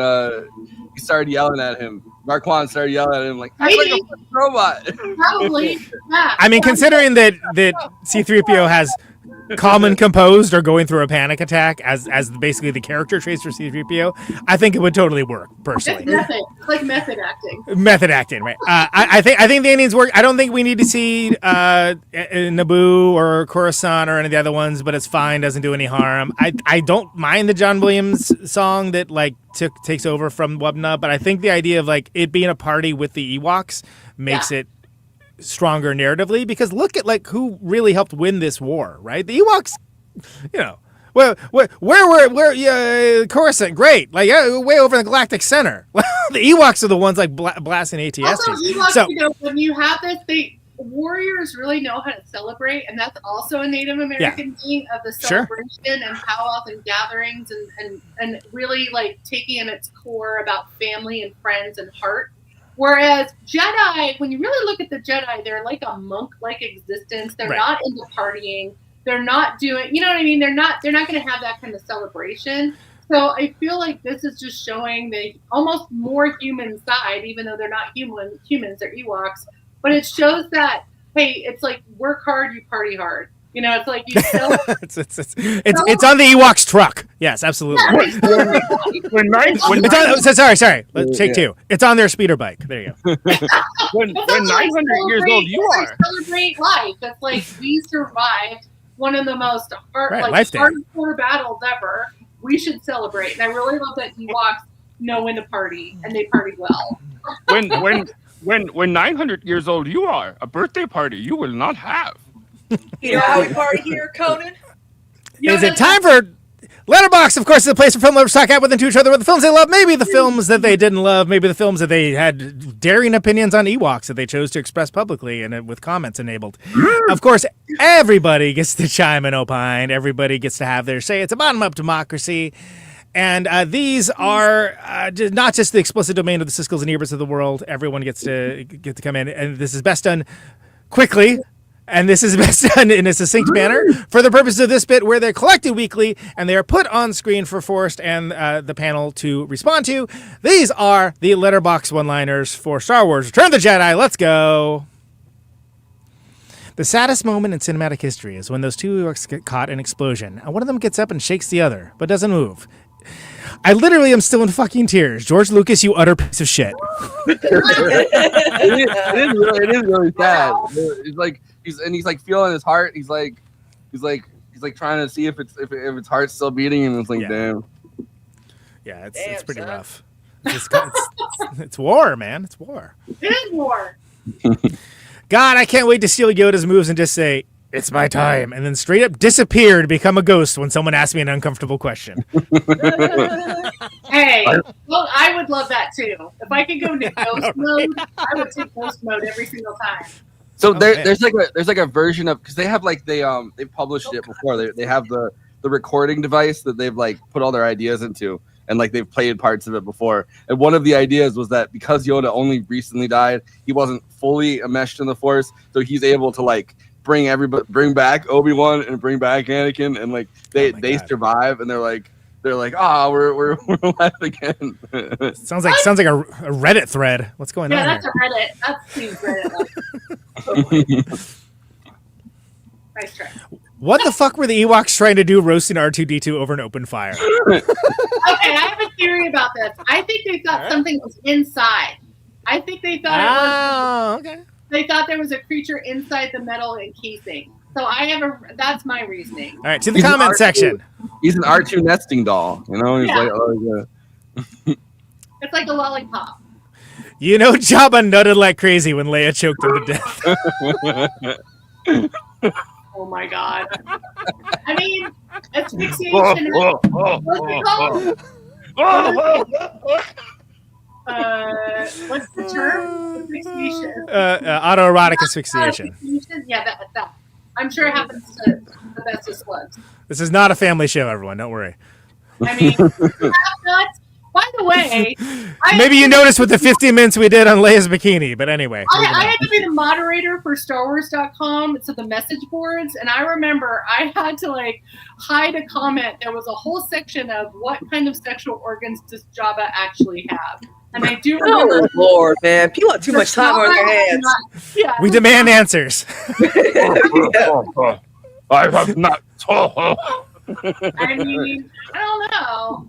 he started yelling at him. Marquand started yelling at him like a robot. Probably. Yeah. I mean, considering that C-3PO has calm and composed or going through a panic attack as basically the character traits for C-3PO, I think it would totally work personally. It's like method acting. Method acting, right? I think the aliens work. I don't think we need to see Naboo or Coruscant or any of the other ones, but it's fine. Doesn't do any harm. I don't mind the John Williams song that like takes over from Wubna, but I think the idea of like it being a party with the Ewoks makes it stronger narratively, because look at like who really helped win this war, right? The Ewoks, where Coruscant, great, like way over in the Galactic Center. The Ewoks are the ones like blasting ATSTs. Also, Ewoks, when you have this, warriors really know how to celebrate, and that's also a Native American thing of the celebration and powwows and gatherings and really like taking in its core about family and friends and heart. Whereas Jedi, when you really look at the Jedi, they're like a monk-like existence. They're not into partying. They're not doing, you know what I mean? They're not going to have that kind of celebration. So I feel like this is just showing the almost more human side, even though they're not humans, they're Ewoks. But it shows that, hey, it's like work hard, you party hard. It's like you still. it's on the Ewoks truck. Yes, absolutely. Sorry. Let's take two. It's on their speeder bike. There you go. when 900 years old you are. Celebrate life. It's like we survived one of the most hardcore battles ever. We should celebrate. And I really love that Ewoks know when to party, and they party well. When 900 years old you are, a birthday party you will not have. You know how we party here, Conan? Is it time for Letterboxd? Of course, is a place for film lovers to talk out with and to each other with the films they love, maybe the films that they didn't love, maybe the films that they had daring opinions on Ewoks that they chose to express publicly and with comments enabled. Of course, everybody gets to chime and opine. Everybody gets to have their say. It's a bottom-up democracy. And these are not just the explicit domain of the Siskel's and Eberts of the world. Everyone gets to come in, and this is best done quickly. And this is best done in a succinct manner for the purpose of this bit, where they're collected weekly and they are put on screen for Forrest and the panel to respond to. These are the Letterboxd one-liners for Star Wars Return of the Jedi. Let's go. The saddest moment in cinematic history is when those two Ewoks get caught in an explosion, and one of them gets up and shakes the other, but doesn't move. I literally am still in fucking tears. George Lucas, you utter piece of shit. It is really sad. It's like he's like feeling his heart. He's like trying to see if its heart's still beating, and it's like damn. Yeah, it's pretty rough. It's war, man. It's war. It is war. God, I can't wait to steal Yoda's moves and just say, "It's my time," and then straight up disappear to become a ghost when someone asks me an uncomfortable question. Hey, well, I would love that too. If I could go into ghost mode, I would take ghost mode every single time. So there's like a version of, because they have like they've published it before. They have the recording device that they've like put all their ideas into, and like they've played parts of it before. And one of the ideas was that because Yoda only recently died, he wasn't fully enmeshed in the Force, so he's able to like bring back Obi-Wan and bring back Anakin, and like they survive, and they're like, we're alive again. Sounds like a Reddit thread. What's going on? Yeah, that's a Reddit. That seems Reddit. Nice try. What the fuck were the Ewoks trying to do roasting R2-D2 over an open fire? Okay, I have a theory about this. I think they thought something was inside. I think they thought they thought there was a creature inside the metal encasing. So that's my reasoning. All right, to the comment section. He's an R2 nesting doll, you know? He's like, oh, yeah. It's like a lollipop. You know, Jabba nutted like crazy when Leia choked him to death. Oh my god. I mean, asphyxiation. What's it called? What's the term? Asphyxiation. Autoerotic asphyxiation. Yeah, that. I'm sure it happens to the best of slugs. This is not a family show, everyone. Don't worry. I mean, by the way, maybe you noticed with the 15 minutes we did on Leia's bikini, but anyway. I had to be the moderator for StarWars.com, so the message boards, and I remember I had to like hide a comment. There was a whole section of what kind of sexual organs does Jabba actually have. And I do remember. Oh, Lord, man. People have too much time on their hands. We demand answers. I have not. I mean, I don't know.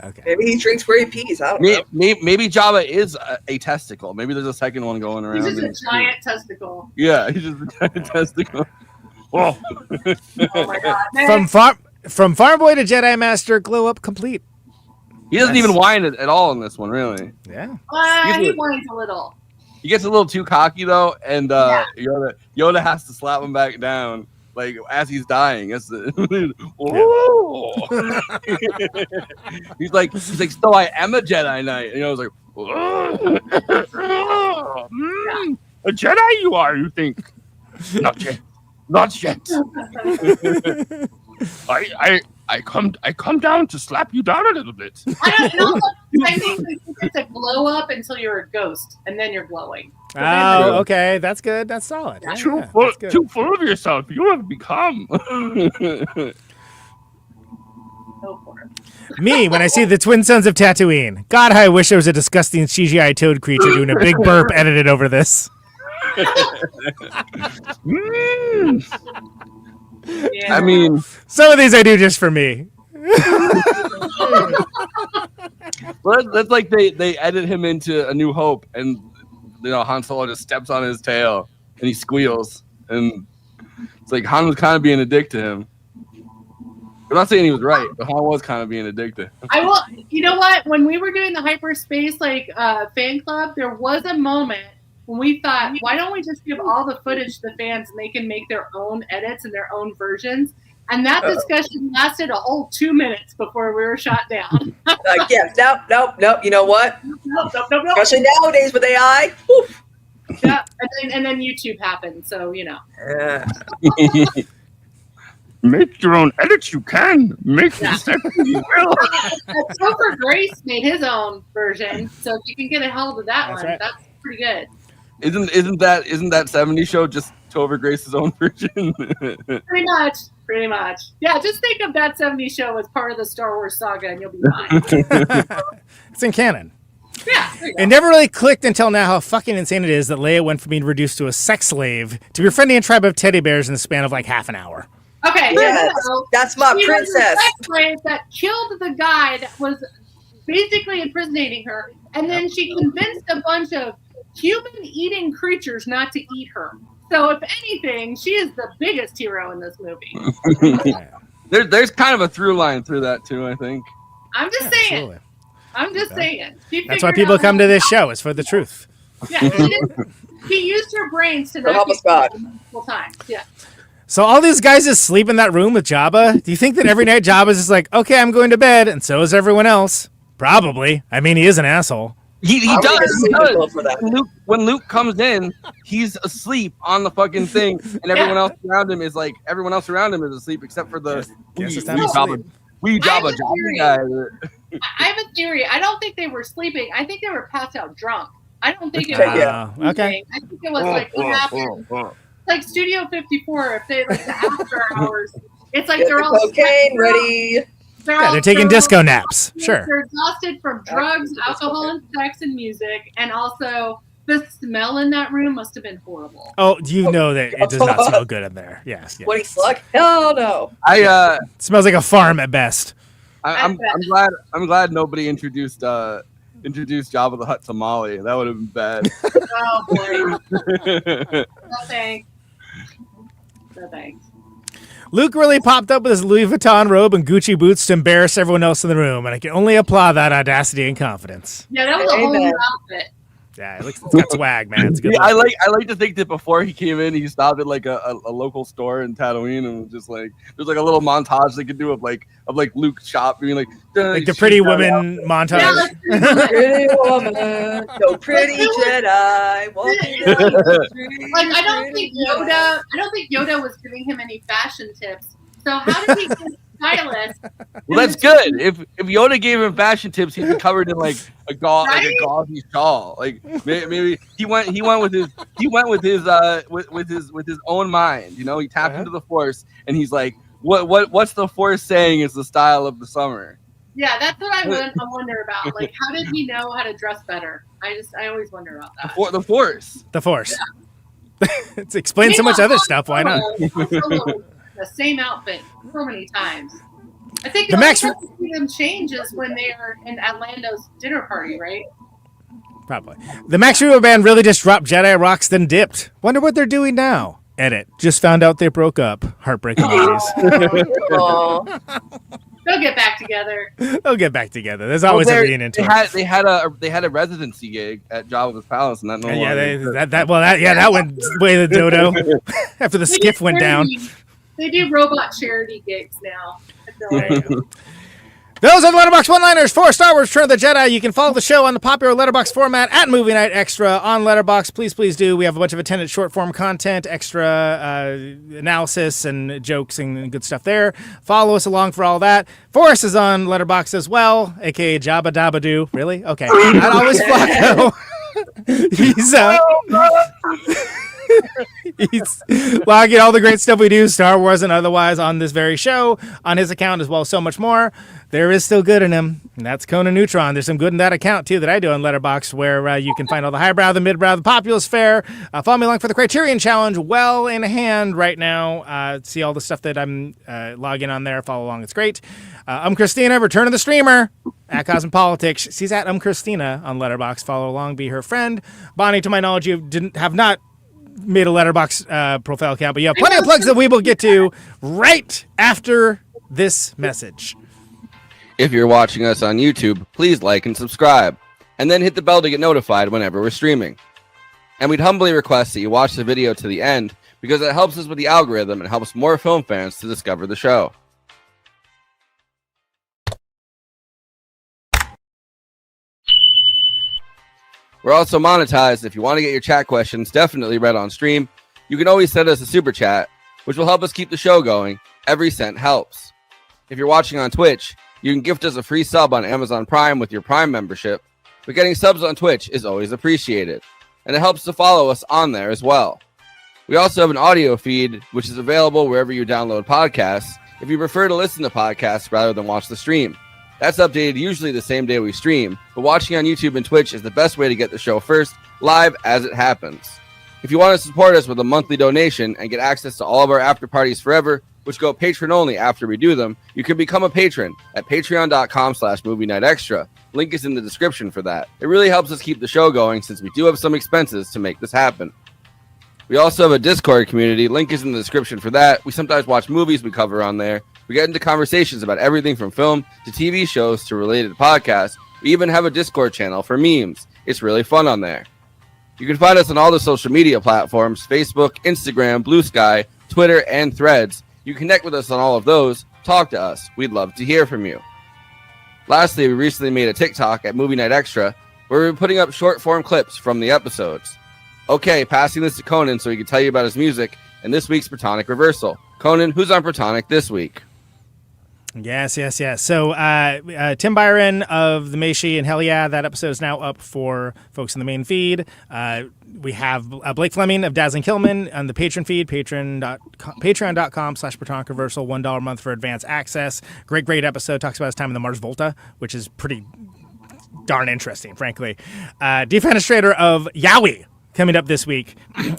Okay. Maybe he drinks where he pees. I don't know. Maybe Jabba is a testicle. Maybe there's a second one going around. He's just a giant testicle. Yeah, he's just a giant testicle. Oh my god. From farm boy to Jedi Master, glow up complete. He doesn't even whine at all in this one, really. Yeah. He whines a little. He gets a little too cocky though, and Yoda has to slap him back down, like as he's dying. He's like, so I am a Jedi Knight, and I was like, a Jedi you are, you think? Not yet. I come down to slap you down a little bit. I don't know. I think it's a glow up until you're a ghost, and then you're glowing. Oh, okay. That's good. That's solid. Yeah, Too full of yourself. You have become. Go for it. Me, when I see the twin sons of Tatooine. God, how I wish there was a disgusting CGI toad creature doing a big burp edited over this. Yeah. I mean, some of these I do just for me. that's like they edit him into A New Hope, and Han Solo just steps on his tail and he squeals, and it's like Han was kind of being a dick to him. I'm not saying he was right, but Han was kind of being a dick to him. I will. You know what? When we were doing the hyperspace fan club, there was a moment when we thought, why don't we just give all the footage to the fans and they can make their own edits and their own versions? And that discussion lasted a whole 2 minutes before we were shot down. Nope. You know what? Nope. Especially nowadays with AI. Oof. Yeah, and then YouTube happened, so you know. Yeah. Make your own edits. You can make the second you will. Topher Grace made his own version, so if you can get a hold of that one, that's pretty good. Isn't that 70s show just Topher Grace's own version? Pretty much. Yeah, just think of that 70s show as part of the Star Wars saga, and you'll be fine. It's in canon. Yeah. It never really clicked until now how fucking insane it is that Leia went from being reduced to a sex slave to befriending a tribe of teddy bears in the span of like half an hour. Okay, that's my princess. That killed the guy that was basically impersonating her, and then she convinced a bunch of human-eating creatures not to eat her. So, if anything, she is the biggest hero in this movie. There's kind of a through line through that too, I think. I'm just saying. Absolutely. I'm just saying. That's why people come to this show, is for the truth. Yeah, she used her brains to help us God multiple times. Yeah. So all these guys just sleep in that room with Jabba? Do you think that every night Jabba's just like, okay, I'm going to bed, and so is everyone else? Probably. I mean, he is an asshole. He does. For that. When Luke comes in, he's asleep on the fucking thing, and everyone else around him is asleep except for the wee Jabba guy. I have a theory. I don't think they were sleeping. I think they were passed out drunk. I don't think it was. Okay. I think it was like what happened. Like Studio 54, if they like the after hours, it's like they're all cocaine ready. They're taking disco naps. Sure. They're exhausted from drugs, alcohol, and sex and music, and also the smell in that room must have been horrible. Oh, you know that it does not smell good in there. Yes. What do you slug? Hell no. It smells like a farm at best. I'm glad nobody introduced Jabba the Hutt to Molly. That would have been bad. Oh boy. No thanks. No thanks. Luke really popped up with his Louis Vuitton robe and Gucci boots to embarrass everyone else in the room, and I can only applaud that audacity and confidence. Yeah, that was a whole new outfit. Yeah, it's got swag, man. It's a good. I like to think that before he came in, he stopped at like a local store in Tatooine and was just like, there's like a little montage they could do of Luke shop being like the pretty women montage. Yeah, pretty woman, so pretty Jedi walking down the street. Like I don't think Yoda was giving him any fashion tips. So how did he get stylist? Well, that's good. If Yoda gave him fashion tips, he'd be covered in like a gauzy shawl. Like maybe he went with his own mind. You know, he tapped into the Force, and he's like, what's the Force saying is the style of the summer? Yeah, that's what I wonder about. Like, how did he know how to dress better? I always wonder about that. The Force. The Force. Yeah. It's explained so much other stuff. Why not? The same outfit so many times. I think the only time we see them change is when they are in Orlando's dinner party, right? Probably. The Max Rebo band really just dropped Jedi Rocks, then dipped. Wonder what they're doing now. Edit. Just found out they broke up. Heartbreaking news. They'll get back together. They'll get back together. There's always a reunion. They had a residency gig at Jabba's palace, and that that went way to the dodo after the skiff went down. They do robot charity gigs now. I feel like. Those are the Letterboxd one-liners for Star Wars Return of the Jedi. You can follow the show on the popular Letterboxd format at Movie Night Extra on Letterboxd. Please do. We have a bunch of attendant short-form content, extra analysis and jokes and good stuff there. Follow us along for all that. Forrest is on Letterboxd as well, a.k.a. Jabba Dabba Doo. Really? Okay. Not always Flacco. He's logging all the great stuff we do, Star Wars and otherwise, on this very show, on his account, as well as so much more. There is still good in him, and that's Conan Neutron. There's some good in that account, too, that I do on Letterboxd, where you can find all the highbrow, the midbrow, the populist fare. Follow me along for the Criterion Challenge, well in hand right now. See all the stuff that I'm logging on there. Follow along. It's great. I'm Christina, Return of the Streamer, at Cosmopolitics. She's at Christina on Letterboxd. Follow along, be her friend. Bonnie, to my knowledge, you have not made a Letterboxd profile account, but you have plenty of plugs that we will get to right after this message. If you're watching us on YouTube, please like and subscribe, and then hit the bell to get notified whenever we're streaming. And we'd humbly request that you watch the video to the end, because it helps us with the algorithm and helps more film fans to discover the show. We're also monetized. If you want to get your chat questions definitely read on stream, you can always send us a super chat, which will help us keep the show going. Every cent helps. If you're watching on Twitch, you can gift us a free sub on Amazon Prime with your Prime membership, but getting subs on Twitch is always appreciated, and it helps to follow us on there as well. We also have an audio feed, which is available wherever you download podcasts, if you prefer to listen to podcasts rather than watch the stream. That's updated usually the same day we stream, but watching on YouTube and Twitch is the best way to get the show first, live as it happens. If you want to support us with a monthly donation and get access to all of our after parties forever, which go patron only after we do them, you can become a patron at patreon.com/movie night extra. Link is in the description for that. It really helps us keep the show going, since we do have some expenses to make this happen. We also have a Discord community. Link is in the description for that. We sometimes watch movies we cover on there. We get into conversations about everything from film to TV shows to related podcasts. We even have a Discord channel for memes. It's really fun on there. You can find us on all the social media platforms: Facebook, Instagram, Blue Sky, Twitter, and Threads. You connect with us on all of those. Talk to us. We'd love to hear from you. Lastly, we recently made a TikTok at Movie Night Extra. We're putting up short form clips from the episodes. Okay, passing this to Conan so he can tell you about his music and this week's Protonic Reversal. Conan, who's on Protonic this week? Yes. So Tim Byron of the Meishi and Hell Yeah, that episode is now up for folks in the main feed. We have Blake Fleming of Dazzling Killman on the Patreon feed, patreon.com/Protonic Reversal, $1 a month for advance access. Great episode. Talks about his time in the Mars Volta, which is pretty darn interesting, frankly. Defenestrator of Yowie coming up this week,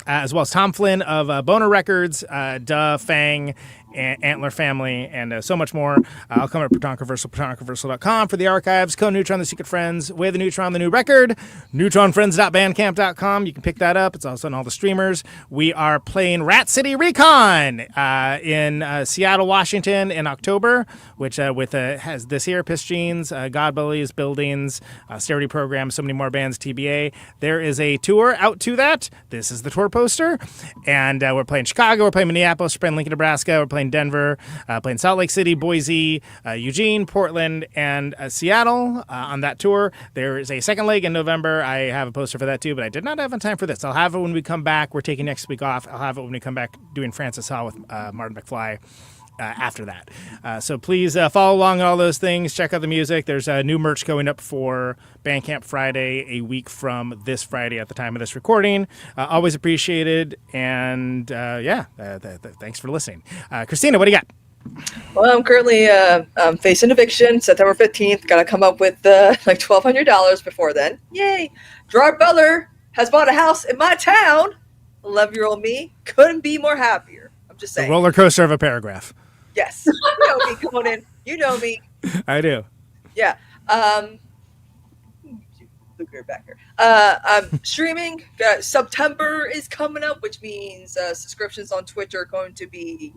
as well as Tom Flynn of Boner Records, Fang, Antler Family, and so much more. I'll come at Protonic Reversal, ProtonicReversal.com for the archives. Code Neutron, The Secret Friends, Way of the Neutron, the new record, neutronfriends.bandcamp.com. You can pick that up. It's also on all the streamers. We are playing Rat City Recon in Seattle, Washington in October, which has this year, Piss Jeans, God Bullies, Buildings, Austerity Program, so many more bands, TBA. There is a tour out to that. This is the tour poster. And we're playing Chicago, we're playing Minneapolis, we're playing Lincoln, Nebraska, we're playing Denver, playing Salt Lake City, Boise, Eugene, Portland, and Seattle on that tour. There is a second leg in November. I have a poster for that too, but I did not have time for this. I'll have it when we come back. We're taking next week off. I'll have it when we come back doing Francis Hall with Martin McFly. After that. So please follow along on all those things. Check out the music. There's new merch going up for Bandcamp Friday, a week from this Friday at the time of this recording. Always appreciated. And thanks for listening. Christina, what do you got? Well, I'm currently facing eviction September 15th. Got to come up with like $1,200 before then. Yay. Gerard Butler has bought a house in my town. 11-year-old me couldn't be more happier. I'm just saying. A roller coaster of a paragraph. Yes. You know me, Conan. You know me. I do. Yeah. Look her back here. I'm streaming. September is coming up, which means subscriptions on Twitch are going to be,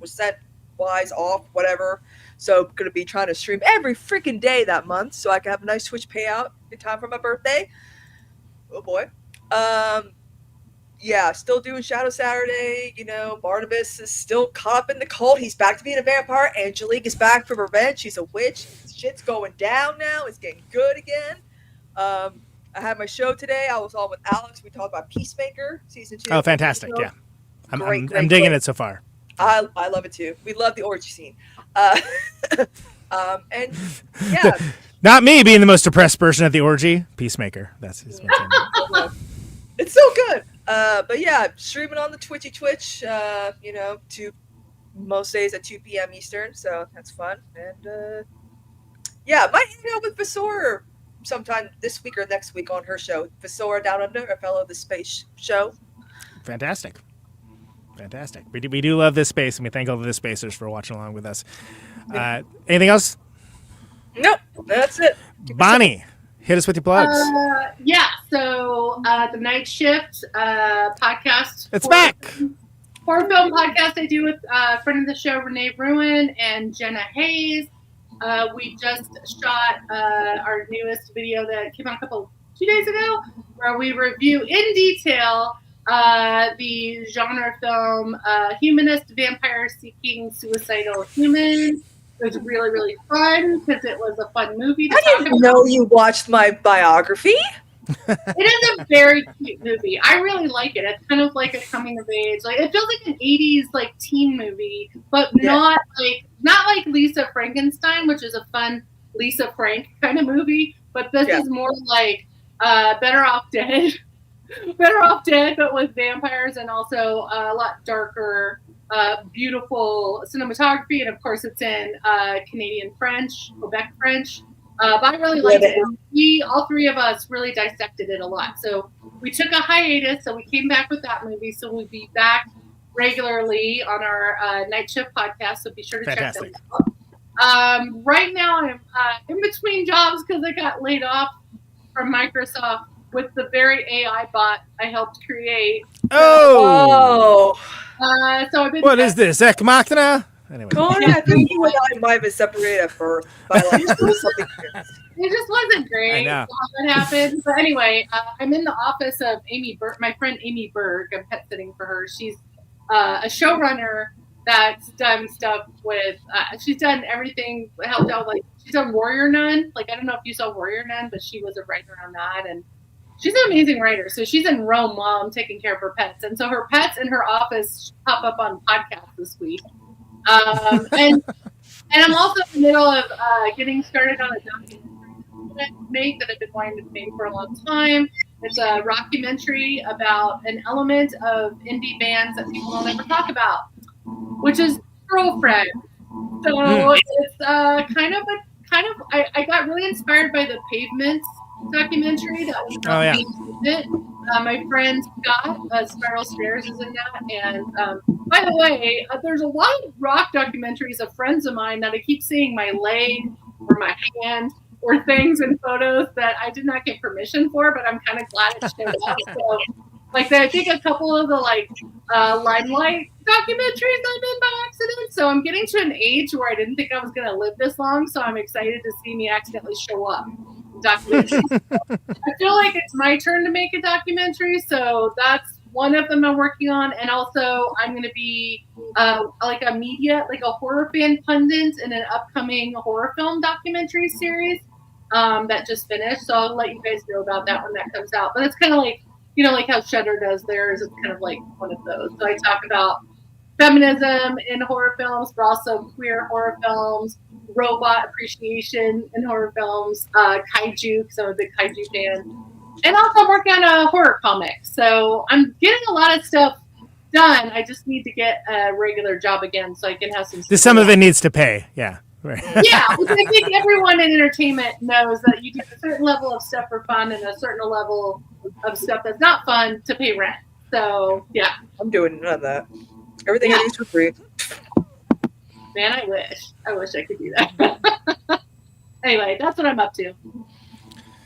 percent-wise off, whatever. So I'm going to be trying to stream every freaking day that month so I can have a nice Twitch payout in time for my birthday. Oh, boy. Yeah, still doing Shadow Saturday. Barnabas is still caught up in the cult. He's back to being a vampire. Angelique is back for revenge. She's a witch. Shit's going down now. It's getting good again. I had my show today. I was on with Alex. We talked about Peacemaker season 2. Oh, fantastic! Yeah, I'm digging it so far. I love it too. We love the orgy scene. And yeah, not me being the most depressed person at the orgy. Peacemaker. That's his. It's so good. But yeah, streaming on the Twitch, to most days at 2 p.m. Eastern, so that's fun. And yeah, might hang out with Vasora sometime this week or next week on her show. Vasora Down Under, a fellow of the space show. Fantastic. We do love this space, and we thank all of the spacers for watching along with us. Anything else? Nope, that's it. Bonnie, hit us with your plugs. So the Night Shift podcast. It's back. Horror film podcast I do with a friend of the show, Renee Ruin and Jenna Hayes. We just shot our newest video that came out 2 days ago, where we review in detail the genre film Humanist Vampire Seeking Suicidal Humans. It was really, really fun because it was a fun movie to talk about. I didn't know you watched my biography. It is a very cute movie. I really like it. It's kind of like a coming of age. Like it feels like an 80s teen movie, but not like Lisa Frankenstein, which is a fun Lisa Frank kind of movie. But this is more like Better Off Dead. Better Off Dead, but with vampires and also a lot darker, beautiful cinematography. And of course it's in Canadian French, Quebec French. But I really liked it. We, all three of us, really dissected it a lot. So we took a hiatus, so we came back with that movie. So we'll be back regularly on our Night Shift podcast. So be sure to check them out. Right now, I'm in between jobs because I got laid off from Microsoft with the very AI bot I helped create. Oh! So I've been. What is this? Ek Machina? Anyway. Conan, I think you and I might have been separated at birth by like something. It just wasn't great. I know. What happened? But anyway, I'm in the office of Amy Berg, my friend Amy Berg. I'm pet sitting for her. She's a showrunner that's done stuff with. She's done everything. Helped out, like she's done Warrior Nun. Like I don't know if you saw Warrior Nun, but she was a writer on that, and she's an amazing writer. So she's in Rome while I'm taking care of her pets, and so her pets in her office pop up on podcasts this week. And I'm also in the middle of getting started on a documentary that I've been wanting to make for a long time. It's a rockumentary about an element of indie bands that people will never talk about, which is Girlfriend. So it's kind of. I got really inspired by the Pavements documentary that was about Pavement. My friend Scott, Spiral Stairs, is in that. And by the way, there's a lot of rock documentaries of friends of mine that I keep seeing my leg or my hand or things in photos that I did not get permission for, but I'm kind of glad it showed up. So, like, I think a couple of the Limelight documentaries I'm in by accident. So I'm getting to an age where I didn't think I was going to live this long. So I'm excited to see me accidentally show up in documentaries. I feel like it's my turn to make a documentary. So that's one of them I'm working on. And also I'm going to be like a horror fan pundit in an upcoming horror film documentary series that just finished. So I'll let you guys know about that when that comes out. But it's kind of like, like how Shudder does theirs. It's kind of like one of those. So I talk about feminism in horror films, but also queer horror films, robot appreciation in horror films, kaiju, because I'm a big kaiju fan. And also I'm working on a horror comic. So I'm getting a lot of stuff done. I just need to get a regular job again so I can have some. Some of it needs to pay. Yeah. Right. Yeah, I think everyone in entertainment knows that you do a certain level of stuff for fun and a certain level of stuff that's not fun to pay rent. So, yeah. I'm doing none of that. Everything I do is for free. Man, I wish I could do that. Anyway, that's what I'm up to.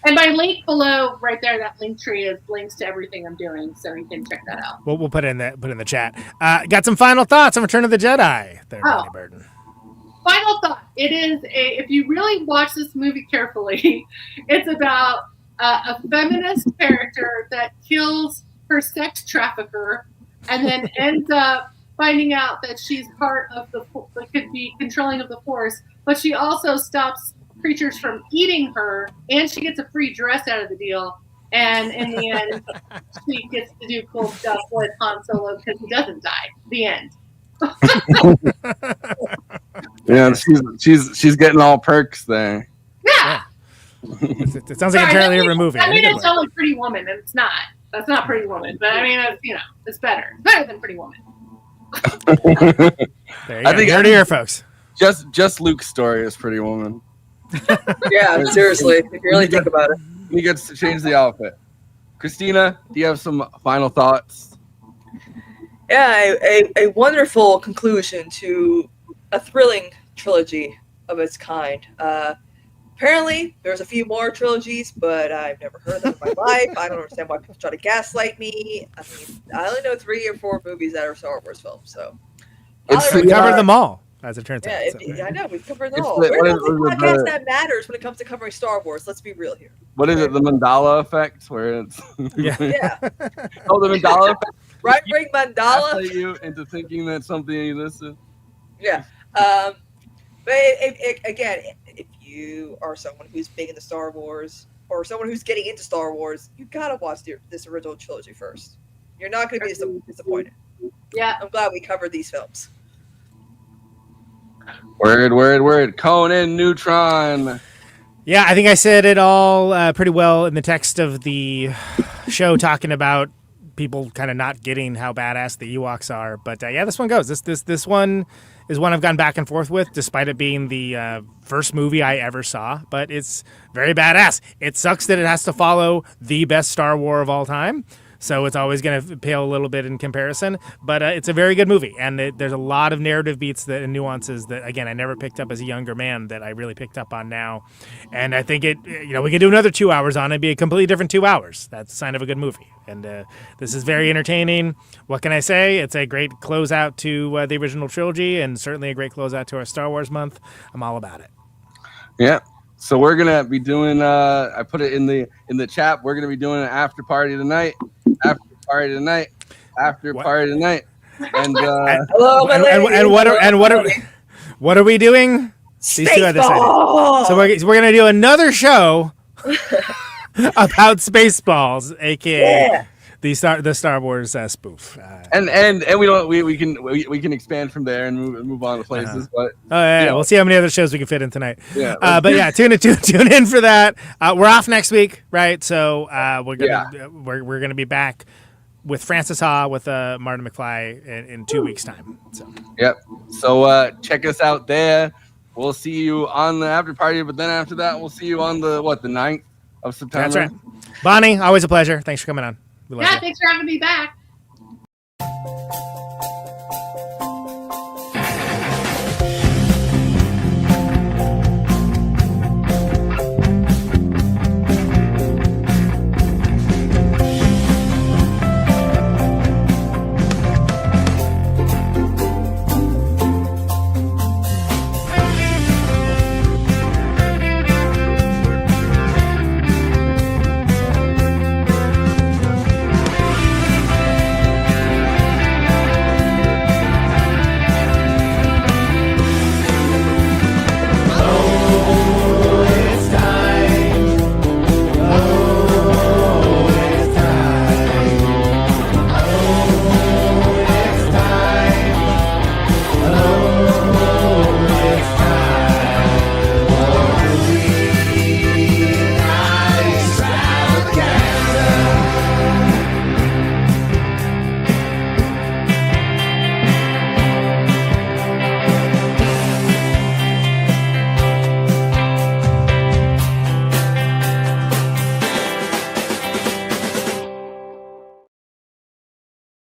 And my link below, right there, that link tree is links to everything I'm doing, so you can check that out. We'll put it in the chat. Got some final thoughts on Return of the Jedi there, Burton. Final thought. It is if you really watch this movie carefully, it's about a feminist character that kills her sex trafficker and then ends up finding out that she's part of could be controlling of the Force, but she also stops creatures from eating her, and she gets a free dress out of the deal. And in the end, she gets to do cool stuff with Han Solo because he doesn't die. The end. Yeah, she's getting all perks there. Yeah. It sounds like entirely different movie. I mean, it's only Pretty Woman, and it's not. That's not Pretty Woman, but I mean, it's better. It's better than Pretty Woman. I think heard it here, folks. Just Luke's story is Pretty Woman. Yeah, seriously, if you really think about it. He gets to change the outfit. Christina, do you have some final thoughts? Yeah, a wonderful conclusion to a thrilling trilogy of its kind. Apparently, there's a few more trilogies, but I've never heard of them in my life. I don't understand why people try to gaslight me. I mean, I only know 3 or 4 movies that are Star Wars films, so. We covered them all, as it turns out. I know, we've covered them all. We're the only podcast that matters when it comes to covering Star Wars. Let's be real here. What is it, the Mandala effect? Where it's... Yeah. Oh, the Mandala effect? Right-wing Mandala? Gaslight you into thinking that something existed? Yeah. But again, if you are someone who's big into Star Wars or someone who's getting into Star Wars, you gotta watch this original trilogy first. You're not gonna be disappointed. Yeah, I'm glad we covered these films. Word. Conan Neutron. Yeah, I think I said it all pretty well in the text of the show, talking about people kind of not getting how badass the Ewoks are. But yeah, this one goes. This one is one I've gone back and forth with, despite it being the first movie I ever saw. But it's very badass. It sucks that it has to follow the best Star Wars of all time, so it's always going to pale a little bit in comparison. But it's a very good movie, and there's a lot of narrative beats and nuances that, again, I never picked up as a younger man that I really picked up on now. And I think we could do another 2 hours on it, be a completely different 2 hours. That's a sign of a good movie. And this is very entertaining. What can I say? It's a great closeout to the original trilogy, and certainly a great closeout to our Star Wars month. I'm all about it. Yeah. So we're gonna be doing. I put it in the chat. We're gonna be doing an after party tonight. And Hello, my and lady. what are we doing? These two other sides. So we're gonna do another show about Spaceballs, aka the Star Wars spoof. And we can expand from there and move on to places. But we'll see how many other shows we can fit in tonight. Yeah. But yeah, tune in for that. We're off next week, right? So we're gonna be back with Francis Ha with Martin McFly in 2 weeks' time. So. Yep. So check us out there. We'll see you on the after party, but then after that, we'll see you on the 9th of September. That's right. Bonnie, always a pleasure. Thanks for coming on. Thanks for having me back.